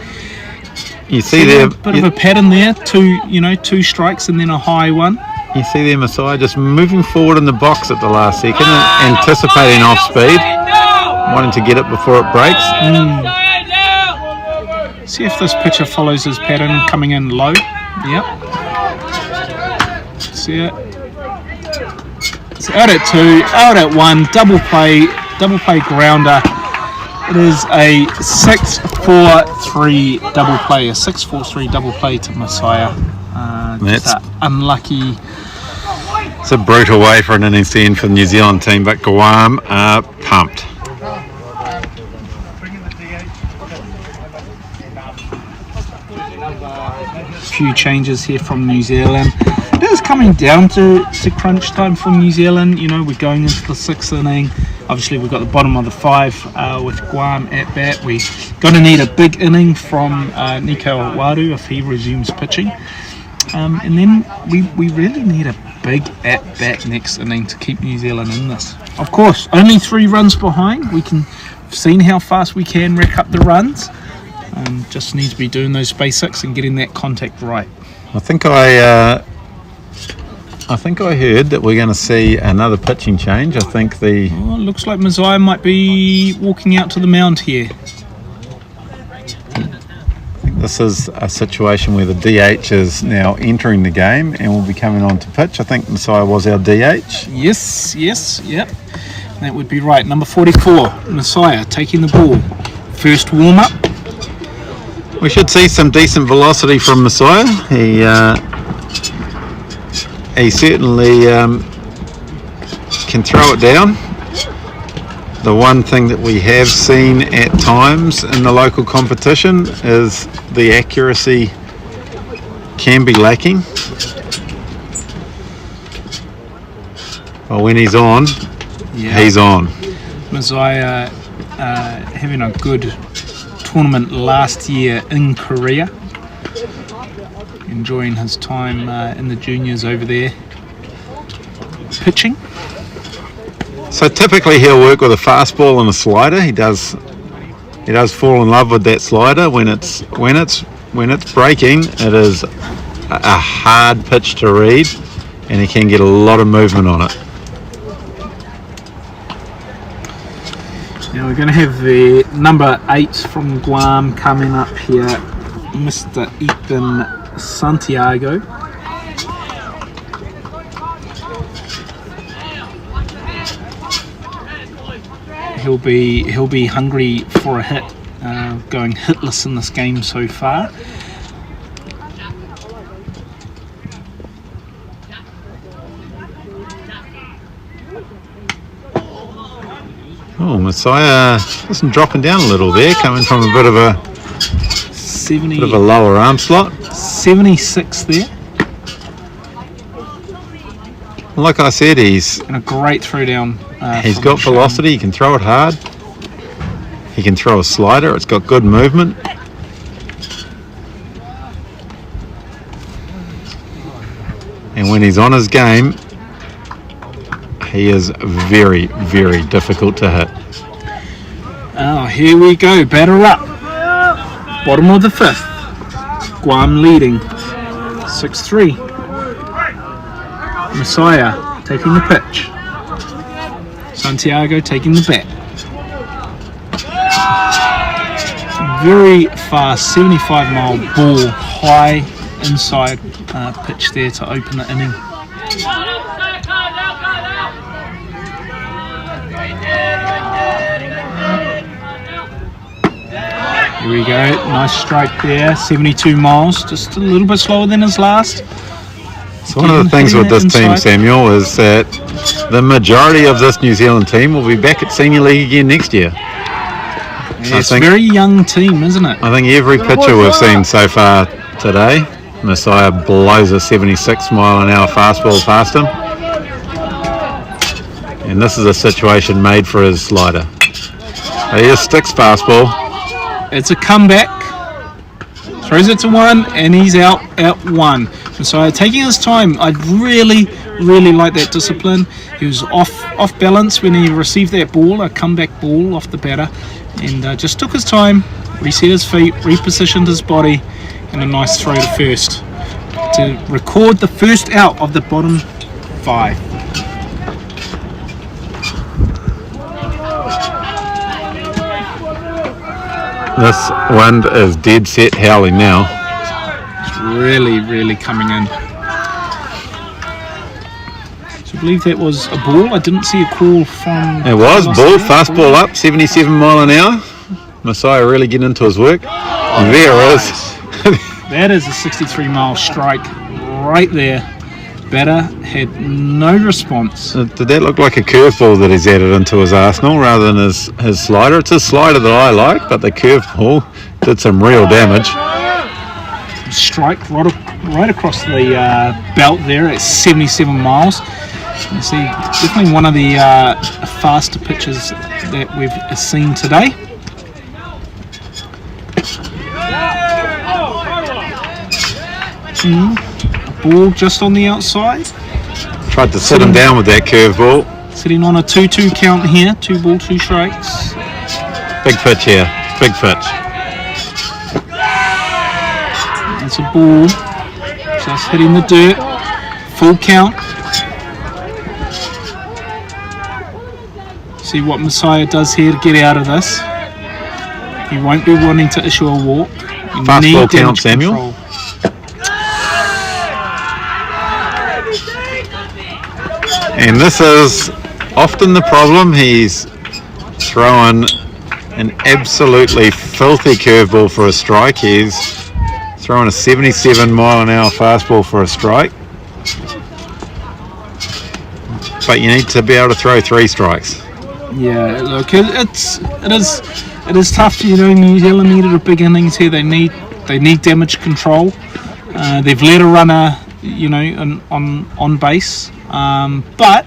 You see there, a bit of a pattern there. 2 strikes and then a high one. You see there, Messiah just moving forward in the box at the last second, anticipating off speed, wanting to get it before it breaks. See if this pitcher follows his pattern, coming in low. Yep. See it. It's out at 2, out at 1, double play grounder. It is a 6-4-3 double play, a 6-4-3 double play to Messiah. Just That's an unlucky It's a brutal way for an innings to end for the New Zealand team, but Guam are pumped. Few changes here from New Zealand. It is coming down to crunch time for New Zealand. You know, we're going into the 6th inning. Obviously, we've got the bottom of the 5 with Guam at bat. We're going to need a big inning from Nico Waru if he resumes pitching. And then we really need a big at bat next inning to keep New Zealand in this. Of course, only 3 runs behind. We've seen how fast we can rack up the runs. Just need to be doing those basics and getting that contact right. I think I heard that we're going to see another pitching change. I think it looks like Messiah might be walking out to the mound here. This is a situation where the DH is now entering the game and will be coming on to pitch. I think Messiah was our DH. Yes, yep. That would be right. Number 44, Messiah taking the ball. First warm-up. We should see some decent velocity from Messiah. He certainly can throw it down. The one thing that we have seen at times in the local competition is the accuracy can be lacking. But when he's on, he's on. Messiah having a good tournament last year in Korea. Enjoying his time in the juniors over there pitching. So typically he'll work with a fastball and a slider. He does fall in love with that slider. When it's breaking, it is a hard pitch to read, and he can get a lot of movement on it. Now we're going to have the number 8 from Guam coming up here, Mr. Ethan Santiago. He'll be hungry for a hit, going hitless in this game so far. Oh, Messiah isn't dropping down a little there, coming from a bit of a 70, lower arm slot. 76 there. Like I said, he's And a great throw down. He's got velocity, he can throw it hard. He can throw a slider, it's got good movement. And when he's on his game, he is very, very difficult to hit. Oh, here we go, batter up. Bottom of the 5th. Guam leading 6-3. Messiah taking the pitch. Santiago taking the bat. Very fast, 75-mile ball, high inside pitch there to open the inning. Here we go, nice strike there, 72 miles, just a little bit slower than his last. So one of the things with this team, Samuel, is that the majority of this New Zealand team will be back at Senior League again next year. Yeah, it's a very young team, isn't it? I think every pitcher we've seen so far today, Messiah blows a 76-mile-an-hour fastball past him. And this is a situation made for his slider. He just sticks fastball. It's a comeback. Throws it to 1, and he's out at 1. And so taking his time, I really like that discipline. He was off balance when he received that ball, a comeback ball off the batter, and just took his time, reset his feet, repositioned his body, and a nice throw to first to record the first out of the bottom 5. This wind is dead set howling now. It's really coming in. So I believe that was a ball. I didn't see a call from... It was ball, fastball up, 77 mile an hour. Messiah really getting into his work. There is. That is a 63-mile strike right there. Batter had no response. Did that look like a curveball that he's added into his arsenal rather than his slider? It's a slider that I like, but the curveball did some real damage. Strike right across the belt there at 77 miles. You see, definitely one of the faster pitches that we've seen today. Ball just on the outside. Tried to sit him down with that curveball. Sitting on a 2-2 count here. 2 ball, 2 strikes. Big pitch here. Big pitch. It's a ball. Just hitting the dirt. Full count. See what Messiah does here to get out of this. He won't be wanting to issue a walk. Fastball count, Samuel. Control. And this is often the problem. He's throwing an absolutely filthy curveball for a strike. He's throwing a 77 mile an hour fastball for a strike. But you need to be able to throw 3 strikes. Yeah, look, it is tough. You know, New Zealand needed a big innings here. They need damage control. They've let a runner, you know, on base, but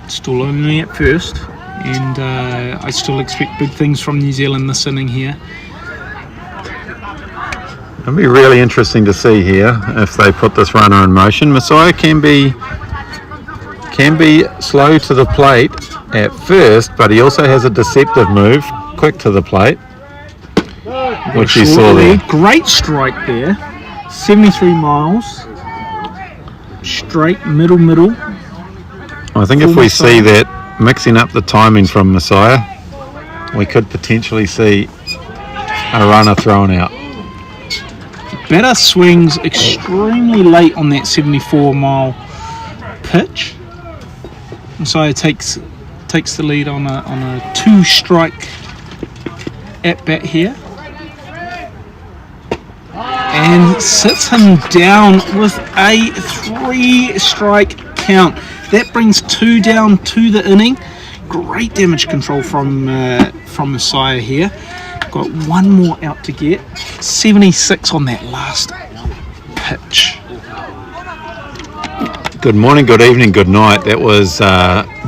still only at first. And I still expect big things from New Zealand this inning here. It'll be really interesting to see here if they put this runner in motion. Messiah can be slow to the plate at first, but he also has a deceptive move, quick to the plate, which you saw there. Great strike there, 73 miles, straight, middle. I think if we see that mixing up the timing from Messiah, we could potentially see a runner thrown out. Batter swings extremely late on that 74 mile pitch. Messiah takes the lead on a 2-strike at bat here, and sits him down with a 3-strike count. That brings 2 down to the inning. Great damage control from Messiah here. Got 1 more out to get. 76 on that last pitch. Good morning, good evening, good night. That was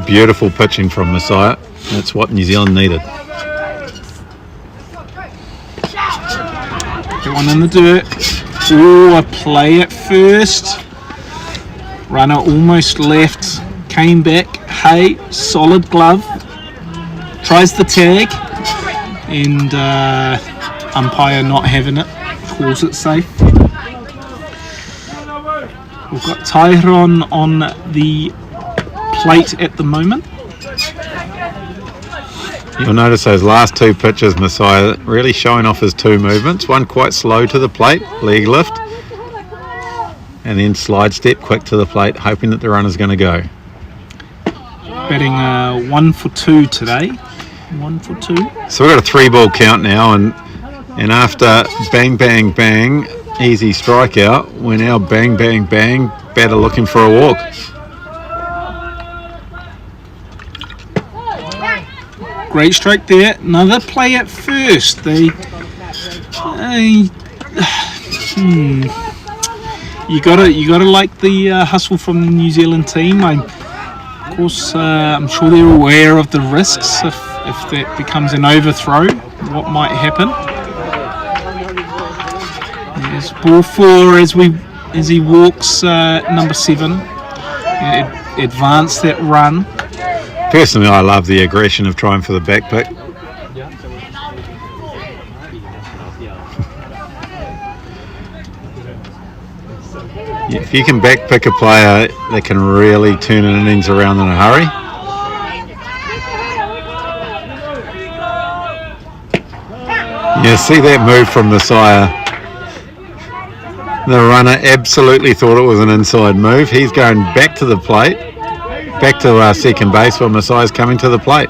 beautiful pitching from Messiah. That's what New Zealand needed. Get one in the dirt. Oh, a play at first. Runner almost left. Came back. Hey, solid glove. Tries the tag. And umpire not having it. Calls it safe. We've got Tyron on the plate at the moment. You'll notice those last 2 pitches, Messiah really showing off his 2 movements. One quite slow to the plate, leg lift, and then slide step quick to the plate, hoping that the runner's going to go. Batting 1 for 2 today. 1 for 2. So we've got a 3-ball count now, and after bang, bang, bang, easy strikeout, we're now bang, bang, bang, batter looking for a walk. Great strike there. Another play at first. You gotta like the hustle from the New Zealand team. Of course, I'm sure they're aware of the risks if that becomes an overthrow. What might happen? There's ball 4 as he walks number 7. Advance that run. Personally, I love the aggression of trying for the back pick. If you can back pick a player that can really turn an innings around in a hurry. Yeah, see that move from Messiah. The runner absolutely thought it was an inside move. He's going back to the plate, back to second base while Messiah's coming to the plate.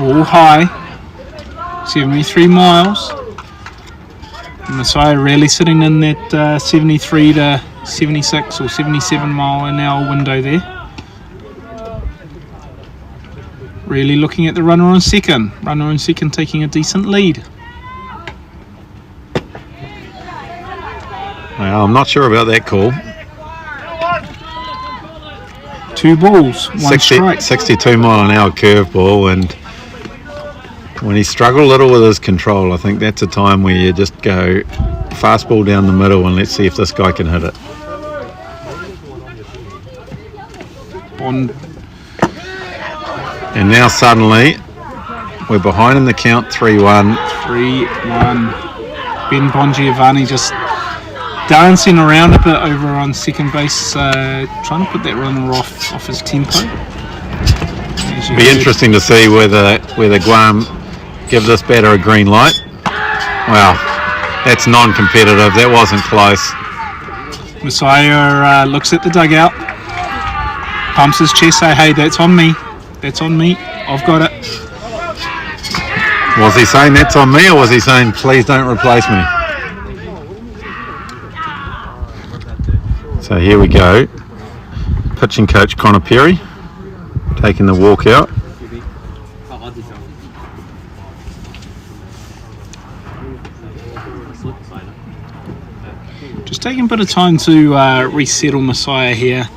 Ball high, 73 miles. Messiah really sitting in that 73 to 76 or 77 mile an hour window there. Really looking at the runner on second. Runner on second taking a decent lead. Well, I'm not sure about that call. 2 balls, 1 strike. 62 mile an hour curveball, and when he struggled a little with his control, I think that's a time where you just go fastball down the middle and let's see if this guy can hit it. Bond. And now suddenly we're behind in the count 3-1. 3-1. Ben Bongiovanni just dancing around a bit over on second base, trying to put that runner off his tempo. It'll be interesting to see whether Guam give this batter a green light. Well, that's non-competitive. That wasn't close. Messiah looks at the dugout, pumps his chest, say, hey, that's on me. That's on me. I've got it. Was he saying that's on me, or was he saying please don't replace me? So here we go. Pitching coach Connor Perry taking the walk out. Just taking a bit of time to resettle Messiah here.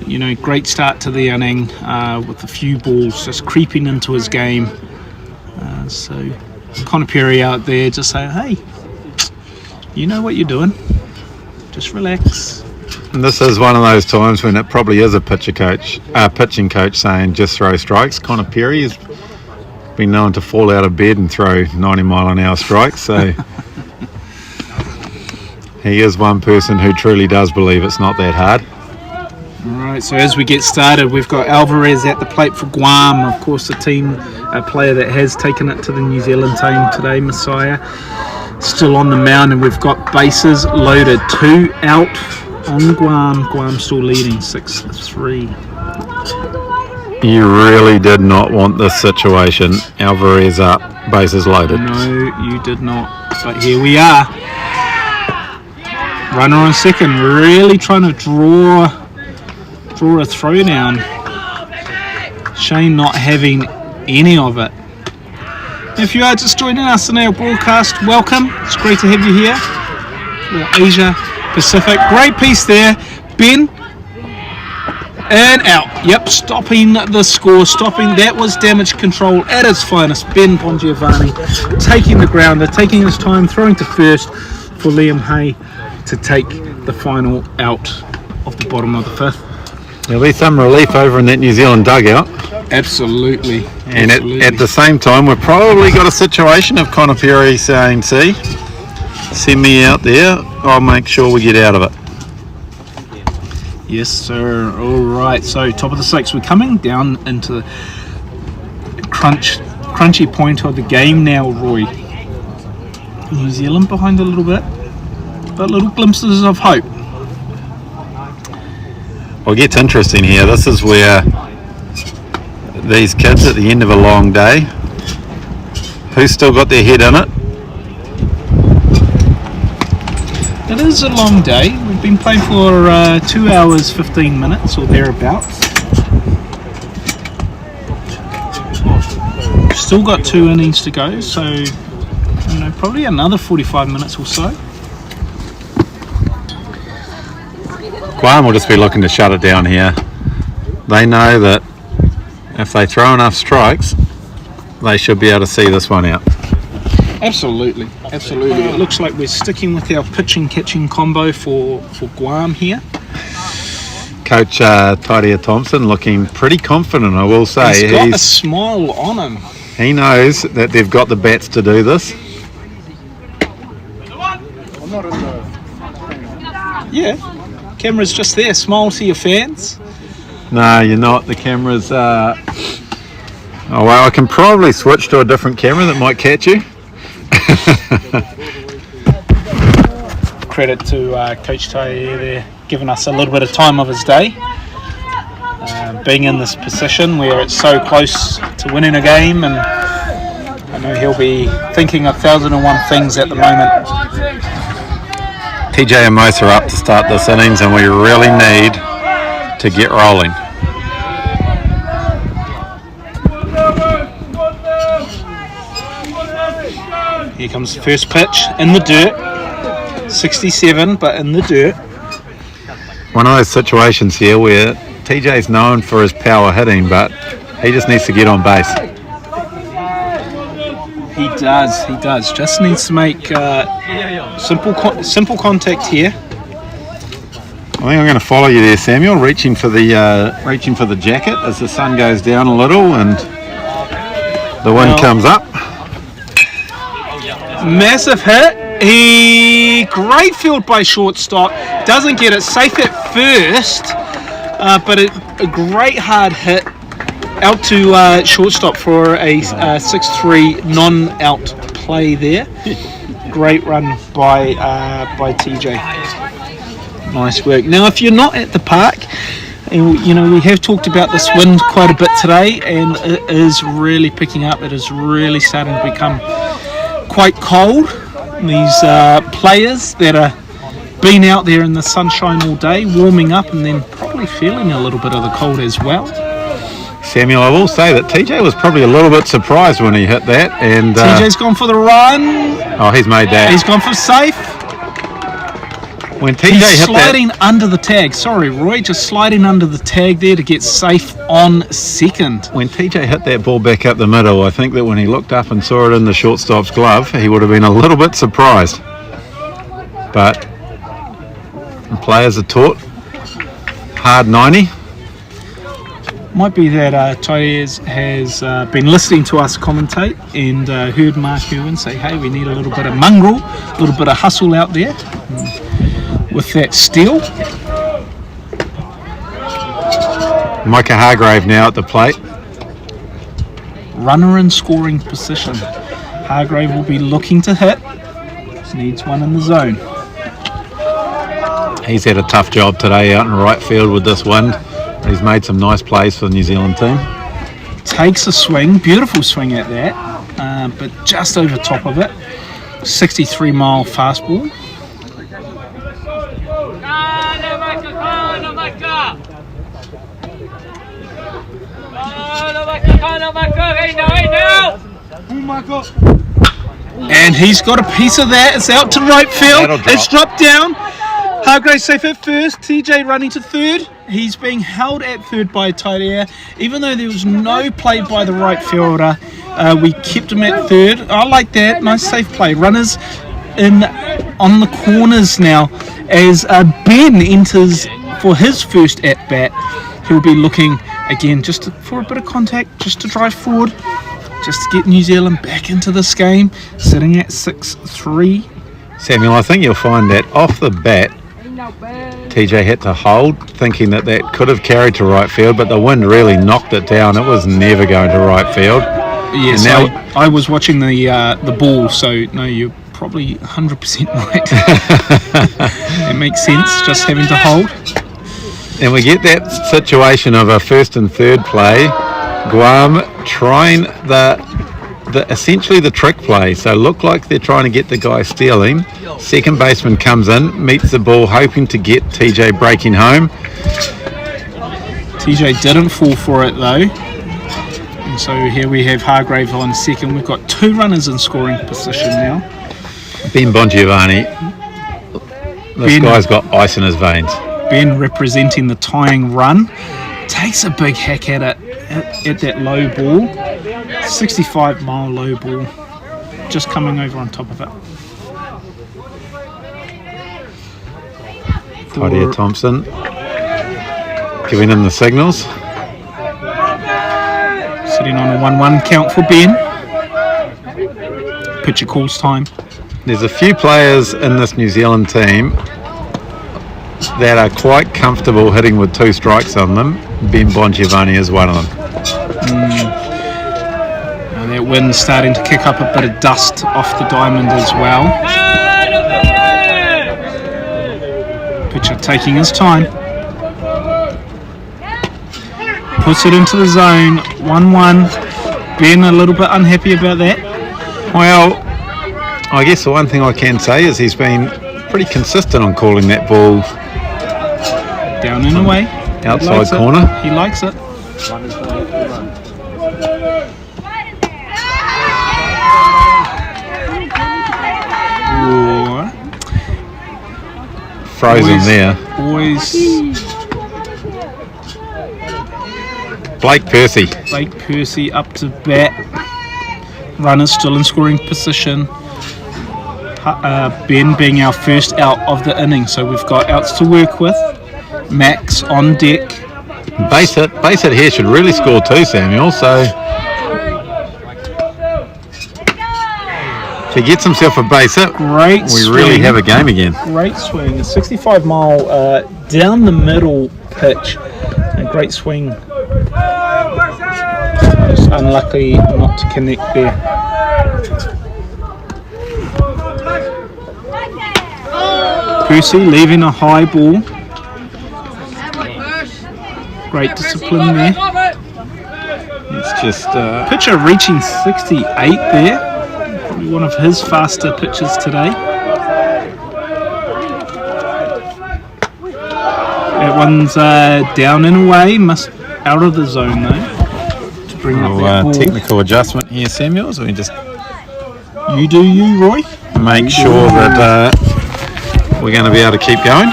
You know, great start to the inning with a few balls just creeping into his game. So Connor Perry out there just saying, hey, you know what you're doing. Just relax. And this is one of those times when it probably is a pitching coach saying just throw strikes. Connor Perry has been known to fall out of bed and throw 90 mile an hour strikes, so he is one person who truly does believe it's not that hard. Alright, so as we get started, we've got Alvarez at the plate for Guam, of course a player that has taken it to the New Zealand team today, Messiah. Still on the mound, and we've got bases loaded, 2 out on Guam. Guam still leading 6-3. You really did not want this situation. Alvarez up, bases loaded. No, you did not, but here we are. Runner on second, really trying to draw a throw down. Shane not having any of it. If you are just joining us in our broadcast, welcome. It's great to have you here. Asia Pacific. Great piece there. Ben. And out. Yep, stopping the score. That was damage control at its finest. Ben Bongiovanni taking the grounder, taking his time, throwing to first for Liam Hay to take the final out of the bottom of the 5th. There'll be some relief over in that New Zealand dugout. Absolutely. And at the same time, we've probably got a situation of Connor Perry saying, see, send me out there, I'll make sure we get out of it. Yes, sir. All right. So top of the 6th, we're coming down into the crunchy point of the game now, Roy. New Zealand behind a little bit, but little glimpses of hope. Well, it gets interesting here. This is where these kids at the end of a long day, who's still got their head in it? It is a long day. We've been playing for 2 hours 15 minutes or thereabouts. Still got 2 innings to go, so probably another 45 minutes or so. Guam will just be looking to shut it down here. They know that if they throw enough strikes, they should be able to see this one out. Absolutely. It looks like we're sticking with our pitching-catching combo for Guam here. Coach Tadia Thompson looking pretty confident, I will say. He's got a smile on him. He knows that they've got the bats to do this. Yeah, camera's just there. Smile to your fans. No, you're not. The camera's... Oh, well, I can probably switch to a different camera that might catch you. Credit to Coach Tadia there, giving us a little bit of time of his day. being in this position where it's so close to winning a game, and I know he'll be thinking 1,001 things at the moment. TJ and Moose are up to start this innings, and we really need to get rolling. Here comes the first pitch in the dirt. 67, but in the dirt. One of those situations here where TJ's known for his power hitting, but he just needs to get on base. He does. Just needs to make simple contact here. I think I'm going to follow you there, Samuel, reaching for the jacket as the sun goes down a little and the wind comes up. Massive hit. Great field by shortstop. Doesn't get it. Safe at first, but a great hard hit out to shortstop for a 6-3 non-out play there. Great run by TJ. Nice work. Now, if you're not at the park, you know, we have talked about this wind quite a bit today, and it is really picking up. It is really starting to become quite cold. These players that are been out there in the sunshine all day, warming up, and then probably feeling a little bit of the cold as well. Samuel, I will say that TJ was probably a little bit surprised when he hit that, and TJ's gone for the run. Oh, he's made that. He's gone for safe. When TJ He's hit sliding under the tag. Sorry, Roy, just sliding under the tag there to get safe on second. When TJ hit that ball back up the middle, I think that when he looked up and saw it in the shortstop's glove, he would have been a little bit surprised. But the players are taught hard 90. Might be that Tyres has been listening to us commentate and heard Mark Irwin say, hey, we need a little bit of mongrel, a little bit of hustle out there with that steal. Micah Hargrave now at the plate. Runner in scoring position. Hargrave will be looking to hit. Needs one in the zone. He's had a tough job today out in right field with this wind. He's made some nice plays for the New Zealand team. Takes a swing, beautiful swing at that, but just over top of it. 63-mile fastball. And he's got a piece of that. It's out to right field. It's dropped down. Hargrave safe at first. TJ running to third. He's being held at third by Taidea. Even though there was no play by the right fielder, we kept him at third. I like that. Nice safe play. Runners in on the corners now as Ben enters for his first at bat. He'll be looking again just for a bit of contact, just to drive forward, just to get New Zealand back into this game, sitting at 6-3. Samuel, I think you'll find that off the bat, TJ had to hold, thinking that that could have carried to right field, but the wind really knocked it down. It was never going to right field. Yes, I was watching the ball, so no, you're probably 100% right. It makes sense, just having to hold. And we get that situation of a first and third play. Guam trying essentially the trick play. So look like they're trying to get the guy stealing. Second baseman comes in, meets the ball, hoping to get TJ breaking home. TJ didn't fall for it though. And so here we have Hargrave on second. We've got two runners in scoring position now. Ben Bongiovanni. This guy's got ice in his veins. Ben representing the tying run. Takes a big hack at it, at that low ball. 65-mile low ball. Just coming over on top of it. Taidea Thompson giving him the signals. Sitting on a 1-1 count for Ben. Pitcher calls time. There's a few players in this New Zealand team that are quite comfortable hitting with two strikes on them. Ben Bongiovanni is one of them. That wind's starting to kick up a bit of dust off the diamond as well. Pitcher taking his time. puts it into the zone. 1-1. Ben a little bit unhappy about that. Well, I guess the one thing I can say is he's been pretty consistent on calling that ball Down and away. outside corner. He likes it. Ooh. Frozen there. Always Blake Percy. Blake Percy up to bat. Runners still in scoring position. Ben being our first out of the inning, so we've got outs to work with. Max on deck. Base hit here should really score too, Samuel. So if he gets himself a base hit, Great we swing. really have a game again. Great swing. A 65 mile down the middle pitch. A great swing. Just unlucky not to connect there. Percy leaving a high ball. Great discipline there. It's just Pitcher reaching 68 there. Probably one of his faster pitches today. That one's down and away, must out of the zone though. To bring up that ball. technical adjustment here, Samuel. So we just You do you, Roy. make sure that we're going to be able to keep going.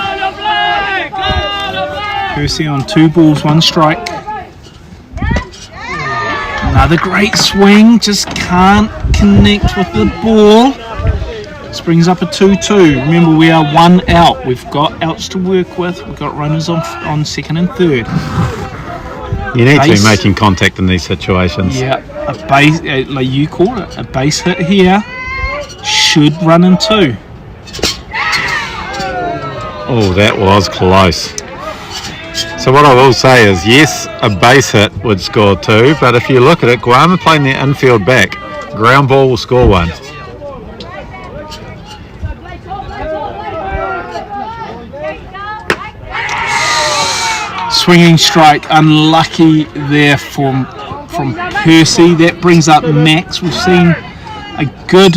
Percy on 2 balls, 1 strike. Another great swing, just can't connect with the ball. This brings up a 2-2. Remember, we are 1 out. We've got outs to work with. We've got runners on second and third. You need to be Base. making contact in these situations. Yeah, a base, like you call it, a base hit here should run in 2. Oh, that was close. So what I will say is, yes, a base hit would score 2, but if you look at it, Guam are playing their infield back. Ground ball will score 1. Swinging strike, unlucky there from Percy. That brings up Max. We've seen a good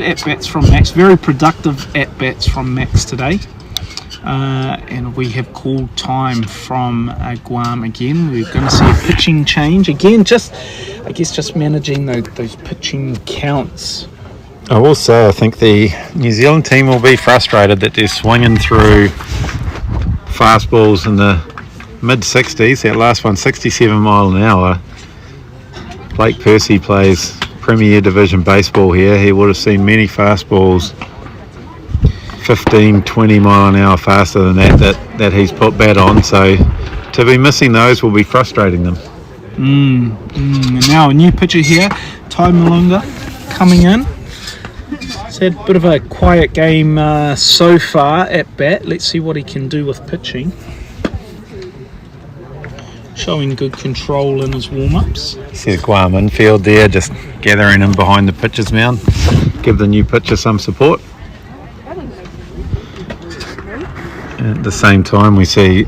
at-bats from Max, very productive at-bats from Max today. And we have called time from Guam again. We're going to see a pitching change again. Just managing those pitching counts. I will say, I think the New Zealand team will be frustrated that they're swinging through fastballs in the mid-60s. That last one, 67 mile an hour. Blake Percy plays Premier Division baseball here. He would have seen many fastballs 15, 20 mile an hour faster than that he's put bat on. So to be missing those will be frustrating them. And now a new pitcher here, Ty Malunga, coming in. He's had a bit of a quiet game so far at bat. Let's see what he can do with pitching. Showing good control in his warm-ups. See the Guam infield there, just gathering in behind the pitcher's mound. Give the new pitcher some support. And at the same time, we see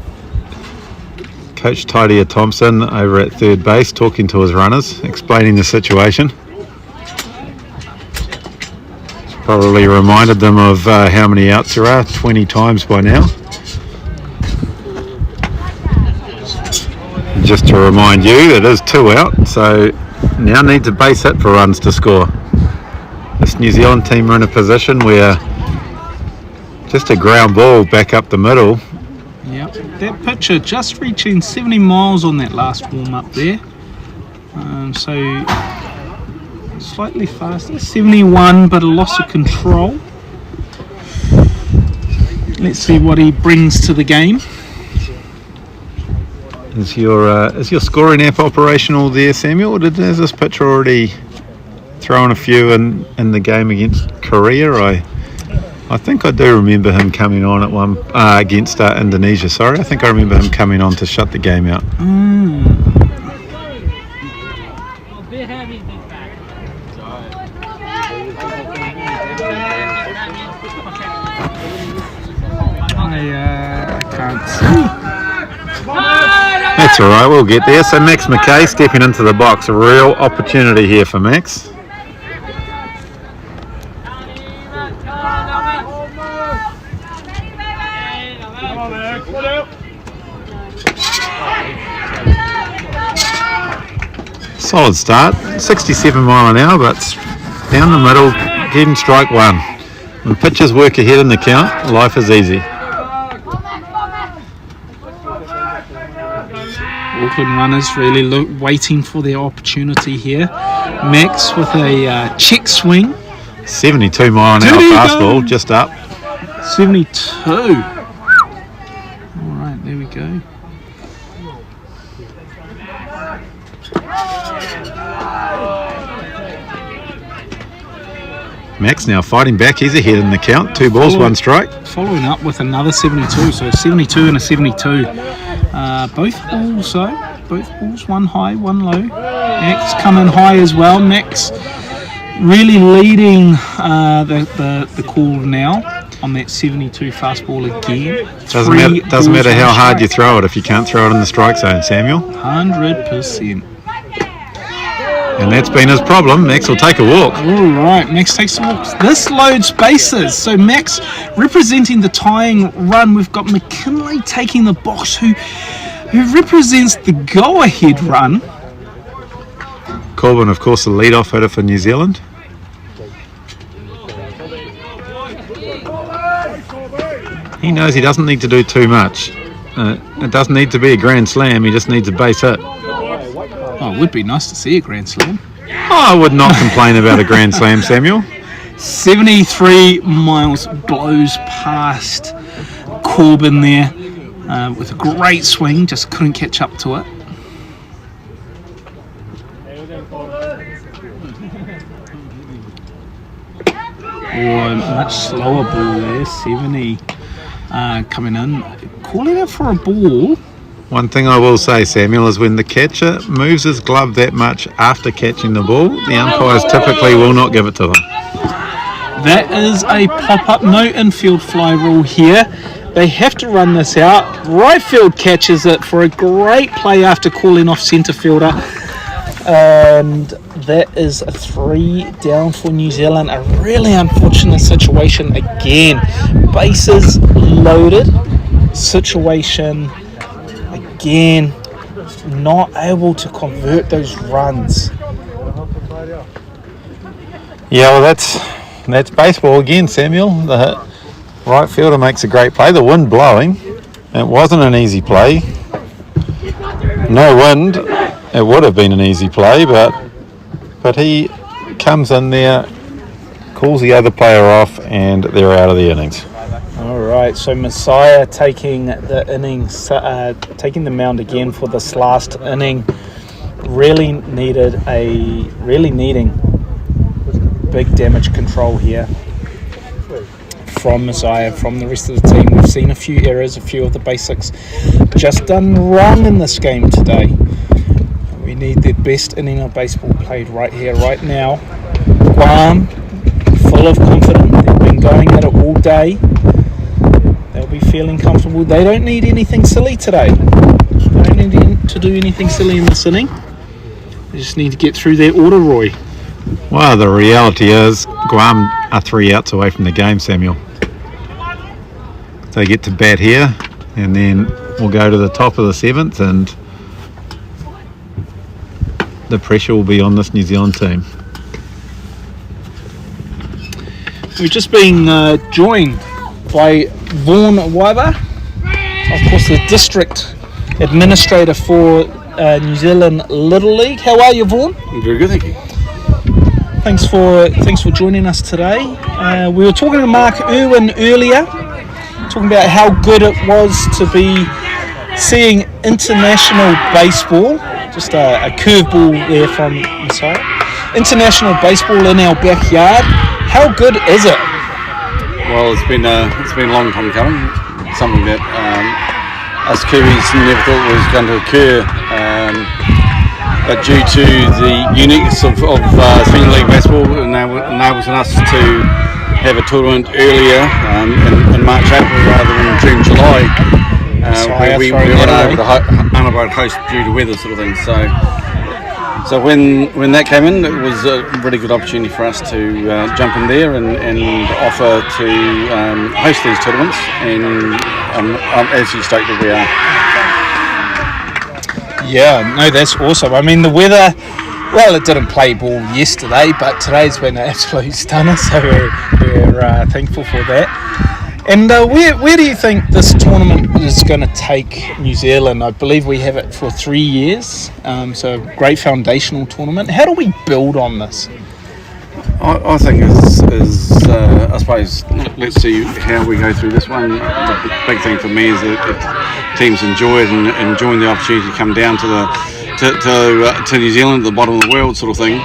Coach Taidia Thompson over at third base talking to his runners, explaining the situation. Probably reminded them of how many outs there are, 20 times by now. Just to remind you, it is 2 out, so now needs a base hit for runs to score. This New Zealand team are in a position where just a ground ball back up the middle. Yep, that pitcher just reaching 70 miles on that last warm-up there. So slightly faster, 71, but a loss of control. Let's see what he brings to the game. Is your scoring app operational there, Samuel? Or has this pitcher already thrown a few in the game against Korea? I think I do remember him coming on at one against Indonesia. Sorry, I think I remember him coming on to shut the game out. I can't see. That's all right, we'll get there. So Max McKay stepping into the box. A real opportunity here for Max. Solid start, 67 mile an hour, but down the middle, getting strike one. When pitchers work ahead in the count, life is easy. Auckland runners really waiting for their opportunity here. Max with a check swing. 72 mile an hour fastball, just up. 72. All right, there we go. Max now fighting back, he's ahead in the count. 2 balls, 1 strike. Following up with another 72, so 72 and a 72. Both balls though, both balls, 1 high, 1 low. Max coming high as well. Max really leading the call now on that 72 fastball again. Doesn't matter how hard you throw it if you can't throw it in the strike zone, Samuel. 100%. And that's been his problem. Max will take a walk. All right, Max takes a walk. This loads bases. So Max representing the tying run. We've got McKinley taking the box, who represents the go-ahead run. Corbin, of course, the lead-off hitter for New Zealand. He knows he doesn't need to do too much. It doesn't need to be a grand slam. He just needs a base hit. Oh, it would be nice to see a grand slam. I would not complain about a grand slam, Samuel. 73 miles blows past Corbin there with a great swing, just couldn't catch up to it. Oh, much slower ball there, 70 coming in. Calling it for a ball. One thing I will say, Samuel, is when the catcher moves his glove that much after catching the ball, the umpires typically will not give it to them. That is a pop-up, no infield fly rule here. They have to run this out. Right field catches it for a great play after calling off centre fielder. And that is a 3 down for New Zealand. A really unfortunate situation again. Bases loaded. Situation again, not able to convert those runs. Yeah, well, that's baseball again, Samuel. The right fielder makes a great play. The wind blowing. It wasn't an easy play. No wind. It would have been an easy play, but he comes in there, calls the other player off, and they're out of the innings. All right, so Messiah taking the innings, taking the mound again for this last inning. Really needing big damage control here from Messiah, from the rest of the team. We've seen a few errors, a few of the basics just done wrong in this game today. We need the best inning of baseball played right here, right now. Guam, full of confidence. They've been going at it all day. They'll be feeling comfortable. They don't need anything silly today. They don't need to do anything silly in this inning. They just need to get through their order, Roy. Well, the reality is Guam are 3 outs away from the game, Samuel. They get to bat here, and then we'll go to the top of the 7th, and the pressure will be on this New Zealand team. We've just been joined by Vaughan Waiba, of course the district administrator for New Zealand Little League. How are you, Vaughan? Very good, thank you. Thanks for joining us today. We were talking to Mark Irwin earlier, talking about how good it was to be seeing international baseball. Just a curveball there from Messiah. International baseball in our backyard. How good is it? Well, it's been a long time coming. Something that us Kiwis never thought was going to occur, but due to the uniqueness of Senior League baseball, enables us to have a tournament earlier in March, April rather than June, July. We were able to unabrided host due to weather sort of thing. So when that came in, it was a really good opportunity for us to jump in there and offer to host these tournaments, and I'm actually stoked that we are. Yeah, no, that's awesome. I mean, the weather, well, it didn't play ball yesterday, but today's been an absolute stunner, so we're thankful for that. And where do you think this tournament is going to take New Zealand? I believe we have it for 3 years, so a great foundational tournament. How do we build on this? I think I suppose, let's see how we go through this one. The big thing for me is that teams enjoy it and enjoying the opportunity to come down to New Zealand, the bottom of the world sort of thing.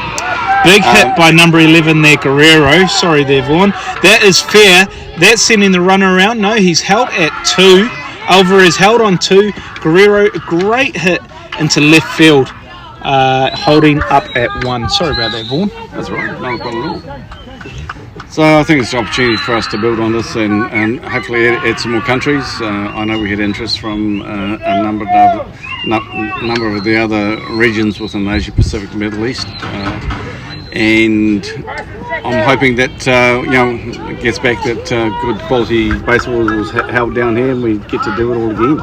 Big hit by number 11 there, Guerrero. Sorry there, Vaughan. That is fair. That's sending the runner around. No, he's held at 2. Alvarez held on 2. Guerrero, a great hit into left field, holding up at 1. Sorry about that, Vaughan. That's right, not a problem at all. So I think it's an opportunity for us to build on this and hopefully add some more countries. I know we had interest from a number of the other regions within Asia Pacific and Middle East. And I'm hoping that it gets back that good quality baseball was held down here and we get to do it all again.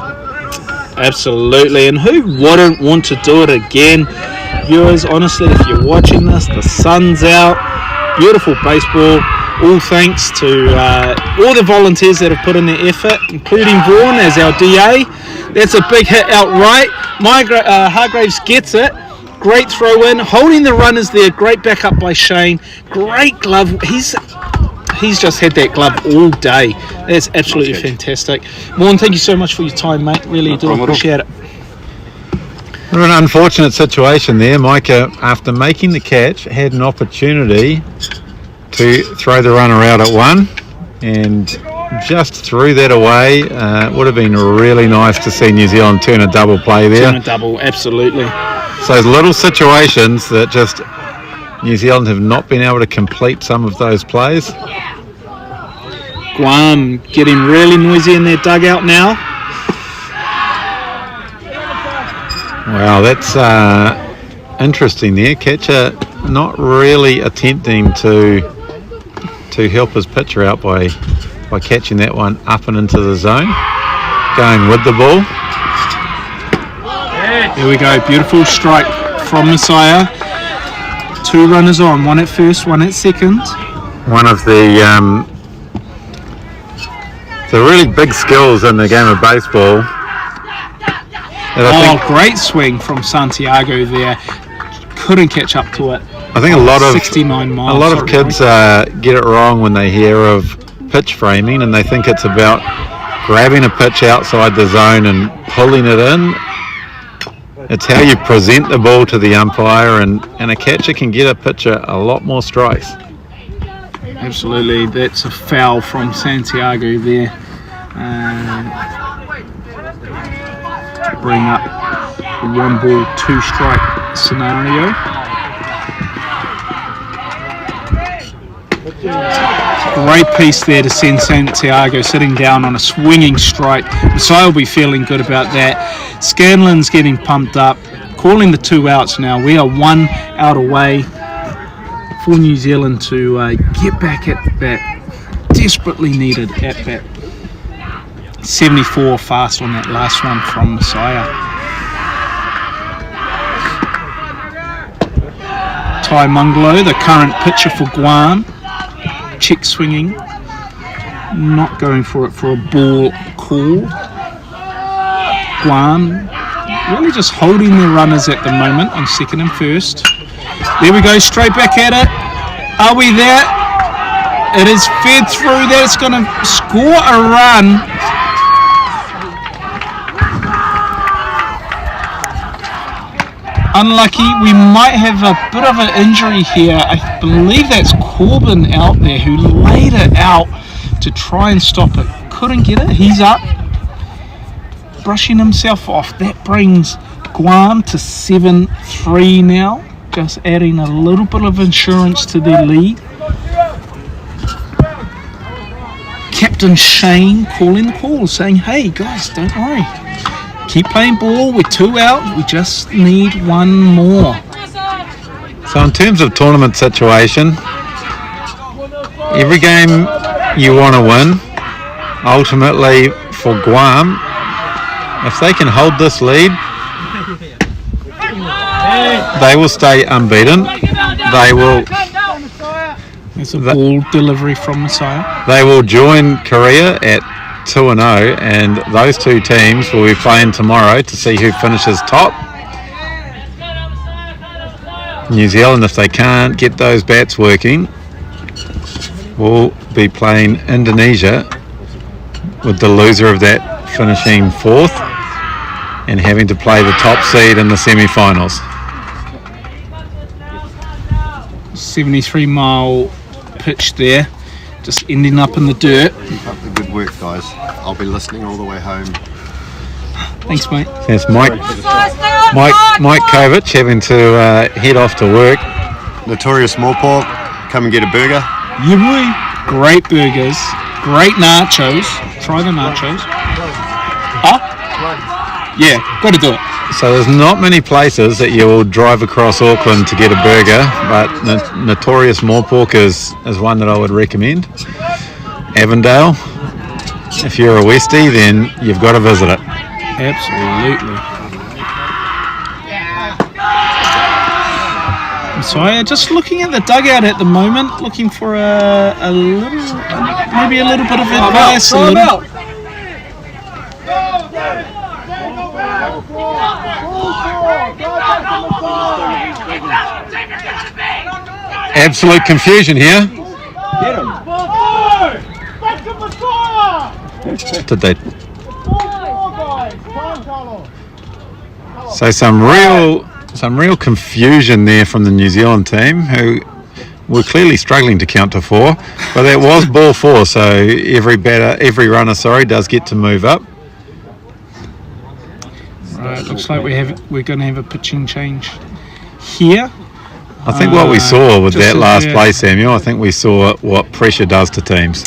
Absolutely, and who wouldn't want to do it again? Viewers, honestly, if you're watching this, the sun's out, beautiful baseball, all thanks to all the volunteers that have put in their effort, including Vaughan as our DA. That's a big hit outright. Hargraves gets it. Great throw in, holding the runners there. Great backup by Shane. Great glove. He's just had that glove all day. That's absolutely fantastic. Vaughan, thank you so much for your time, mate. Really do appreciate it. We're in an unfortunate situation there. Micah, after making the catch, had an opportunity to throw the runner out at 1 and just threw that away. It would have been really nice to see New Zealand turn a double play there. Turn a double, absolutely. So little situations that just New Zealand have not been able to complete some of those plays. Guam getting really noisy in their dugout now. Wow, that's interesting there. Catcher not really attempting to help his pitcher out by catching that one up and into the zone. Going with the ball. There we go, beautiful strike from Messiah. 2 runners on, 1 at first, 1 at second. One of the really big skills in the game of baseball. Great swing from Santiago there. Couldn't catch up to it. I think a lot of 69 miles. A lot of kids get it wrong when they hear of pitch framing, and they think it's about grabbing a pitch outside the zone and pulling it in. It's how you present the ball to the umpire, and a catcher can get a pitcher a lot more strikes. Absolutely, that's a foul from Santiago there. To bring up the 1 ball, 2 strike scenario. Great piece there to send Santiago sitting down on a swinging strike. Messiah will be feeling good about that. Scanlon's getting pumped up, calling the 2 outs now. We are 1 out away for New Zealand to get back at that desperately needed at bat. 74 fast on that last one from Messiah. Ty Mungalo, the current pitcher for Guam, check swinging, not going for it for a ball call. Guam really just holding their runners at the moment on second and first. There we go, straight back at it. Are we there? It is fed through there. It's going to score a run. Unlucky, we might have a bit of an injury here. I believe that's Corbin out there who laid it out to try and stop it. Couldn't get it, he's up. Brushing himself off. That brings Guam to 7-3 now. Just adding a little bit of insurance to their lead. Captain Shane calling the call, saying, hey guys, don't worry. keep playing ball. We're 2 out. We just need one more. So in terms of tournament situation, every game you want to win. Ultimately, for Guam, if they can hold this lead, they will stay unbeaten. They will. There's a ball delivery from Messiah. They will join Korea at 2-0, and those two teams will be playing tomorrow to see who finishes top. New Zealand, if they can't get those bats working, will be playing Indonesia, with the loser of that finishing 4th and having to play the top seed in the semi-finals. 73-mile pitch there, just ending up in the dirt. Keep up the good work, guys. I'll be listening all the way home. Thanks, mate. That's Mike Kovac having to head off to work. Notorious Smallpork, come and get a burger. Yeah, boy. Great burgers, great nachos. Try the nachos. Huh? Yeah, got to do it. So there's not many places that you will drive across Auckland to get a burger, but Notorious Smallpork is one that I would recommend. Avondale, if you're a Westie, then you've got to visit it. Absolutely. Messiah, just looking at the dugout at the moment, looking for a little, maybe a little bit of advice. Absolute confusion here. Did they? So some real confusion there from the New Zealand team, who were clearly struggling to count to 4, but that was ball 4, so every runner does get to move up. Right, looks like we're going to have a pitching change here. I think what we saw with that last yeah. play, Samuel, I think we saw what pressure does to teams.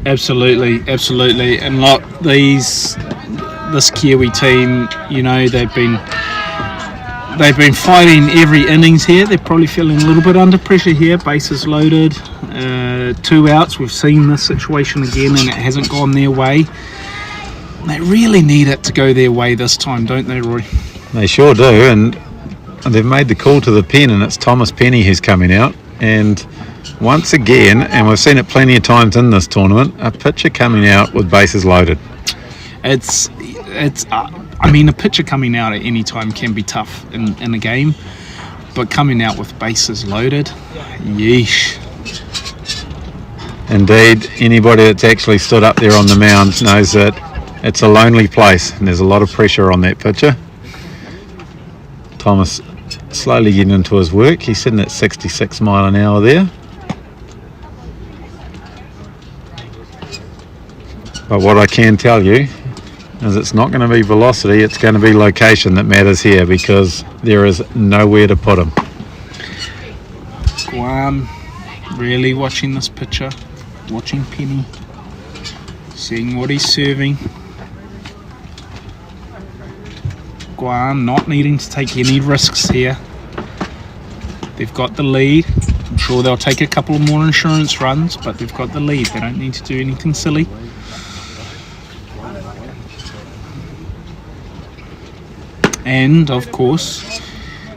Absolutely, and look, this Kiwi team, you know, they've been fighting every innings here. They're probably feeling a little bit under pressure here. Bases loaded, 2 outs. We've seen this situation again, and it hasn't gone their way. They really need it to go their way this time, don't they, Roy? They sure do, and they've made the call to the pen, and it's Thomas Penny who's coming out. And once again, and we've seen it plenty of times in this tournament, a pitcher coming out with bases loaded. I mean, a pitcher coming out at any time can be tough in a game, but coming out with bases loaded, yeesh. Indeed, anybody that's actually stood up there on the mound knows that it's a lonely place, and there's a lot of pressure on that pitcher. Thomas slowly getting into his work. He's sitting at 66 mile an hour there. But what I can tell you is it's not going to be velocity, it's going to be location that matters here, because there is nowhere to put him. Guam really watching this pitcher, watching Penny, seeing what he's serving. Guam not needing to take any risks here. They've got the lead. I'm sure they'll take a couple of more insurance runs, but they've got the lead. They don't need to do anything silly. And of course,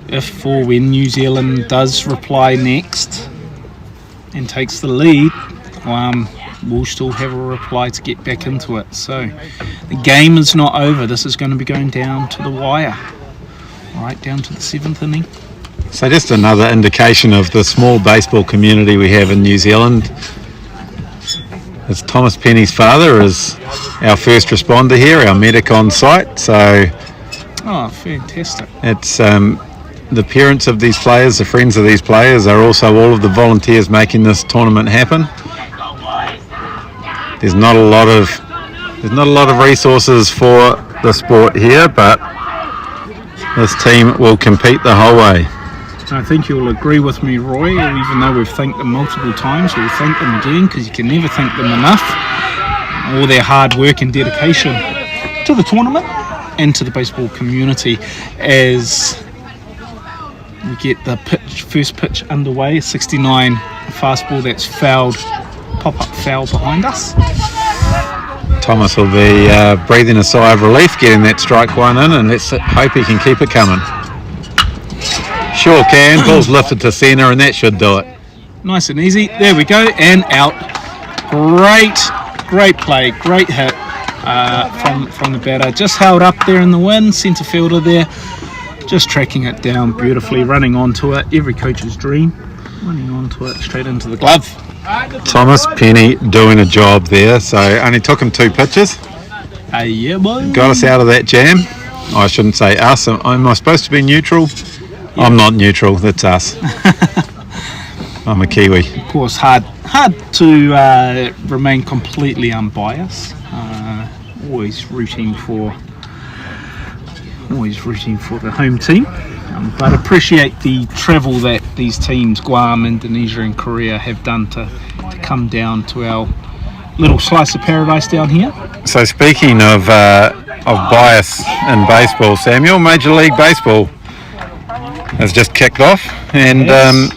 if or when New Zealand does reply next and takes the lead, we'll still have a reply to get back into it. So the game is not over. This is going to be going down to the wire, right down to the 7th inning. So just another indication of the small baseball community we have in New Zealand. As Thomas Penny's father is our first responder here, our medic on site. So oh, fantastic. It's the parents of these players, the friends of these players, are also all of the volunteers making this tournament happen. There's not a lot of resources for the sport here, but this team will compete the whole way. I think you'll agree with me, Roy, even though we've thanked them multiple times, we'll thank them again, because you can never thank them enough. All their hard work and dedication to the tournament and to the baseball community as we get the first pitch underway. 69 fastball that's fouled, pop-up foul behind us. Thomas will be breathing a sigh of relief getting that strike one in, and let's hope he can keep it coming. Sure can. Ball's lifted to centre, and that should do it. Nice and easy. There we go, and out. Great play, great hit from the batter. Just held up there in the wind, centre fielder there, just tracking it down beautifully, running onto it. Every coach's dream, running onto it straight into the glove. Thomas Penny doing a job there, so only took him 2 pitches. Yeah, boy. Got us out of that jam. I shouldn't say us. Am I supposed to be neutral? Yeah. I'm not neutral, that's us. I'm a Kiwi. Of course, hard to remain completely unbiased. Always rooting for the home team. But appreciate the travel that these teams, Guam, Indonesia and Korea, have done to come down to our little slice of paradise down here. So speaking of bias in baseball, Samuel, Major League Baseball has just kicked off, and yes.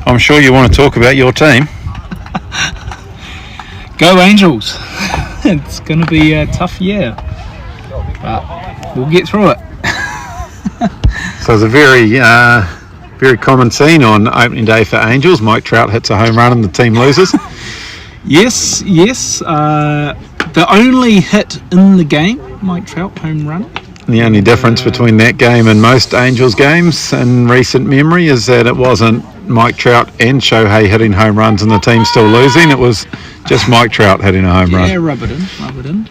I'm sure you want to talk about your team. Go Angels! It's going to be a tough year, but we'll get through it. So it's a very common scene on opening day for Angels. Mike Trout hits a home run and the team loses. Yes. The only hit in the game, Mike Trout home run. The only difference between that game and most Angels games in recent memory is that it wasn't Mike Trout and Shohei hitting home runs and the team still losing. It was just Mike Trout hitting a home run. Yeah, rub it in. And,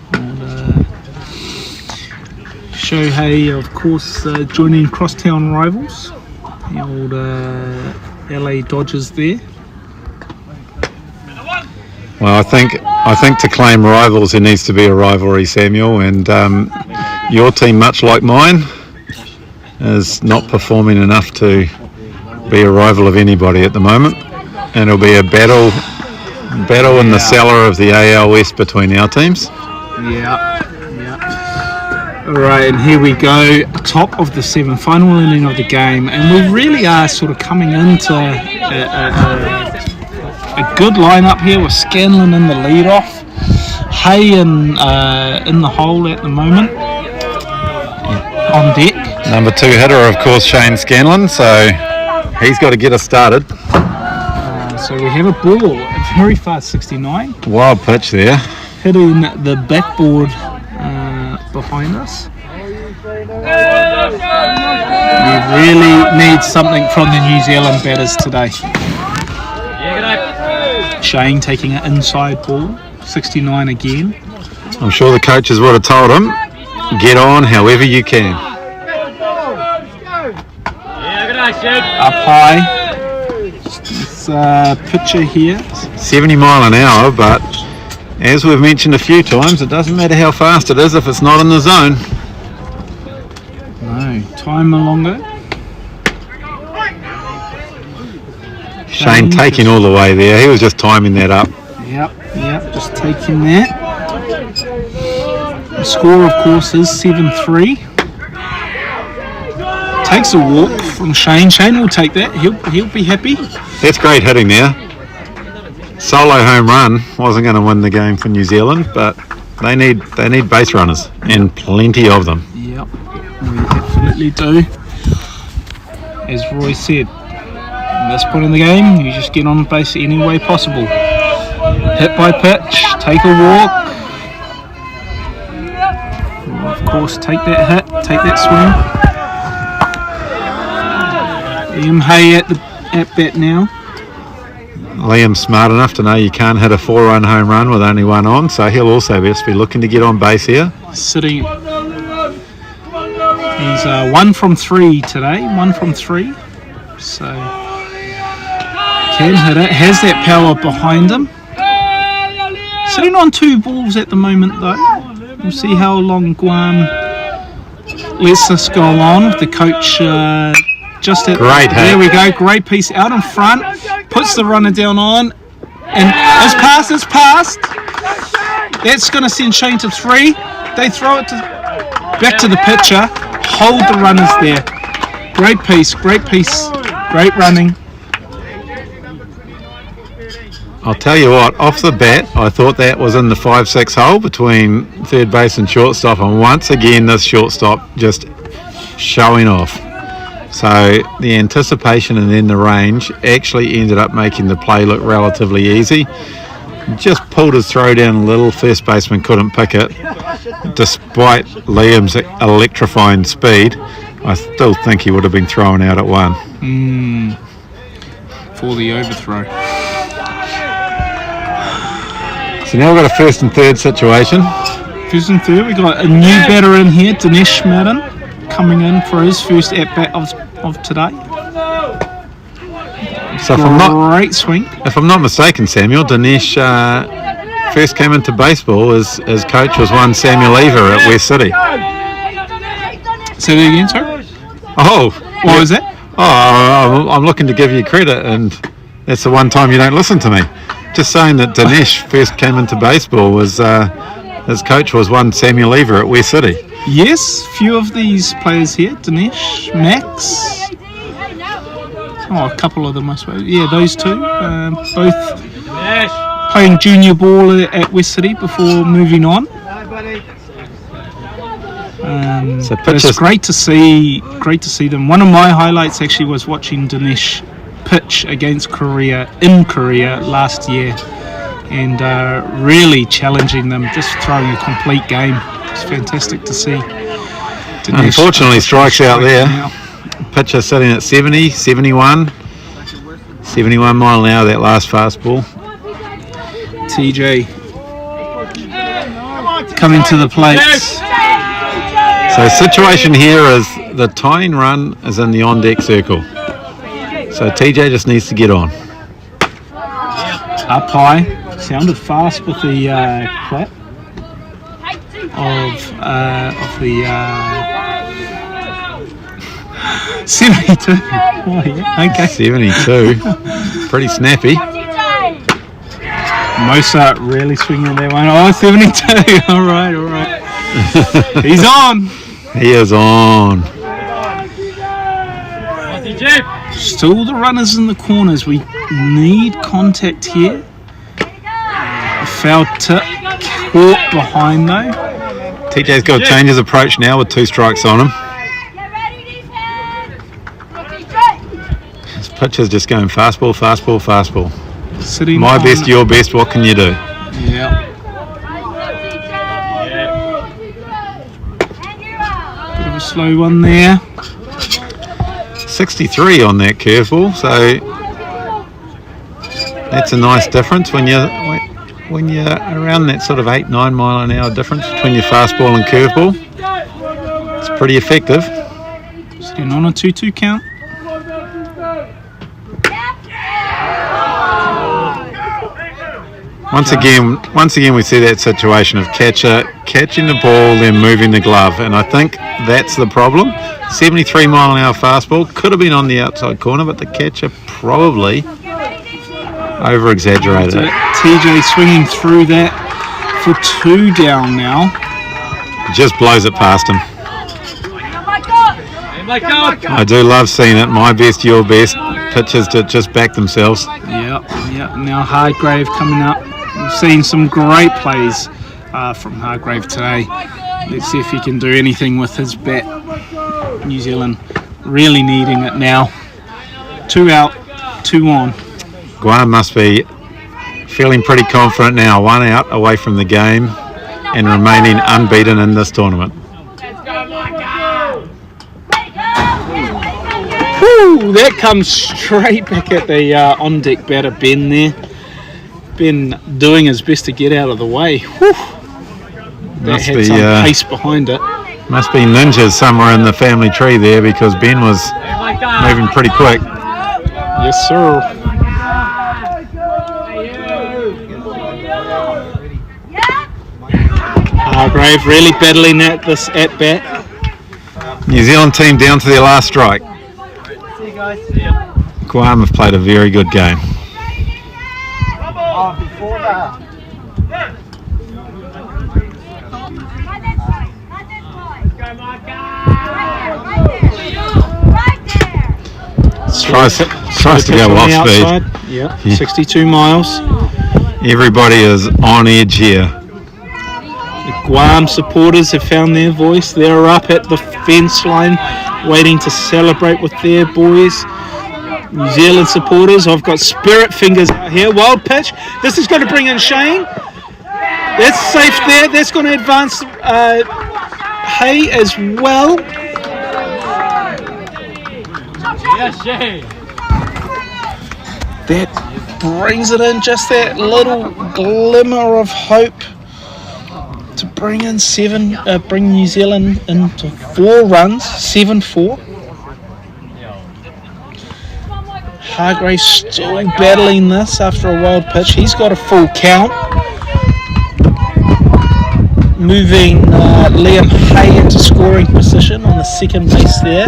Shohei, of course, joining crosstown rivals, the old LA Dodgers there. Well, I think to claim rivals, there needs to be a rivalry, Samuel, and your team, much like mine, is not performing enough to be a rival of anybody at the moment, and it'll be a battle in the cellar of the AL West between our teams. Yeah. All right, and here we go, top of the 7th, final inning of the game, and we really are sort of coming into a good lineup here with Scanlon in the leadoff, Hay in the hole at the moment, on deck. Number 2 hitter, of course, Shane Scanlon, so he's got to get us started. So we have a ball, a very fast 69. Wild pitch there. Hitting the backboard behind us. We really need something from the New Zealand batters today. Shane taking an inside ball, 69 again. I'm sure the coaches would have told him, get on however you can. Up high. This pitcher here. 70 mile an hour, but as we've mentioned a few times, it doesn't matter how fast it is if it's not in the zone. No, time longer. Shane taking all the way there. He was just timing that up. Yep, just taking that. The score, of course, is 7-3. Takes a walk from Shane. Shane will take that. He'll be happy. That's great hitting there. Solo home run wasn't going to win the game for New Zealand, but they need base runners, and plenty of them. Yep, we definitely do. As Roy said, at this point in the game, you just get on base any way possible. Hit by pitch, take a walk. Of course, take that hit, take that swing. Liam Hay at bat now. Liam's smart enough to know you can't hit a 4-run home run with only one on, so he'll also be looking to get on base here. Sitting, he's 1 from 3 today, 1 from 3, so can hit it, has that power behind him. Sitting on 2 balls at the moment though. We'll see how long Guam lets this go on with the coach just at great hit. There we go, great piece out in front, puts the runner down on, and it's passed. That's going to send Shane to 3. They throw it to back to the pitcher, hold the runners there. Great piece, great running. I'll tell you what, off the bat, I thought that was in the 5-6 hole between third base and shortstop, and once again this shortstop just showing off. So the anticipation and then the range actually ended up making the play look relatively easy. Just pulled his throw down a little, first baseman couldn't pick it. Despite Liam's electrifying speed, I still think he would have been thrown out at one. For the overthrow. So now we've got a first and third situation. First and third, we've got a new batter in here, Dinesh Madden, coming in for his first at-bat of today. So Great swing. If I'm not mistaken, Samuel, Dinesh first came into baseball as coach was one Samuel Lever at West City. Say that again, sorry? Oh. What was that? Oh, I'm looking to give you credit, and that's the one time you don't listen to me. Just saying that Dinesh first came into baseball was his coach was one Samuel Lever at West City. Yes, few of these players here, Dinesh, Max. Oh, a couple of them, I suppose. Yeah, those two. Both playing junior ball at West City before moving on. So but it's great to see them. One of my highlights actually was watching Dinesh pitch against Korea in Korea last year, and really challenging them, just throwing a complete game. It's fantastic to see. Dinesh, unfortunately, strikes out there. Pitcher sitting at 70, 71 mile an hour, that last fastball. TJ coming to the plate. So situation here is the tying run is in the on-deck circle. So TJ just needs to get on. Up high, sounded fast with the clap of the 72. Oh, yeah. Okay. 72. Pretty snappy. Mozart really swinging that one. Oh, 72. All right. He's on. He is on. Still the runners in the corners. We need contact here. A foul tip. Caught behind though. TJ's got to change his approach now with 2 strikes on him. His pitcher's just going fastball. Sitting My on best, your best, what can you do? Yeah. Bit of a slow one there. 63 on that curveball, so that's a nice difference when you're around that sort of 8-9 mile an hour difference between your fastball and curveball. It's pretty effective. Sitting on a 2-2 count. Once again, we see that situation of catcher catching the ball, then moving the glove, and I think that's the problem. 73 mile an hour fastball could have been on the outside corner, but the catcher probably over-exaggerated it. TJ swinging through that for 2 down now. Just blows it past him. I do love seeing it. My best, your best. Pitchers to just back themselves. Yep. Now Hargrave coming up. We've seen some great plays from Hargrave today. Let's see if he can do anything with his bat. New Zealand really needing it now. 2 out, 2 on. Guam must be feeling pretty confident now. 1 out away from the game and remaining unbeaten in this tournament. Whew, that comes straight back at the on-deck batter, Ben there. Ben doing his best to get out of the way. Whew. That had some pace behind it. Must be ninjas somewhere in the family tree there, because Ben was moving pretty quick. Yes, sir. Hargrave really battling at this at-bat. New Zealand team down to their last strike. Guam have played a very good game. Tries to pitch go on off the speed. outside. Yeah, 62 miles. Everybody is on edge here. The Guam supporters have found their voice. They're up at the fence line waiting to celebrate with their boys. New Zealand supporters, I've got spirit fingers out here. Wild pitch. This is going to bring in Shane. That's safe there. That's going to advance Hay as well. That brings it in, just that little glimmer of hope to bring in bring New Zealand into 4 runs, 7-4. Hargrave still battling this after a wild pitch. He's got a full count. Moving Liam Hay into scoring position on the second base there.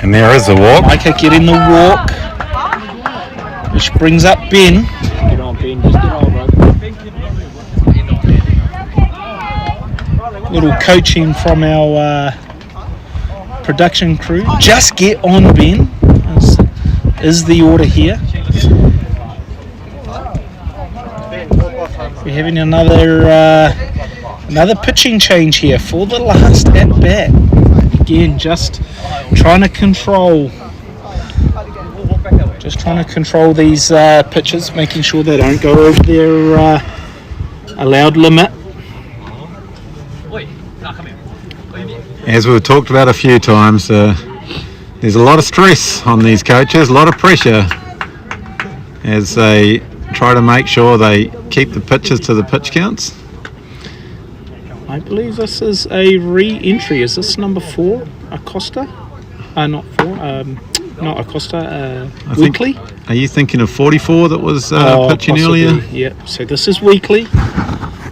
And there is the walk. Micah getting the walk, which brings up Ben. Get on, Ben. Just get on, bro. Little coaching from our production crew. Just get on, Ben, is the order here. We're having another pitching change here for the last at bat. Again, just trying to control these pitches, making sure they don't go over their allowed limit. As we've talked about a few times, there's a lot of stress on these coaches, a lot of pressure as they try to make sure they keep the pitches to the pitch counts. I believe this is a re-entry. Is this number 4, Acosta? Not 4. Not Acosta. Weekly. Are you thinking of 44 that was pitching possibly, earlier? Yeah. So this is Weekly.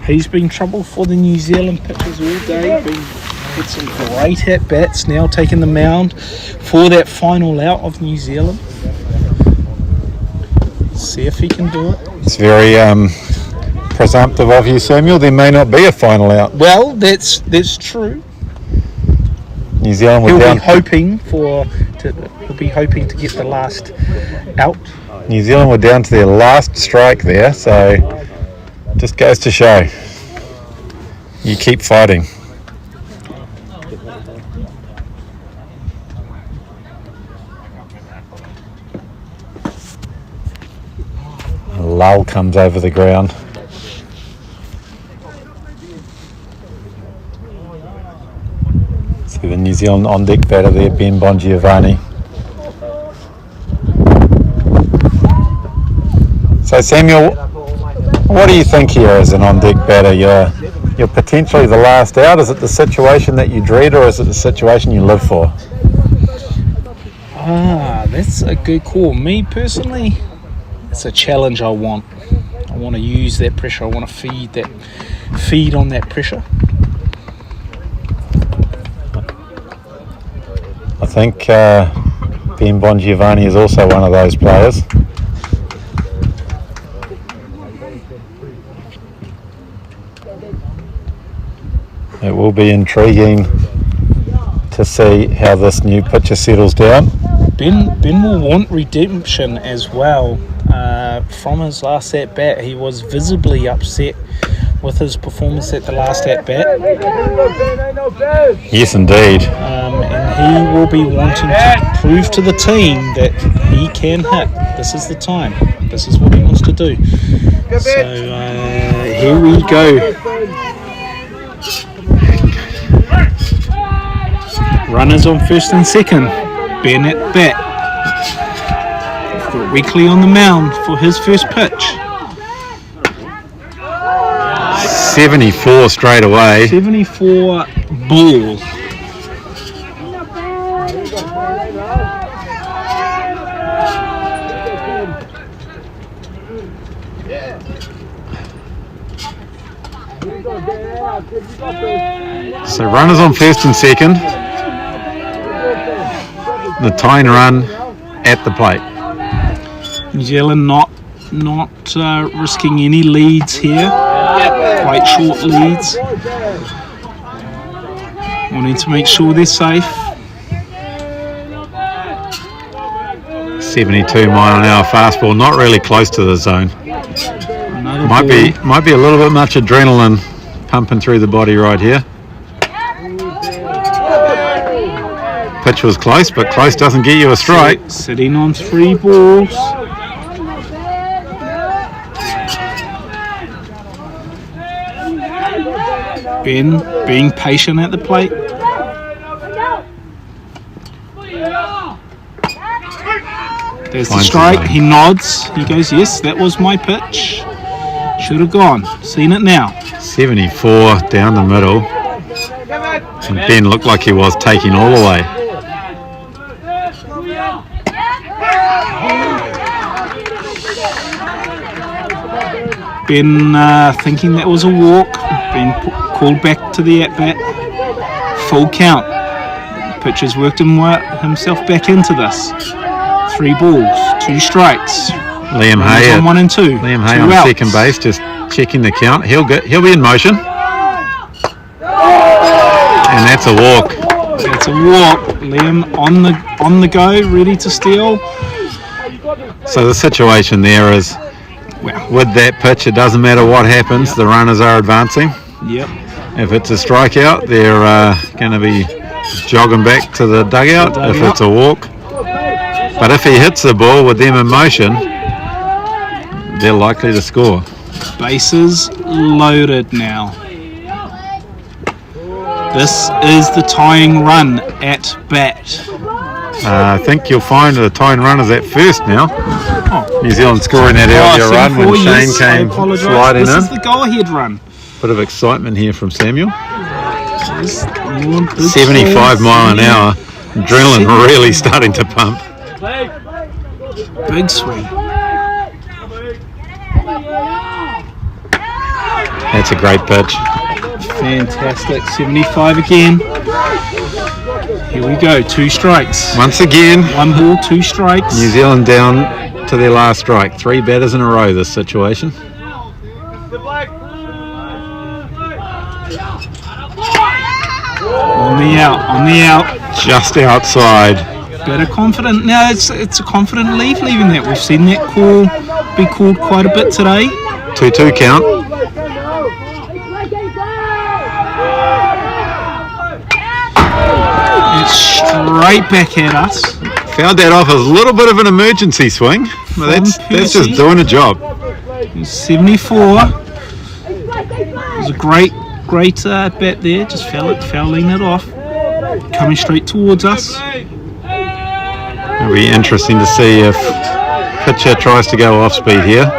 He's been trouble for the New Zealand pitchers all day. Had some great at bats. Now taking the mound for that final out of New Zealand. See if he can do it. It's very presumptive of you, Samuel. There may not be a final out. Well, that's true. New Zealand were He'll down. be hoping to get the last out. New Zealand were down to their last strike there, so just goes to show you keep fighting. A lull comes over the ground. See the New Zealand on-deck batter there, Ben Bongiovanni. So Samuel, what do you think here as an on-deck batter? You're potentially the last out. Is it the situation that you dread, or is it the situation you live for? That's a good call. Me personally, it's a challenge I want. I want to use that pressure. I want to feed on that pressure. I think Ben Bongiovanni is also one of those players. It will be intriguing to see how this new pitcher settles down. Ben will want redemption as well. From his last at bat, he was visibly upset with his performance at the last at bat. Yes, indeed. And he will be wanting to prove to the team that he can hit. This is the time. This is what he wants to do. So here we go. Runners on first and second. Ben at bat. We've got Weekly on the mound for his first pitch. 74 straight away. 74 ball. So runners on first and second. The tying run at the plate. New Zealand not not risking any leads here. Quite short leads. Wanting to make sure they're safe. 72 mile an hour fastball, not really close to the zone. Another Might ball. be a little bit much adrenaline pumping through the body right here. Pitch was close, but close doesn't get you a strike. Sitting on 3 balls. Ben being patient at the plate. There's the Finds strike. the zone. He nods. He goes, yes, that was my pitch. Should have gone. Seen it now. 74 down the middle. And Ben looked like he was taking all the way. Ben thinking that was a walk. Ben called back to the at-bat. Full count. Pitcher's worked himself back into this. 3 balls, 2 strikes. Liam Hay on 1 and 2. Liam Hay 2 on outs. second base, just checking the count. He'll be in motion. And that's a walk. It's a walk. Liam on the go, ready to steal. So the situation there is, Wow. with that pitch, it doesn't matter what happens, the runners are advancing. Yep. If it's a strikeout, they're going to be jogging back to the dugout. If it's a walk. But if he hits the ball with them in motion, they're likely to score. Bases loaded now. This is the tying run at bat. I think you'll find the tying runners at first now. Oh. New Zealand scoring that earlier run when 74, Shane yes, came I apologise. sliding This in. is the go-ahead run. Bit of excitement here from Samuel. There's more big 75 balls. mile an hour. Adrenaline really starting to pump. Big swing. That's a great pitch. Fantastic. 75 again. Here we go. 2 strikes. Once again, 1 ball, 2 strikes. New Zealand down to their last strike. 3 batters in a row this situation. On the out. Just outside. Better confident. Now it's a confident leave leaving that. We've seen that call be called quite a bit today. 2-2 count. It's straight back at us. Found that off as a little bit of an emergency swing. But that's just doing a job. 74. It was a great bat there. Just fouling it off. Coming straight towards us. It'll be interesting to see if pitcher tries to go off speed here.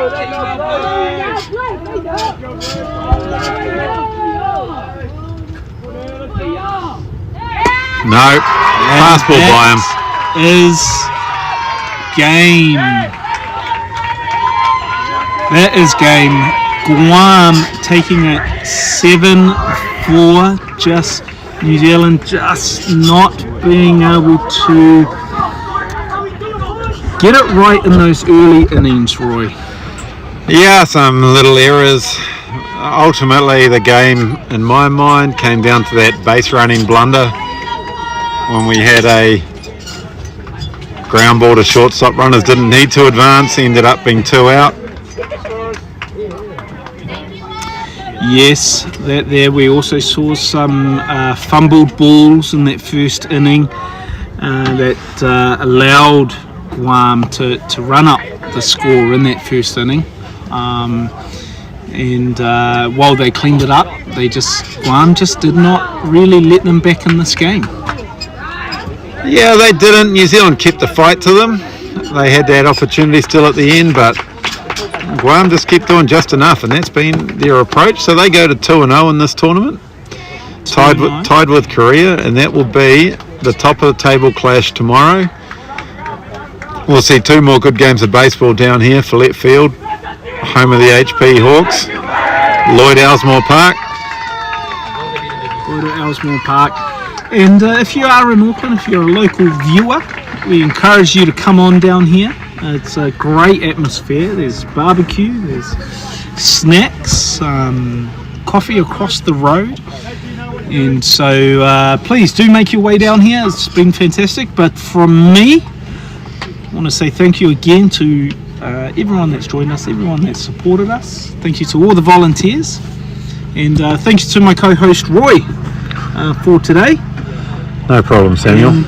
No, fastball by him. Is game. That is game. Guam taking it 7-4. Just New Zealand just not being able to get it right in those early innings, Roy. Yeah, some little errors. Ultimately, the game, in my mind, came down to that base running blunder when we had a ground ball to shortstop. Runners didn't need to advance, ended up being 2 out. Yes, that there we also saw some fumbled balls in that first inning that allowed Guam to run up the score in that first inning. And while they cleaned it up, Guam just did not really let them back in this game. Yeah, they didn't. New Zealand kept the fight to them. They had that opportunity still at the end, but Guam just kept doing just enough, and that's been their approach. So they go to 2-0 in this tournament, tied with Korea, and that will be the top of the table clash tomorrow. We'll see 2 more good games of baseball down here, Follett Field, home of the HP Hawks, Lloyd Elsmore Park. And if you are in Auckland, if you're a local viewer, we encourage you to come on down here It's a great atmosphere. There's barbecue, there's snacks, coffee across the road, and so please do make your way down here. It's been fantastic. But from me, I want to say thank you again to everyone that's joined us, everyone that's supported us. Thank you to all the volunteers, and thank you to my co-host Roy for today. No problem, Samuel. And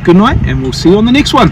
good night, and we'll see you on the next one.